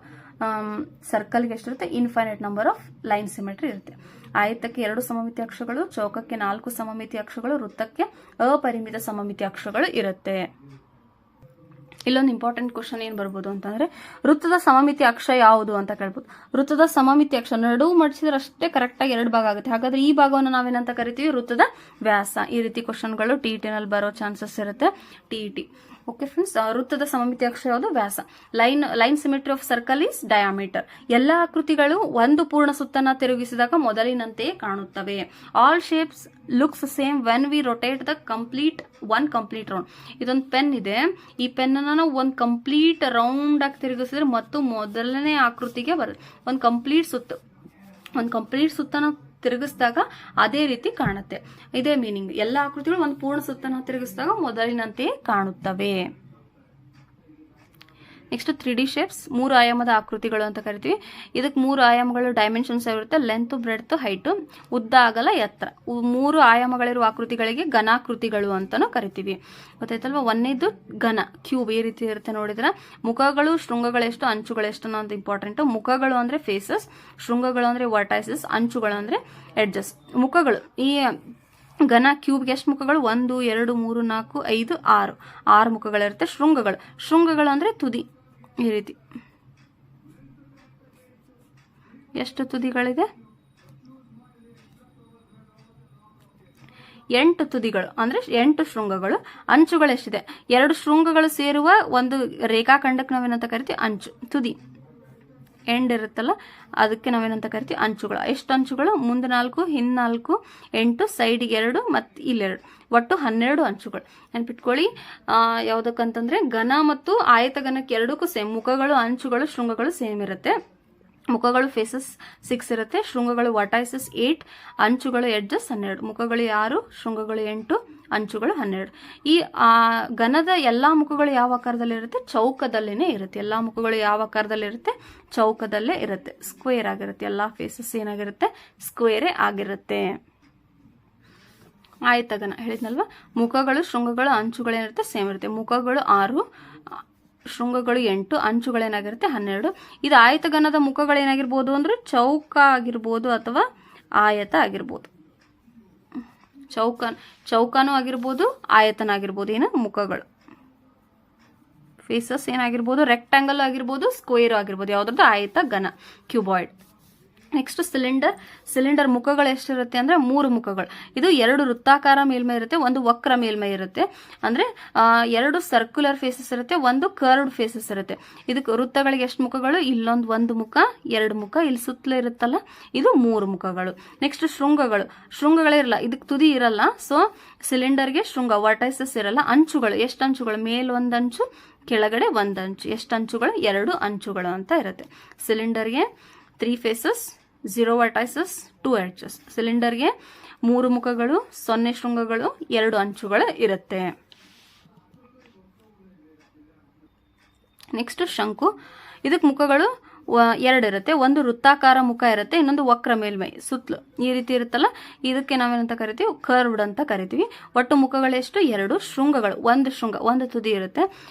ಸರ್ಕಲ್ಗೆ ಎಷ್ಟಿರುತ್ತೆ, infinite number of line symmetry ಇರುತ್ತೆ. ಆಯತಕ್ಕೆ 2 ಸಮಮಿತಿ ಅಕ್ಷಗಳು, ಚೌಕಕ್ಕೆ 4 ಸಮಮಿತಿ ಅಕ್ಷಗಳು, ವೃತ್ತಕ್ಕೆ ಅಪರಿಮಿತ ಸಮಮಿತಿ ಅಕ್ಷಗಳು ಇರುತ್ತೆ. ಇಲ್ಲೊಂದು ಇಂಪಾರ್ಟೆಂಟ್ ಕ್ವಶನ್ ಏನ್ ಬರ್ಬೋದು ಅಂತಂದ್ರೆ, ವೃತ್ತದ ಸಮಮಿತಿ ಅಕ್ಷ ಯಾವುದು ಅಂತ ಕೇಳ್ಬೋದು. ವೃತ್ತದ ಸಮಮಿತಿ ಅಕ್ಷ ನಡುವು ಮಡಿಸಿದ್ರೆ ಅಷ್ಟೇ ಕರೆಕ್ಟ್ ಆಗಿ 2 ಭಾಗ ಆಗುತ್ತೆ. ಹಾಗಾದ್ರೆ ಈ ಭಾಗವನ್ನು ನಾವೇನಂತ ಕರಿತೀವಿ, ವೃತ್ತದ ವ್ಯಾಸ. ಈ ರೀತಿ ಕ್ವಶನ್ಗಳು ಟಿಇಟಿನಲ್ಲಿ ಬರೋ ಚಾನ್ಸಸ್ ಇರುತ್ತೆ, ಟಿಇಟಿ. ಓಕೆ ಫ್ರೆಂಡ್ಸ್, ವೃತ್ತದ ಸಮಮಿತಿ ಅಕ್ಷ ಯಾವುದು, ವ್ಯಾಸ. Line symmetry of circle is diameter. ಎಲ್ಲ ಆಕೃತಿಗಳು ಒಂದು ಪೂರ್ಣ ಸುತ್ತನ್ನ ತಿರುಗಿಸಿದಾಗ ಮೊದಲಿನಂತೆಯೇ ಕಾಣುತ್ತವೆ. All shapes looks same when we rotate the complete round. ಇದೊಂದು ಪೆನ್ ಇದೆ, ಈ ಪೆನ್ ನಾವು ಒಂದು ಕಂಪ್ಲೀಟ್ ರೌಂಡ್ ಆಗಿ ತಿರುಗಿಸಿದ್ರೆ ಮತ್ತು ಮೊದಲನೇ ಆಕೃತಿಗೆ ಬರುತ್ತೆ. ಒಂದು ಕಂಪ್ಲೀಟ್ ಸುತ್ತನ ತಿರುಗಿಸಿದಾಗ ಅದೇ ರೀತಿ ಕಾಣುತ್ತೆ. ಇದೇ ಮೀನಿಂಗ್. ಎಲ್ಲ ಆಕೃತಿಗಳು ಒಂದು ಪೂರ್ಣ ಸುತ್ತನ ತಿರುಗಿಸಿದಾಗ ಮೊದಲಿನಂತೆಯೇ ಕಾಣುತ್ತವೆ. ನೆಕ್ಸ್ಟ್ 3D ಶೇಪ್ಸ್, 3 ಆಯಾಮದ ಆಕೃತಿಗಳು ಅಂತ ಕರಿತೀವಿ. ಇದಕ್ಕೆ 3 ಆಯಾಮಗಳು ಡೈಮೆನ್ಷನ್ಸ್ ಇರುತ್ತೆ, ಲೆಂತ್, ಬ್ರೆಡ್ತ್, ಹೈಟ್, ಉದ್ದ, ಅಗಲ, ಎತ್ತರ. 3 ಆಯಾಮಗಳಿರುವ ಆಕೃತಿಗಳಿಗೆ ಘನಾಕೃತಿಗಳು ಅಂತಾನು ಕರಿತೀವಿ. ಗೊತ್ತಾಯ್ತಲ್ವಾ. ಒಂದೇದು ಘನ, ಕ್ಯೂಬ್ ಈ ರೀತಿ ಇರುತ್ತೆ. ನೋಡಿದ್ರೆ ಮುಖಗಳು, ಶೃಂಗಗಳೆಷ್ಟು, ಅಂಚುಗಳೆಷ್ಟು ಅನ್ನೋದು ಇಂಪಾರ್ಟೆಂಟ್. ಮುಖಗಳು ಅಂದ್ರೆ ಫೇಸಸ್, ಶೃಂಗಗಳು ಅಂದ್ರೆ ವರ್ಟೈಸಸ್, ಅಂಚುಗಳು ಅಂದ್ರೆ ಎಡ್ಜಸ್. ಮುಖಗಳು, ಈ ಘನ ಕ್ಯೂಬ್ಗೆ ಎಷ್ಟು ಮುಖಗಳು, 1 2 3 4 5 6 ಮುಖಗಳಿರುತ್ತೆ. ಶೃಂಗಗಳು ಅಂದ್ರೆ ತುದಿ, ಈ ರೀತಿ ಎಷ್ಟು ತುದಿಗಳಿದೆ, 8 ತುದಿಗಳು ಅಂದ್ರೆ 8 ಶೃಂಗಗಳು. ಅಂಚುಗಳು ಎಷ್ಟಿದೆ, 2 ಶೃಂಗಗಳು ಸೇರುವ ಒಂದು ರೇಖಾಖಂಡಕ್ಕೆ ನಾವೇನಂತ ಕರಿತೀವಿ, ಅಂಚು. ತುದಿ ಎಂಡ್ ಇರುತ್ತಲ್ಲ ಅದಕ್ಕೆ ನಾವೇನಂತ ಕರಿತೀವಿ, ಅಂಚುಗಳು. ಎಷ್ಟು ಅಂಚುಗಳು, ಮುಂದೆ 4, ಹಿಂದೆ 4, 8, ಸೈಡ್ಗೆ 2 ಮತ್ತು ಇಲ್ಲೆರಡು, ಒಟ್ಟು 12 ಅಂಚುಗಳು. ನೆನ್ಪಿಟ್ಕೊಳ್ಳಿ. ಯಾವುದಕ್ಕಂತಂದ್ರೆ ಘನ ಮತ್ತು ಆಯತ ಘನಕ್ಕೆ ಎರಡಕ್ಕೂ ಸೇಮ್. ಮುಖಗಳು, ಅಂಚುಗಳು, ಶೃಂಗಗಳು ಸೇಮ್ ಇರುತ್ತೆ. ಮುಖಗಳು ಫೇಸಸ್ 6 ಇರುತ್ತೆ, ಶೃಂಗಗಳು ವರ್ಟೈಸಸ್ 8, ಅಂಚುಗಳು ಎಡ್ಜಸ್ 12. ಮುಖಗಳು 6, ಶೃಂಗಗಳು 8, ಅಂಚುಗಳು 12. ಈ ಘನದ ಎಲ್ಲಾ ಮುಖಗಳು ಯಾವ ಆಕಾರದಲ್ಲಿ ಇರುತ್ತೆ, ಚೌಕದಲ್ಲೇನೆ ಇರುತ್ತೆ. ಎಲ್ಲಾ ಮುಖಗಳು ಯಾವ ಆಕಾರದಲ್ಲಿ ಇರುತ್ತೆ, ಚೌಕದಲ್ಲೇ ಇರುತ್ತೆ, ಸ್ಕ್ವೇರ್ ಆಗಿರುತ್ತೆ. ಎಲ್ಲಾ ಫೇಸಸ್ ಏನಾಗಿರುತ್ತೆ, ಸ್ಕ್ವೇರೇ ಆಗಿರುತ್ತೆ. ಆಯತಘನ ಹೇಳಿದ್ನಲ್ವಾ, ಮುಖಗಳು, ಶೃಂಗಗಳು, ಅಂಚುಗಳೇನಿರುತ್ತೆ ಸೇಮ್ ಇರುತ್ತೆ. ಮುಖಗಳು 6, ಶೃಂಗಗಳು 8, ಅಂಚುಗಳೇನಾಗಿರುತ್ತೆ 12. ಇದು ಆಯತಘನದ ಮುಖಗಳೇನಾಗಿರ್ಬೋದು ಅಂದ್ರೆ ಚೌಕ ಆಗಿರ್ಬೋದು ಅಥವಾ ಆಯತ ಆಗಿರ್ಬೋದು. ಚೌಕನೂ ಆಗಿರ್ಬೋದು, ಆಯತನ ಆಗಿರ್ಬೋದು. ಏನು ಮುಖಗಳು, ಫೇಸಸ್ ಏನಾಗಿರ್ಬೋದು, ರೆಕ್ಟಾಂಗಲ್ ಆಗಿರ್ಬೋದು, ಸ್ಕ್ವೇರ್ ಆಗಿರ್ಬೋದು. ಯಾವ್ದ್ರದ್ದು, ಆಯತ ಘನ, ಕ್ಯೂಬಾಯ್ಡ್. ನೆಕ್ಸ್ಟ್ ಸಿಲಿಂಡರ್ ಮುಖಗಳು ಎಷ್ಟಿರುತ್ತೆ ಅಂದ್ರೆ 3 ಮುಖಗಳು. ಇದು 2 ವೃತ್ತಾಕಾರ ಮೇಲ್ಮೈ ಇರುತ್ತೆ, ಒಂದು ವಕ್ರ ಮೇಲ್ಮೈ ಇರುತ್ತೆ. ಅಂದ್ರೆ 2 ಸರ್ಕ್ಯುಲರ್ ಫೇಸಸ್ ಇರುತ್ತೆ, ಒಂದು ಕರ್ವ್ಡ್ ಫೇಸಸ್ ಇರುತ್ತೆ. ಇದಕ್ಕೆ ವೃತ್ತಗಳಿಗೆ ಎಷ್ಟು ಮುಖಗಳು, ಒಂದು ಮುಖ, 2 ಮುಖ, ಇಲ್ಲಿ ಸುತ್ತಲೂ ಇರುತ್ತಲ್ಲ ಇದು 3 ಮುಖಗಳು. ನೆಕ್ಸ್ಟ್ ಶೃಂಗಗಳೇ ಇರಲ್ಲ, ಇದಕ್ಕೆ ತುದಿ ಇರಲ್ಲ. ಸೊ ಸಿಲಿಂಡರ್ಗೆ ಶೃಂಗ, ವರ್ಟೈಸಸ್ ಇರಲ್ಲ. ಅಂಚುಗಳು, ಎಷ್ಟು ಅಂಚುಗಳು, ಮೇಲ್ 1 ಅಂಚು, ಕೆಳಗಡೆ 1 ಅಂಚು. ಎಷ್ಟು ಅಂಚುಗಳು, 2 ಅಂಚುಗಳು ಅಂತ ಇರುತ್ತೆ. ಸಿಲಿಂಡರ್ಗೆ 3 ಫೇಸಸ್, 0 ವರ್ಟೈಸಸ್, 2 ಎಡ್ಜಸ್. ಸಿಲಿಂಡರ್ಗೆ 3 ಮುಖಗಳು, 0 ಶೃಂಗಗಳು, 2 ಅಂಚುಗಳು ಇರುತ್ತೆ. ನೆಕ್ಸ್ಟ್ ಶಂಕು. ಇದಕ್ಕೆ ಮುಖಗಳು ಎರಡು ಇರುತ್ತೆ. ಒಂದು ವೃತ್ತಾಕಾರ ಮುಖ ಇರುತ್ತೆ, ಇನ್ನೊಂದು ವಕ್ರ ಮೇಲ್ಮೈ ಸುತ್ತಲು ಈ ರೀತಿ ಇರುತ್ತಲ್ಲ, ಇದಕ್ಕೆ ನಾವೇನಂತ ಕರಿತೀವಿ, ಕರ್ವ್ಡ್ ಅಂತ ಕರಿತೀವಿ. ಒಟ್ಟು ಮುಖಗಳೆಷ್ಟು? 2. ಶೃಂಗಗಳು, ಒಂದು ಶೃಂಗ, ಒಂದು ತುದಿ ಇರುತ್ತೆ,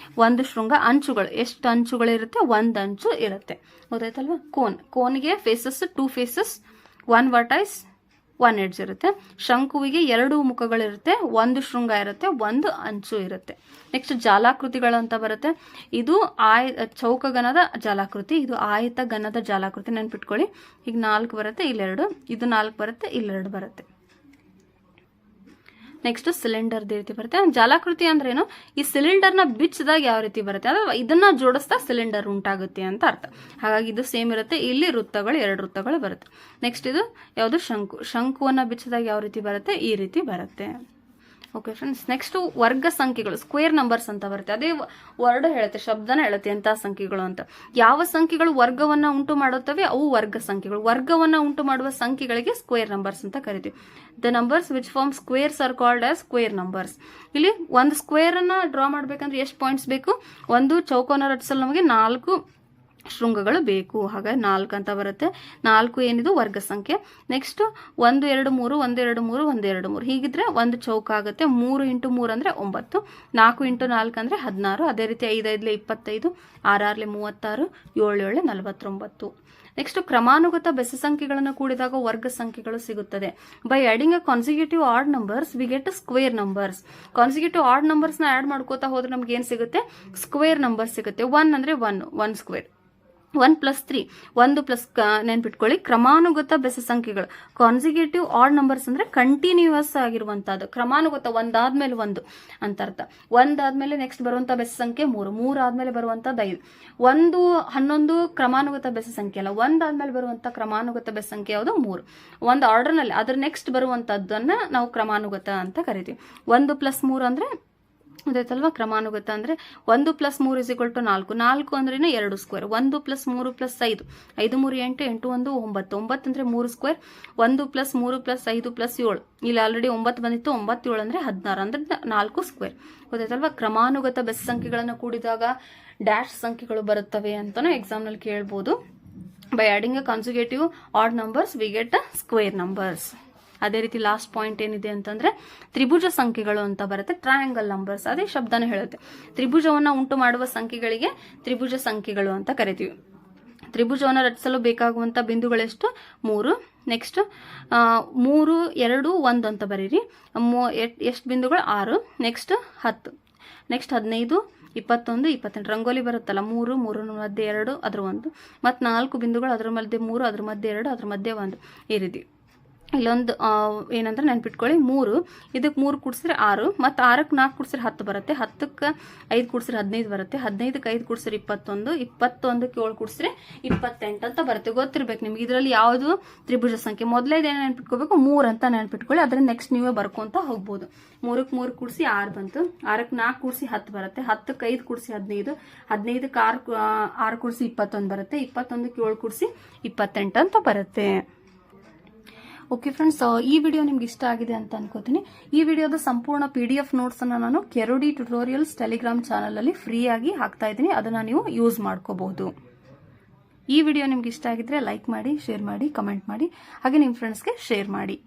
ಒಂದು ಶೃಂಗ. ಅಂಚುಗಳು ಎಷ್ಟು ಅಂಚುಗಳಿರುತ್ತೆ? ಒಂದು ಅಂಚು ಇರುತ್ತೆ. ಗೊತ್ತಾಯ್ತಲ್ವಾ? ಕೋನ್ಗೆ ಫೇಸಸ್ 2 ಫೇಸಸ್, 1 ವರ್ಟೈಸ್, 1 ಎಡ್ಜ್ ಇರುತ್ತೆ. ಶಂಕುವಿಗೆ 2 ಮುಖಗಳಿರುತ್ತೆ, ಒಂದು ಶೃಂಗ ಇರುತ್ತೆ, ಒಂದು ಅಂಚು ಇರುತ್ತೆ. ನೆಕ್ಸ್ಟ್ ಜಾಲಾಕೃತಿಗಳು ಅಂತ ಬರುತ್ತೆ. ಇದು ಚೌಕಗನದ ಜಾಲಾಕೃತಿ, ಇದು ಆಯತ ಗನದ ಜಾಲಾಕೃತಿ. ನೆನ್ಪಿಟ್ಕೊಳ್ಳಿ. ಈಗ 4 ಬರುತ್ತೆ, ಇಲ್ಲಿ 2, ಇದು 4 ಬರುತ್ತೆ, ಇಲ್ಲಿ 2 ಬರುತ್ತೆ. ನೆಕ್ಸ್ಟ್ ಸಿಲಿಂಡರ್ ರೀತಿ ಬರುತ್ತೆ. ಜಾಲಾಕೃತಿ ಅಂದ್ರೇನು? ಈ ಸಿಲಿಂಡರ್ನ ಬಿಚ್ಚಿದಾಗ ಯಾವ ರೀತಿ ಬರುತ್ತೆ, ಅಲ್ವಾ, ಇದನ್ನ ಜೋಡಿಸ್ತಾ ಸಿಲಿಂಡರ್ ಉಂಟಾಗುತ್ತೆ ಅಂತ ಅರ್ಥ. ಹಾಗಾಗಿ ಇದು ಸೇಮ್ ಇರುತ್ತೆ. ಇಲ್ಲಿ ವೃತ್ತಗಳು 2 ವೃತ್ತಗಳು ಬರುತ್ತೆ. ನೆಕ್ಸ್ಟ್ ಇದು ಯಾವುದು? ಶಂಕುವನ್ನ ಬಿಚ್ಚಿದಾಗ ಯಾವ ರೀತಿ ಬರುತ್ತೆ? ಈ ರೀತಿ ಬರುತ್ತೆ. ಓಕೆ ಫ್ರೆಂಡ್ಸ್, ನೆಕ್ಸ್ಟ್ ವರ್ಗ ಸಂಖ್ಯೆಗಳು, ಸ್ಕ್ವೇರ್ ನಂಬರ್ಸ್ ಅಂತ ಬರುತ್ತೆ. ಅದೇ ವರ್ಡ್ ಹೇಳುತ್ತೆ, ಶಬ್ದನ ಹೇಳುತ್ತೆ ಎಂತ ಸಂಖ್ಯೆಗಳು ಅಂತ. ಯಾವ ಸಂಖ್ಯೆಗಳು ವರ್ಗವನ್ನ ಉಂಟು ಮಾಡುತ್ತವೆ ಅವು ವರ್ಗ ಸಂಖ್ಯೆಗಳು. ವರ್ಗವನ್ನ ಉಂಟು ಮಾಡುವ ಸಂಖ್ಯೆಗಳಿಗೆ ಸ್ಕ್ವೇರ್ ನಂಬರ್ಸ್ ಅಂತ ಕರಿತೀವಿ. The numbers which form squares are called as square numbers. ಇಲ್ಲಿ ಒಂದು ಸ್ಕ್ವೇರ್ ಅನ್ನ ಡ್ರಾ ಮಾಡ್ಬೇಕಂದ್ರೆ ಎಷ್ಟು ಪಾಯಿಂಟ್ಸ್ ಬೇಕು? ಒಂದು ಚೌಕವನ್ನು ರಚಿಸಲು ನಮಗೆ 4 ಶೃಂಗಗಳು ಬೇಕು. ಹಾಗಾಗಿ 4 ಅಂತ ಬರುತ್ತೆ. 4 ಏನಿದು? ವರ್ಗ ಸಂಖ್ಯೆ. ನೆಕ್ಸ್ಟ್ 1 2 3 1 2 3 1 2 3 ಹೀಗಿದ್ರೆ ಒಂದು ಚೌಕ ಆಗುತ್ತೆ. 3 × 3 ಅಂದ್ರೆ 9, 4 × 4 ಅಂದ್ರೆ 16. ಅದೇ ರೀತಿ 5 5 25, 6 6 36, 7 7 49. ನೆಕ್ಸ್ಟ್ ಕ್ರಮಾನುಗತ ಬೆಸ ಸಂಖ್ಯೆಗಳನ್ನು ಕೂಡಿದಾಗ ವರ್ಗ ಸಂಖ್ಯೆಗಳು ಸಿಗುತ್ತದೆ. By adding a consecutive add numbers we get square numbers. Consecutive add numbers ನ ಆಡ್ ಮಾಡ್ಕೋತಾ ಹೋದ್ರೆ ನಮ್ಗೆ ಏನ್ ಸಿಗುತ್ತೆ? ಸ್ಕ್ವೇರ್ ನಂಬರ್ ಸಿಗುತ್ತೆ. 1 ಅಂದ್ರೆ 1 ಸ್ಕ್ವೇರ್. 1 + 3, 1 ಪ್ಲಸ್, ನೆನ್ಪಿಟ್ಕೊಳ್ಳಿ, ಕ್ರಮಾನುಗತ ಬೆಸ ಸಂಖ್ಯೆಗಳು. ಕಾನ್ಸಿಕ್ಯೂಟಿವ್ ಆಡ್ ನಂಬರ್ಸ್ ಅಂದ್ರೆ ಕಂಟಿನ್ಯೂಯಸ್ ಆಗಿರುವಂತಹದ್ದು. ಕ್ರಮಾನುಗತ ಒಂದಾದ್ಮೇಲೆ ಒಂದು ಅಂತ ಅರ್ಥ. ಒಂದಾದ್ಮೇಲೆ ನೆಕ್ಸ್ಟ್ ಬರುವಂತ ಬೆಸ ಸಂಖ್ಯೆ 3, 3 ಆದ್ಮೇಲೆ ಬರುವಂತದ್ದು 5. 1 11 ಕ್ರಮಾನುಗತ ಬೆಸ ಸಂಖ್ಯೆ ಅಲ್ಲ, ಒಂದಾದ್ಮೇಲೆ ಬರುವಂತ ಕ್ರಮಾನುಗತ ಬೆಸ ಸಂಖ್ಯೆ ಯಾವುದು? 3. ಒಂದು ಆರ್ಡರ್ ನಲ್ಲಿ ಅದ್ರ ನೆಕ್ಸ್ಟ್ ಬರುವಂತದ್ದನ್ನ ನಾವು ಕ್ರಮಾನುಗತ ಅಂತ ಕರಿತೀವಿ. 1 + 3 ಅಂದ್ರೆ ಅದಾಯ್ತಲ್ವಾ ಕ್ರಮಾನುಗತ. ಅಂದ್ರೆ 1 + 3 = 4. 4 ಅಂದ್ರೆ 2 ಸ್ಕ್ವೇರ್. 1 + 3 + 5, 5 3 8, 8 1 9, 9 ಅಂದ್ರೆ 3 ಸ್ಕ್ವೇರ್. 1 + 3 + 5 + 7, ಇಲ್ಲಿ ಆಲ್ರೆಡಿ 9 ಬಂದಿತ್ತು, 9 7 ಅಂದ್ರೆ 16 ಅಂದ್ರೆ 4 ಸ್ಕ್ವೇರ್. ಗೊತ್ತಾಯ್ತಲ್ವಾ? ಕ್ರಮಾನುಗತ ಬೆಸ ಸಂಖ್ಯೆಗಳನ್ನು ಕೂಡಿದಾಗ ಡ್ಯಾಶ್ ಸಂಖ್ಯೆಗಳು ಬರುತ್ತವೆ ಅಂತಾನು ಎಕ್ಸಾಮ್ ನಲ್ಲಿ ಕೇಳಬಹುದು. By adding a consecutive add numbers we get square numbers. ಅದೇ ರೀತಿ ಲಾಸ್ಟ್ ಪಾಯಿಂಟ್ ಏನಿದೆ ಅಂತಂದ್ರೆ ತ್ರಿಭುಜ ಸಂಖ್ಯೆಗಳು ಅಂತ ಬರುತ್ತೆ. ಟ್ರಯಾಂಗಲ್ ನಂಬರ್ಸ್, ಅದೇ ಶಬ್ದನ ಹೇಳುತ್ತೆ. ತ್ರಿಭುಜವನ್ನ ಉಂಟು ಮಾಡುವ ಸಂಖ್ಯೆಗಳಿಗೆ ತ್ರಿಭುಜ ಸಂಖ್ಯೆಗಳು ಅಂತ ಕರಿತೀವಿ. ತ್ರಿಭುಜವನ್ನು ರಚಿಸಲು ಬೇಕಾಗುವಂತ ಬಿಂದುಗಳೆಷ್ಟು? 3. ನೆಕ್ಸ್ಟ್ 3 2 1 ಅಂತ ಬರೀರಿ. ಎಷ್ಟು ಬಿಂದುಗಳು? 6. Next 10, next 15, 21, 28. ರಂಗೋಲಿ ಬರುತ್ತಲ್ಲ, 3 3 ಮಧ್ಯೆ 2 ಅದ್ರ 1, ಮತ್ತು 4 ಬಿಂದುಗಳು, ಅದ್ರ ಮಧ್ಯೆ 3, ಅದ್ರ ಮಧ್ಯೆ 2, ಅದ್ರ ಮಧ್ಯೆ 1, ಈ ರೀತಿ. ಇಲ್ಲೊಂದು ಏನಂದ್ರೆ ನೆನ್ಪಿಟ್ಕೊಳ್ಳಿ, 3 ಇದಕ್ಕೆ 3 ಕೂಡಿಸಿದ್ರೆ 6, ಮತ್ತು 6ಕ್ಕೆ 4 ಕೂಡಿಸಿದ್ರೆ 10 ಬರುತ್ತೆ. 10ಕ್ಕೆ 5 ಕೂಡಿಸಿದ್ರೆ 15 ಬರುತ್ತೆ. 15ಕ್ಕೆ 5 ಕೂಡಿಸಿದ್ರೆ 21, 21ಕ್ಕೆ 7 ಕೂಡಿಸಿದ್ರೆ 28 ಅಂತ ಬರುತ್ತೆ. ಗೊತ್ತಿರ್ಬೇಕು ನಿಮ್ಗೆ ಇದರಲ್ಲಿ ಯಾವುದು ತ್ರಿಭುಜ ಸಂಖ್ಯೆ. ಮೊದಲೇದೇನು ನೆನ್ಪಿಟ್ಕೋಬೇಕು? 3 ಅಂತ ನೆನ್ಪಿಟ್ಕೊಳ್ಳಿ. ಅದನ್ನ ನೆಕ್ಸ್ಟ್ ನೀವೇ ಬರ್ಕೊಂತ ಹೋಗ್ಬೋದು. 3ಕ್ಕೆ 3 ಕೂಡಿಸಿ 6 ಬಂತು. 6ಕ್ಕೆ 4 ಕೂಡಿಸಿ 10 ಬರುತ್ತೆ. 10ಕ್ಕೆ 5 ಕೂಡಿಸಿ 15, 15ಕ್ಕೆ 6 ಕೂಡಿಸಿ 21 ಬರುತ್ತೆ. 21ಕ್ಕೆ 7 ಕೂಡಿಸಿ 28 ಅಂತ ಬರುತ್ತೆ. ಓಕೆ ಫ್ರೆಂಡ್ಸ್, ಈ ವಿಡಿಯೋ ನಿಮ್ಗೆ ಇಷ್ಟ ಆಗಿದೆ ಅಂತ ಅನ್ಕೋತೀನಿ. ಈ ವಿಡಿಯೋದ ಸಂಪೂರ್ಣ PDF ನೋಟ್ಸ್ ಅನ್ನ ನಾನು ಕೆರೋಡಿ ಟ್ಯುಟೋರಿಯಲ್ಸ್ ಟೆಲಿಗ್ರಾಮ್ ಚಾನಲ್ ಅಲ್ಲಿ ಫ್ರೀ ಆಗಿ ಹಾಕ್ತಾ ಇದ್ದೀನಿ. ಅದನ್ನ ನೀವು ಯೂಸ್ ಮಾಡ್ಕೋಬಹುದು. ಈ ವಿಡಿಯೋ ನಿಮ್ಗೆ ಇಷ್ಟ ಆಗಿದ್ರೆ ಲೈಕ್ ಮಾಡಿ, ಶೇರ್ ಮಾಡಿ, ಕಮೆಂಟ್ ಮಾಡಿ, ಹಾಗೆ ನಿಮ್ಮ ಫ್ರೆಂಡ್ಸ್ಗೆ ಶೇರ್ ಮಾಡಿ.